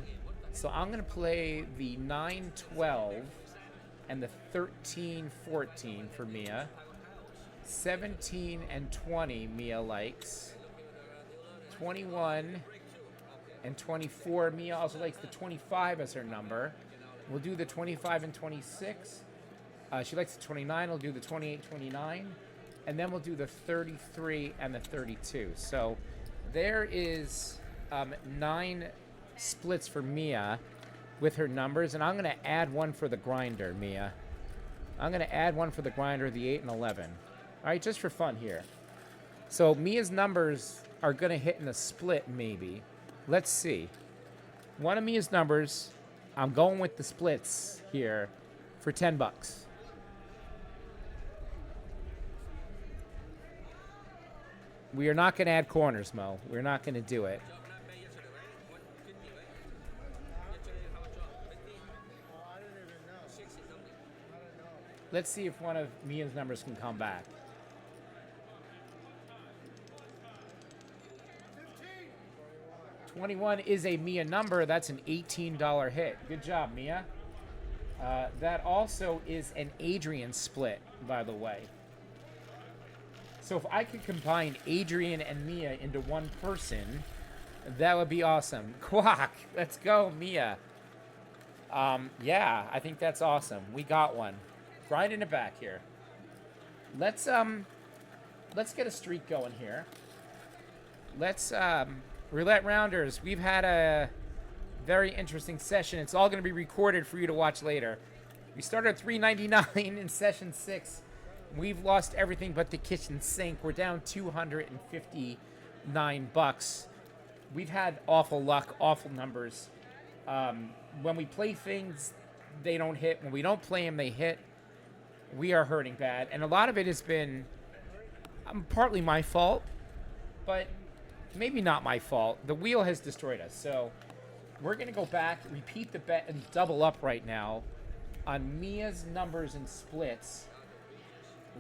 Speaker 1: So I'm going to play the 9, 12, and the 13, 14 for Mia. 17 and 20 Mia likes. 21 and 24. Mia also likes the 25 as her number. We'll do the 25 and 26. She likes the 29. We'll do the 28, 29. And then we'll do the 33 and the 32. So there is 9 splits for Mia with her numbers. And I'm going to add one for the grinder, Mia. I'm going to add one for the grinder, the 8 and 11. All right, just for fun here. So Mia's numbers are going to hit in a split, maybe. Let's see. One of Mia's numbers, I'm going with the splits here for $10. We are not going to add corners, Mo. We're not going to do it. Let's see if one of Mia's numbers can come back. 21 is a Mia number. That's an $18 hit. Good job, Mia. That also is an Adrian split, by the way. So if I could combine Adrian and Mia into one person, that would be awesome. Quack! Let's go, Mia. Yeah, I think that's awesome. We got one. Grinding it back here. Let's get a streak going here. Let's Roulette Rounders, we've had a very interesting session. It's all going to be recorded for you to watch later. We started at $3.99 in session 6. We've lost everything but the kitchen sink. We're down $259. We've had awful luck, awful numbers. When we play things, they don't hit. When we don't play them, they hit. We are hurting bad. And a lot of it has been partly my fault, but maybe not my fault. The wheel has destroyed us. So we're going to go back, repeat the bet, and double up right now on Mia's numbers and splits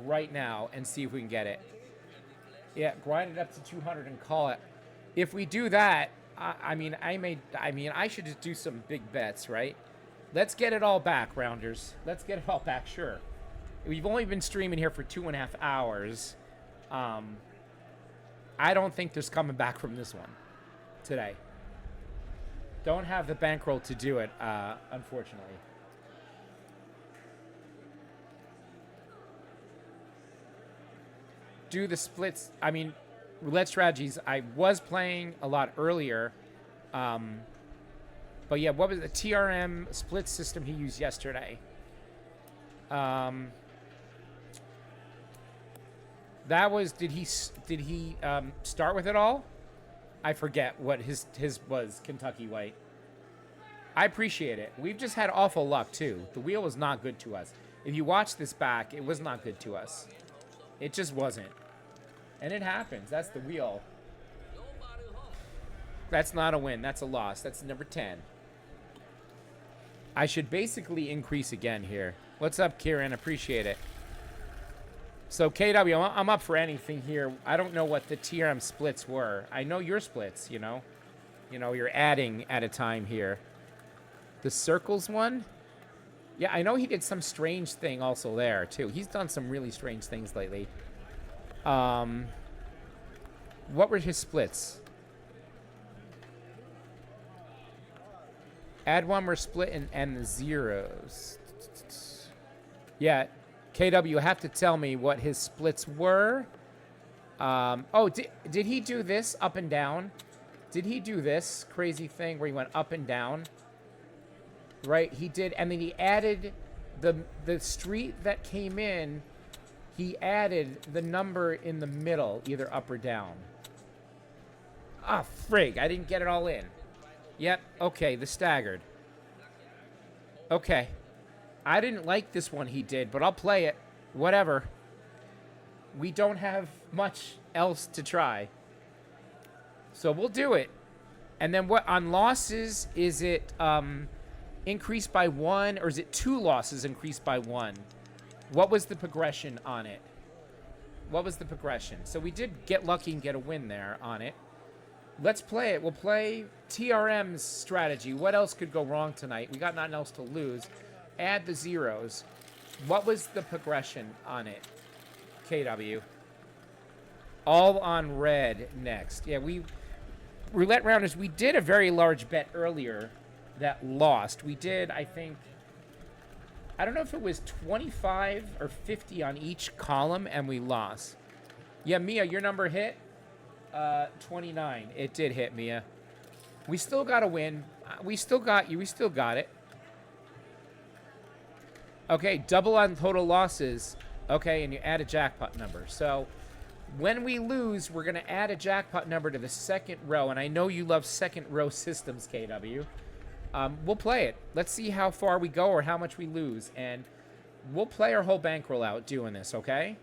Speaker 1: right now and see if we can get it. Yeah, grind it up to 200 and call it. If we do that, I should just do some big bets, right? Let's get it all back, Rounders. Let's get it all back, sure. We've only been streaming here for 2.5 hours. I don't think there's coming back from this one today. Don't have the bankroll to do it, unfortunately. Do the splits. I mean, roulette strategies. I was playing a lot earlier. But yeah, what was the TRM split system he used yesterday? That was, did he start with it all? I forget what his was, Kentucky White. I appreciate it. We've just had awful luck too. The wheel was not good to us. If you watch this back, it was not good to us. It just wasn't. And it happens. That's the wheel. That's not a win. That's a loss. That's number 10. I should basically increase again here. What's up, Kieran? Appreciate it. So, KW, I'm up for anything here. I don't know what the TRM splits were. I know your splits, you know. You know, you're adding at a time here. The circles one? Yeah, I know he did some strange thing also there, too. He's done some really strange things lately. What were his splits? Add one more split and the zeros. Yeah, KW, you have to tell me what his splits were. Did he do this up and down? Did he do this crazy thing where he went up and down? Right, he did, and then he added the street that came in. He added the number in the middle, either up or down. Ah, frig, I didn't get it all in. Yep, okay, the staggered. Okay. I didn't like this one he did, but I'll play it. Whatever. We don't have much else to try. So we'll do it. And then what on losses, is it increased by 1, or is it 2 losses increased by 1? What was the progression on it? What was the progression? So we did get lucky and get a win there on it. Let's play it. We'll play TRM's strategy. What else could go wrong tonight? We got nothing else to lose. Add the zeros. What was the progression on it? KW. All on red next. Yeah, Roulette Rounders, we did a very large bet earlier that lost. We did, I think, I don't know if it was 25 or 50 on each column, and we lost. Yeah, Mia, your number hit? 29. It did hit, Mia. We still got to win. We still got you. We still got it. Okay, double on total losses. Okay, and you add a jackpot number. So when we lose, we're going to add a jackpot number to the second row. And I know you love second row systems, KW. We'll play it. Let's see how far we go or how much we lose. And we'll play our whole bankroll out doing this, okay?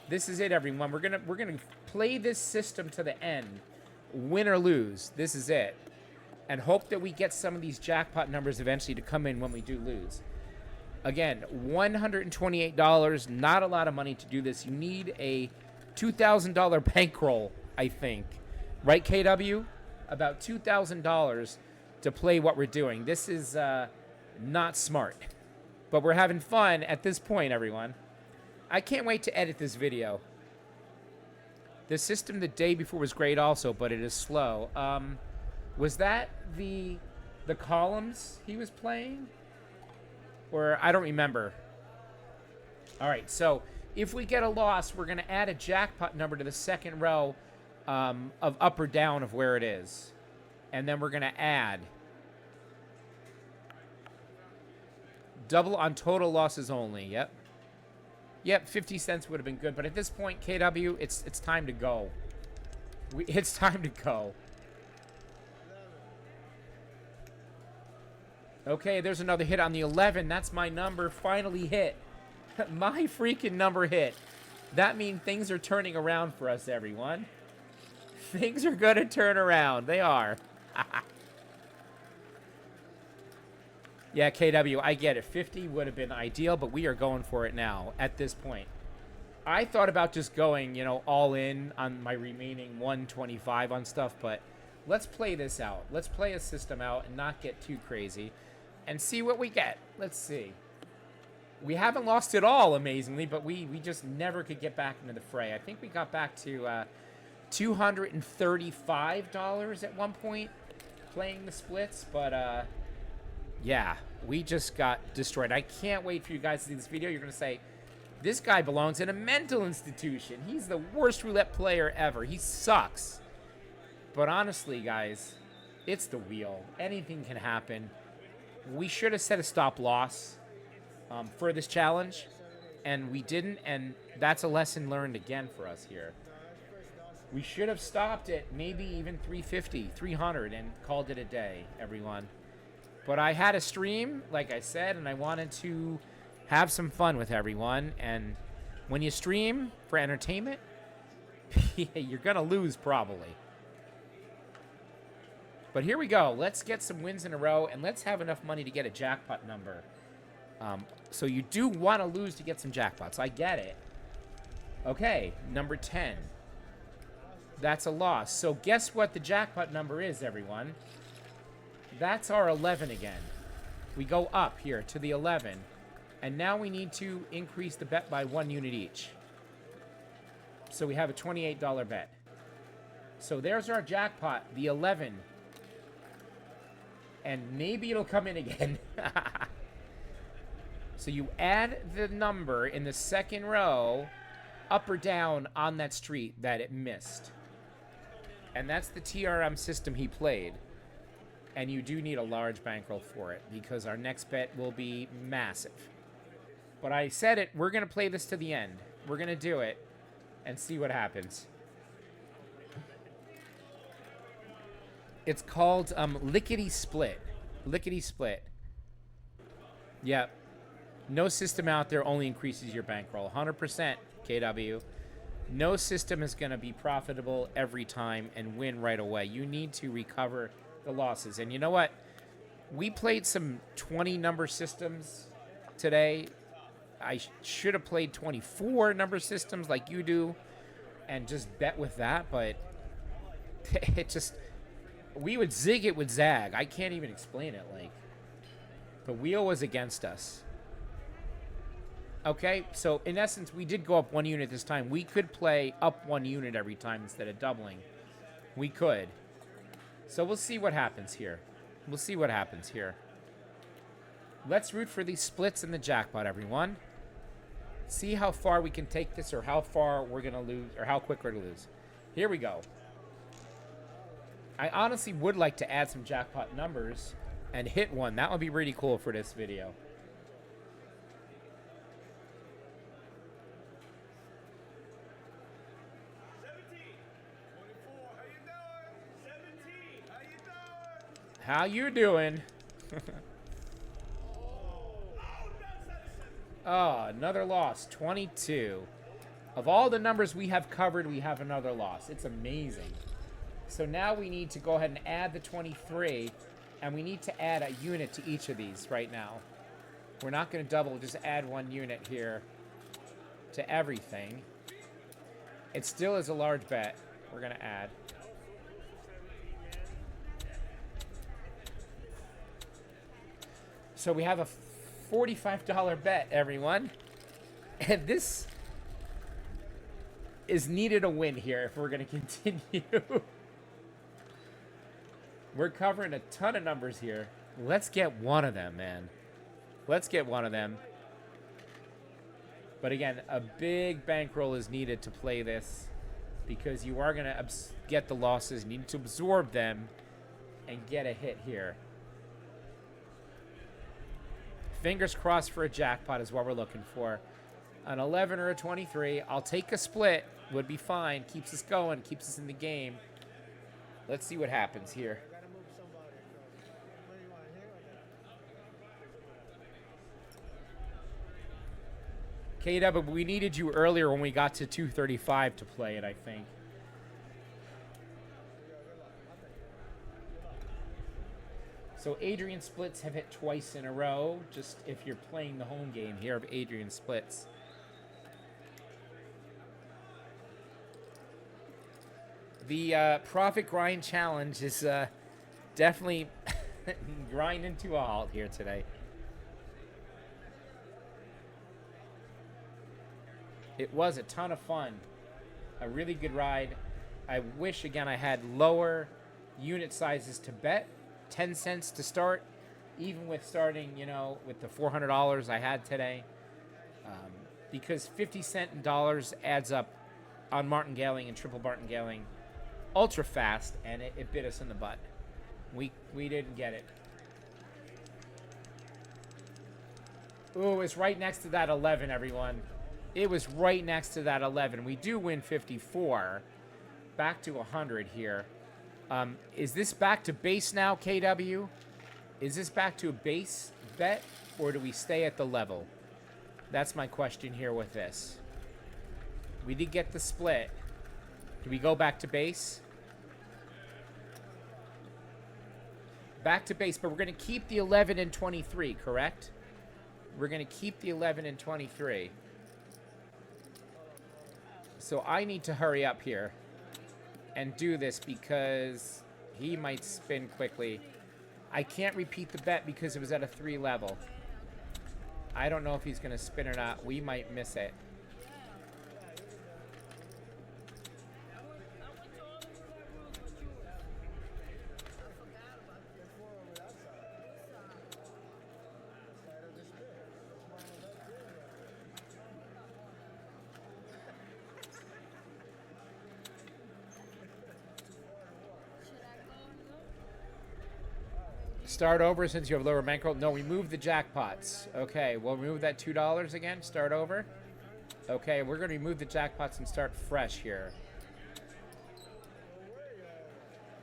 Speaker 1: This is it, everyone. We're gonna play this system to the end. Win or lose. This is it. And hope that we get some of these jackpot numbers eventually to come in when we do lose. Again, $128. Not a lot of money to do this. You need a $2,000 bankroll, I think. Right, KW? About $2,000 to play what we're doing. This is not smart. But we're having fun at this point, everyone. I can't wait to edit this video. The system the day before was great also, but it is slow. Was that the columns he was playing? Or I don't remember. All right, so if we get a loss, we're going to add a jackpot number to the second row of up or down of where it is. And then we're going to add double on total losses only. Yep. Yep, 50 cents would have been good. But at this point, KW, it's time to go. It's time to go. Okay, there's another hit on the 11. That's my number finally hit. My freaking number hit. That means things are turning around for us, everyone. Things are going to turn around. They are. Yeah, KW, I get it. 50 would have been ideal, but we are going for it now at this point. I thought about just going, you know, all in on my remaining 125 on stuff, but let's play this out. Let's play a system out and not get too crazy and see what we get. Let's see. We haven't lost it all, amazingly, but we just never could get back into the fray. I think we got back to $235 at one point playing the splits, but yeah, we just got destroyed. I can't wait for you guys to see this video. You're going to say, this guy belongs in a mental institution. He's the worst roulette player ever. He sucks. But honestly, guys, it's the wheel. Anything can happen. We should have set a stop loss for this challenge, and we didn't, and that's a lesson learned again for us here. We should have stopped at maybe even 350, 300, and called it a day, everyone. But I had a stream, like I said, and I wanted to have some fun with everyone. And when you stream for entertainment, you're going to lose probably. But here we go. Let's get some wins in a row, and let's have enough money to get a jackpot number. So you do want to lose to get some jackpots. I get it. Okay, number 10. That's a loss. So guess what the jackpot number is, everyone? That's our 11 again. We go up here to the 11. And now we need to increase the bet by 1 unit each. So we have a $28 bet. So there's our jackpot, the 11. And maybe it'll come in again. So you add the number in the second row, up or down on that street that it missed. And that's the TRM system he played. And you do need a large bankroll for it, because our next bet will be massive. But I said it, we're going to play this to the end. We're going to do it and see what happens. It's called Lickety Split. Lickety Split. Yep. No system out there only increases your bankroll. 100% KW. No system is going to be profitable every time and win right away. You need to recover the losses. And you know what? We played some 20 number systems today. I should have played 24 number systems like you do and just bet with that, but it just, we would zig, it would zag. I can't even explain it. Like, the wheel was against us. Okay, so in essence, we did go up 1 unit this time. We could play up 1 unit every time instead of doubling. We could. So we'll see what happens here. We'll see what happens here. Let's root for these splits in the jackpot, everyone. See how far we can take this, or how far we're going to lose, or how quick we're going to lose. Here we go. I honestly would like to add some jackpot numbers and hit one. That would be really cool for this video. How you doing? Oh, another loss. 22. Of all the numbers we have covered, we have another loss. It's amazing. So now we need to go ahead and add the 23, and we need to add a unit to each of these right now. We're not going to double, just add 1 unit here to everything. It still is a large bet. We're going to add. So we have a $45 bet, everyone. And this is needed a win here if we're going to continue. We're covering a ton of numbers here. Let's get one of them, man. Let's get one of them. But again, a big bankroll is needed to play this because you are going to get the losses. You need to absorb them and get a hit here. Fingers crossed for a jackpot is what we're looking for. An 11 or a 23. I'll take a split. Would be fine. Keeps us going. Keeps us in the game. Let's see what happens here. KW, we needed you earlier when we got to 235 to play it, I think. So Adrian splits have hit twice in a row, just if you're playing the home game here of Adrian splits. The profit grind challenge is definitely grinding to a halt here today. It was a ton of fun. A really good ride. I wish, again, I had lower unit sizes to bet. 10 cents to start, even with starting, you know, with the $400 I had today. Because 50 cent in dollars adds up on martingaling and triple martingaling ultra fast, and it bit us in the butt. We didn't get it. Ooh, it's right next to that 11, everyone. It was right next to that 11. We do win 54. Back to 100 here. Is this back to base now, KW? Is this back to a base bet, or do we stay at the level? That's my question here with this. We did get the split. Do we go back to base? Back to base, but we're going to keep the 11 and 23, correct? We're going to keep the 11 and 23. So I need to hurry up here and do this because he might spin quickly. I can't repeat the bet because it was at a 3 level. I don't know if he's going to spin or not. We might miss it. Start over since you have lower bankroll. No, we moved the jackpots. Okay, we'll remove that $2 again. Start over. Okay, we're going to remove the jackpots and start fresh here.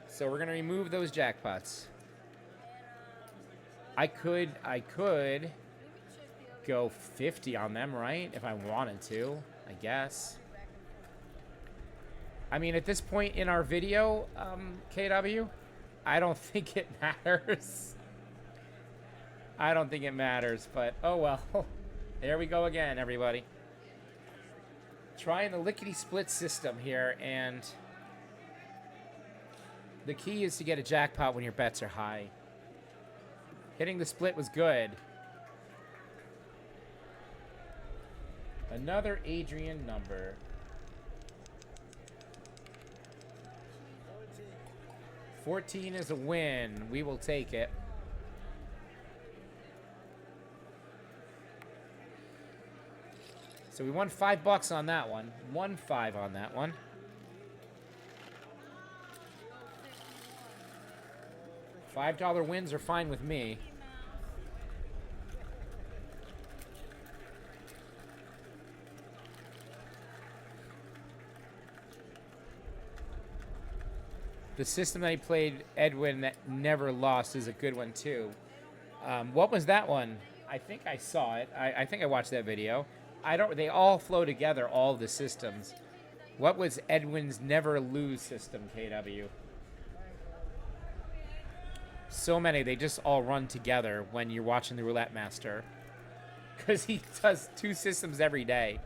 Speaker 1: So we're going to remove those jackpots. I could go 50 on them, right? If I wanted to, I guess. I mean, at this point in our video, KW, I don't think it matters. I don't think it matters, but oh well. There we go again, everybody. Trying the lickety-split system here, and the key is to get a jackpot when your bets are high. Hitting the split was good. Another Adrian number. 14 is a win. We will take it. So we won $5 on that one. Won 5 on that one. $5 wins are fine with me. The system that he played, Edwin, that never lost, is a good one too. What was that one? I think I saw it. I think I watched that video. They all flow together, all the systems. What was Edwin's never lose system, KW? So many, they just all run together when you're watching the Roulette Master. Because he does 2 systems every day.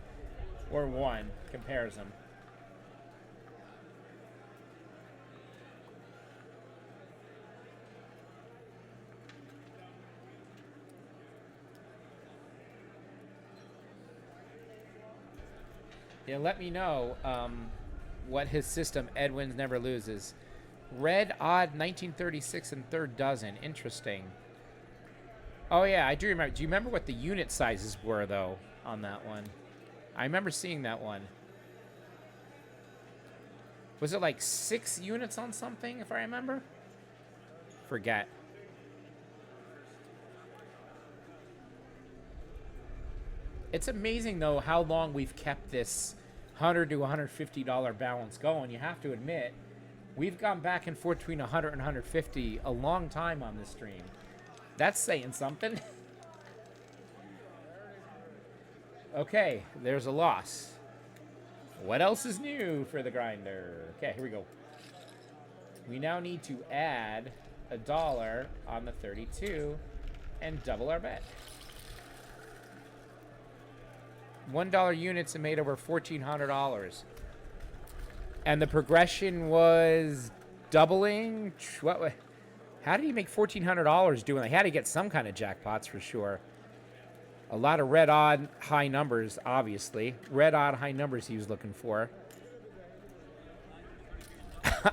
Speaker 1: Or 1, compares them. Yeah, let me know what his system, Edwin's never loses. Red odd 1936 and third dozen. Interesting. Oh yeah, I do remember. Do you remember what the unit sizes were though on that one? I remember seeing that one. Was it like 6 units on something, if I remember? Forget. It's amazing, though, how long we've kept this $100 to $150 balance going. You have to admit, we've gone back and forth between $100 and $150 a long time on this stream. That's saying something. Okay, there's a loss. What else is new for the grinder? Okay, here we go. We now need to add $1 on the 32 and double our bet. $1 units and made over $1,400. And the progression was doubling. What? How did he make $1,400 doing that? He had to get some kind of jackpots for sure. A lot of red odd high numbers, obviously. Red odd high numbers he was looking for.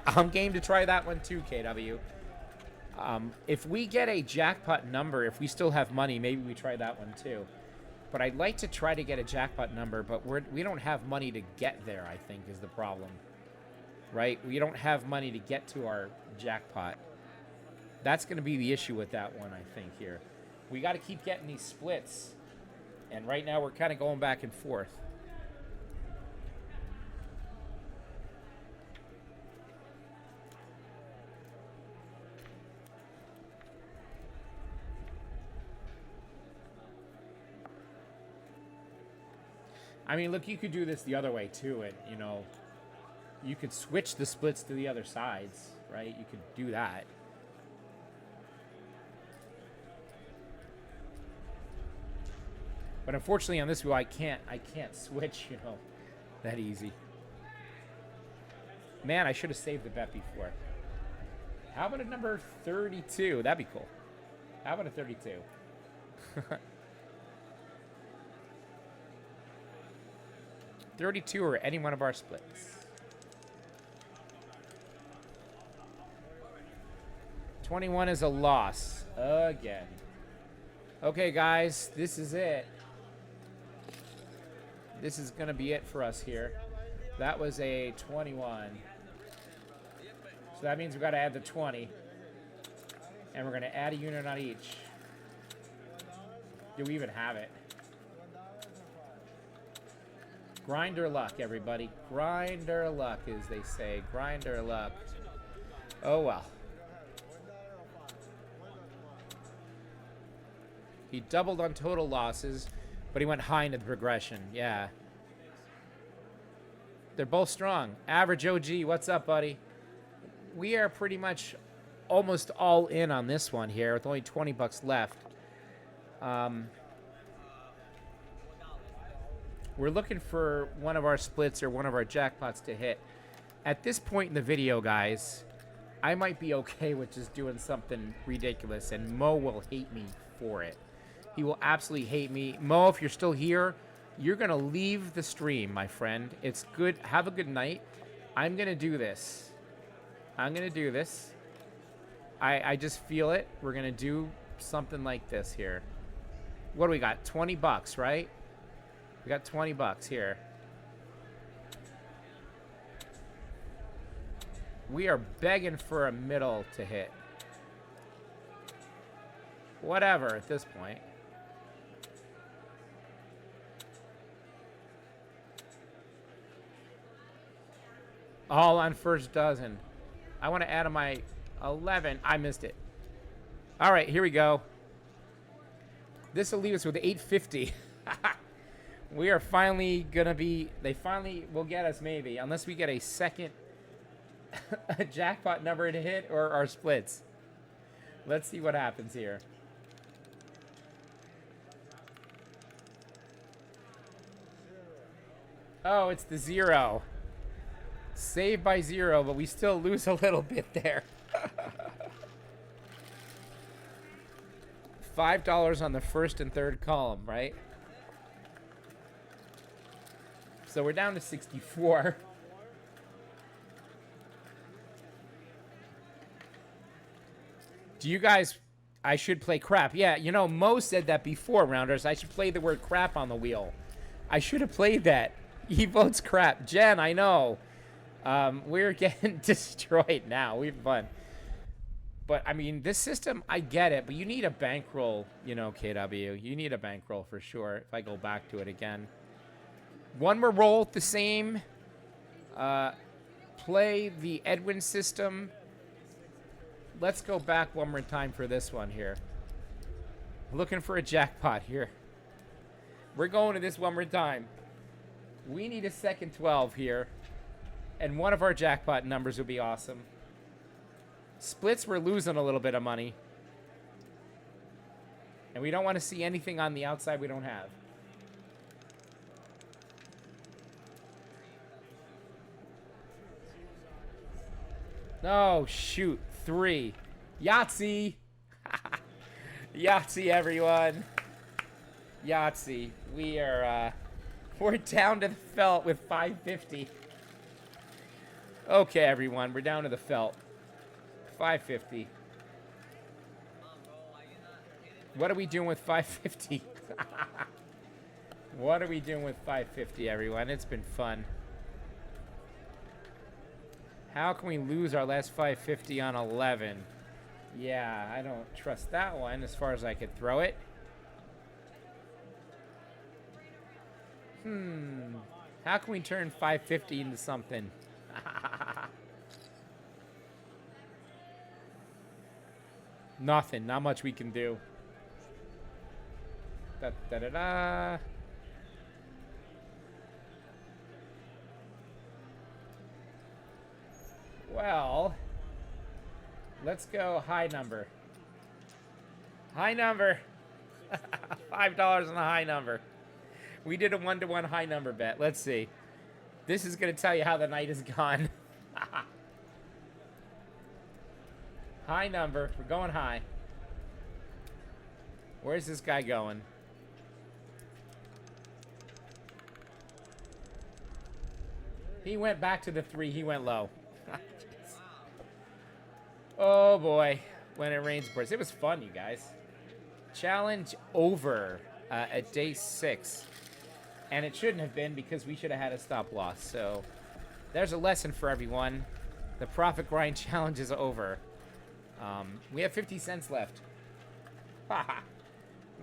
Speaker 1: I'm game to try that one too, KW. If we get a jackpot number, if we still have money, maybe we try that one too. But I'd like to try to get a jackpot number, but we don't have money to get there, I think, is the problem. Right? We don't have money to get to our jackpot. That's going to be the issue with that one, I think, here. We got to keep getting these splits. And right now we're kind of going back and forth. I mean, look, you could do this the other way, too. And, you know, you could switch the splits to the other sides, right? You could do that. But unfortunately, on this wheel, I can't switch, you know, that easy. Man, I should have saved the bet before. How about a number 32? That'd be cool. How about a 32? 32 or any one of our splits. 21 is a loss again. Okay, guys, this is it. This is going to be it for us here. That was a 21. So that means we've got to add the 20. And we're going to add a unit on each. Do we even have it? Grinder luck, everybody. Grinder luck, as they say. Grinder luck. Oh, well. He doubled on total losses, but he went high into the progression. Yeah. They're both strong. Average OG, what's up, buddy? We are pretty much almost all in on this one here with only 20 bucks left. We're looking for one of our splits or one of our jackpots to hit. At this point in the video, guys, I might be okay with just doing something ridiculous, and Mo will hate me for it. He will absolutely hate me. Mo, if you're still here, you're going to leave the stream, my friend. It's good. Have a good night. I'm going to do this. I'm going to do this. I just feel it. We're going to do something like this here. What do we got? 20 bucks, right? We got 20 bucks here. We are begging for a middle to hit. Whatever at this point. All on first dozen. I want to add to my 11. I missed it. All right, here we go. This will leave us with 850. We are finally going to be... They finally will get us, maybe. Unless we get a second a jackpot number to hit or our splits. Let's see what happens here. Oh, it's the 0. Saved by 0, but we still lose a little bit there. $5 on the first and third column, right? So we're down to 64. Do you guys... I should play crap. Yeah, you know, Mo said that before, Rounders. I should play the word crap on the wheel. I should have played that. He votes crap. Jen, I know. We're getting destroyed now. We've fun. But, I mean, this system, I get it. But you need a bankroll, you know, KW. You need a bankroll for sure if I go back to it again. One more roll the same. Play the Edwin system. Let's go back one more time for this one here. Looking for a jackpot here. We're going to this one more time. We need a second 12 here. And one of our jackpot numbers would be awesome. Splits, we're losing a little bit of money. And we don't want to see anything on the outside we don't have. Oh, shoot. 3. Yahtzee. Yahtzee, everyone. Yahtzee. We are, we're down to the felt with 550. Okay, everyone. We're down to the felt. 550. What are we doing with 550? What are we doing with 550, everyone? It's been fun. How can we lose our last 550 on 11? Yeah, I don't trust that one as far as I could throw it. How can we turn 550 into something? Nothing. Not much we can do. Da da da da. Well, let's go high number. High number. $5 on a high number. We did a 1-to-1 high number bet. Let's see. This is going to tell you how the night is gone. High number. We're going high. Where's this guy going? He went back to the 3. He went low. Oh, boy. When it rains, boys. It was fun, you guys. Challenge over at day 6. And it shouldn't have been because we should have had a stop loss. So there's a lesson for everyone. The profit grind challenge is over. We have 50 cents left.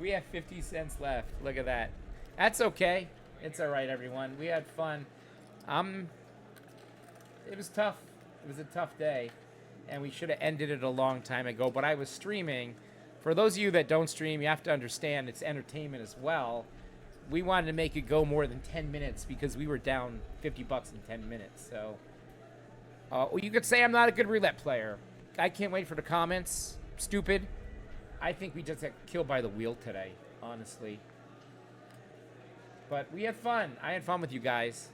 Speaker 1: We have 50 cents left. Look at that. That's okay. It's all right, everyone. We had fun. It was tough. It was a tough day. And we should have ended it a long time ago. But I was streaming. For those of you that don't stream, you have to understand it's entertainment as well. We wanted to make it go more than 10 minutes because we were down 50 bucks in 10 minutes. So, well, you could say I'm not a good roulette player. I can't wait for the comments. Stupid. I think we just got killed by the wheel today. honestly. But we had fun. I had fun with you guys.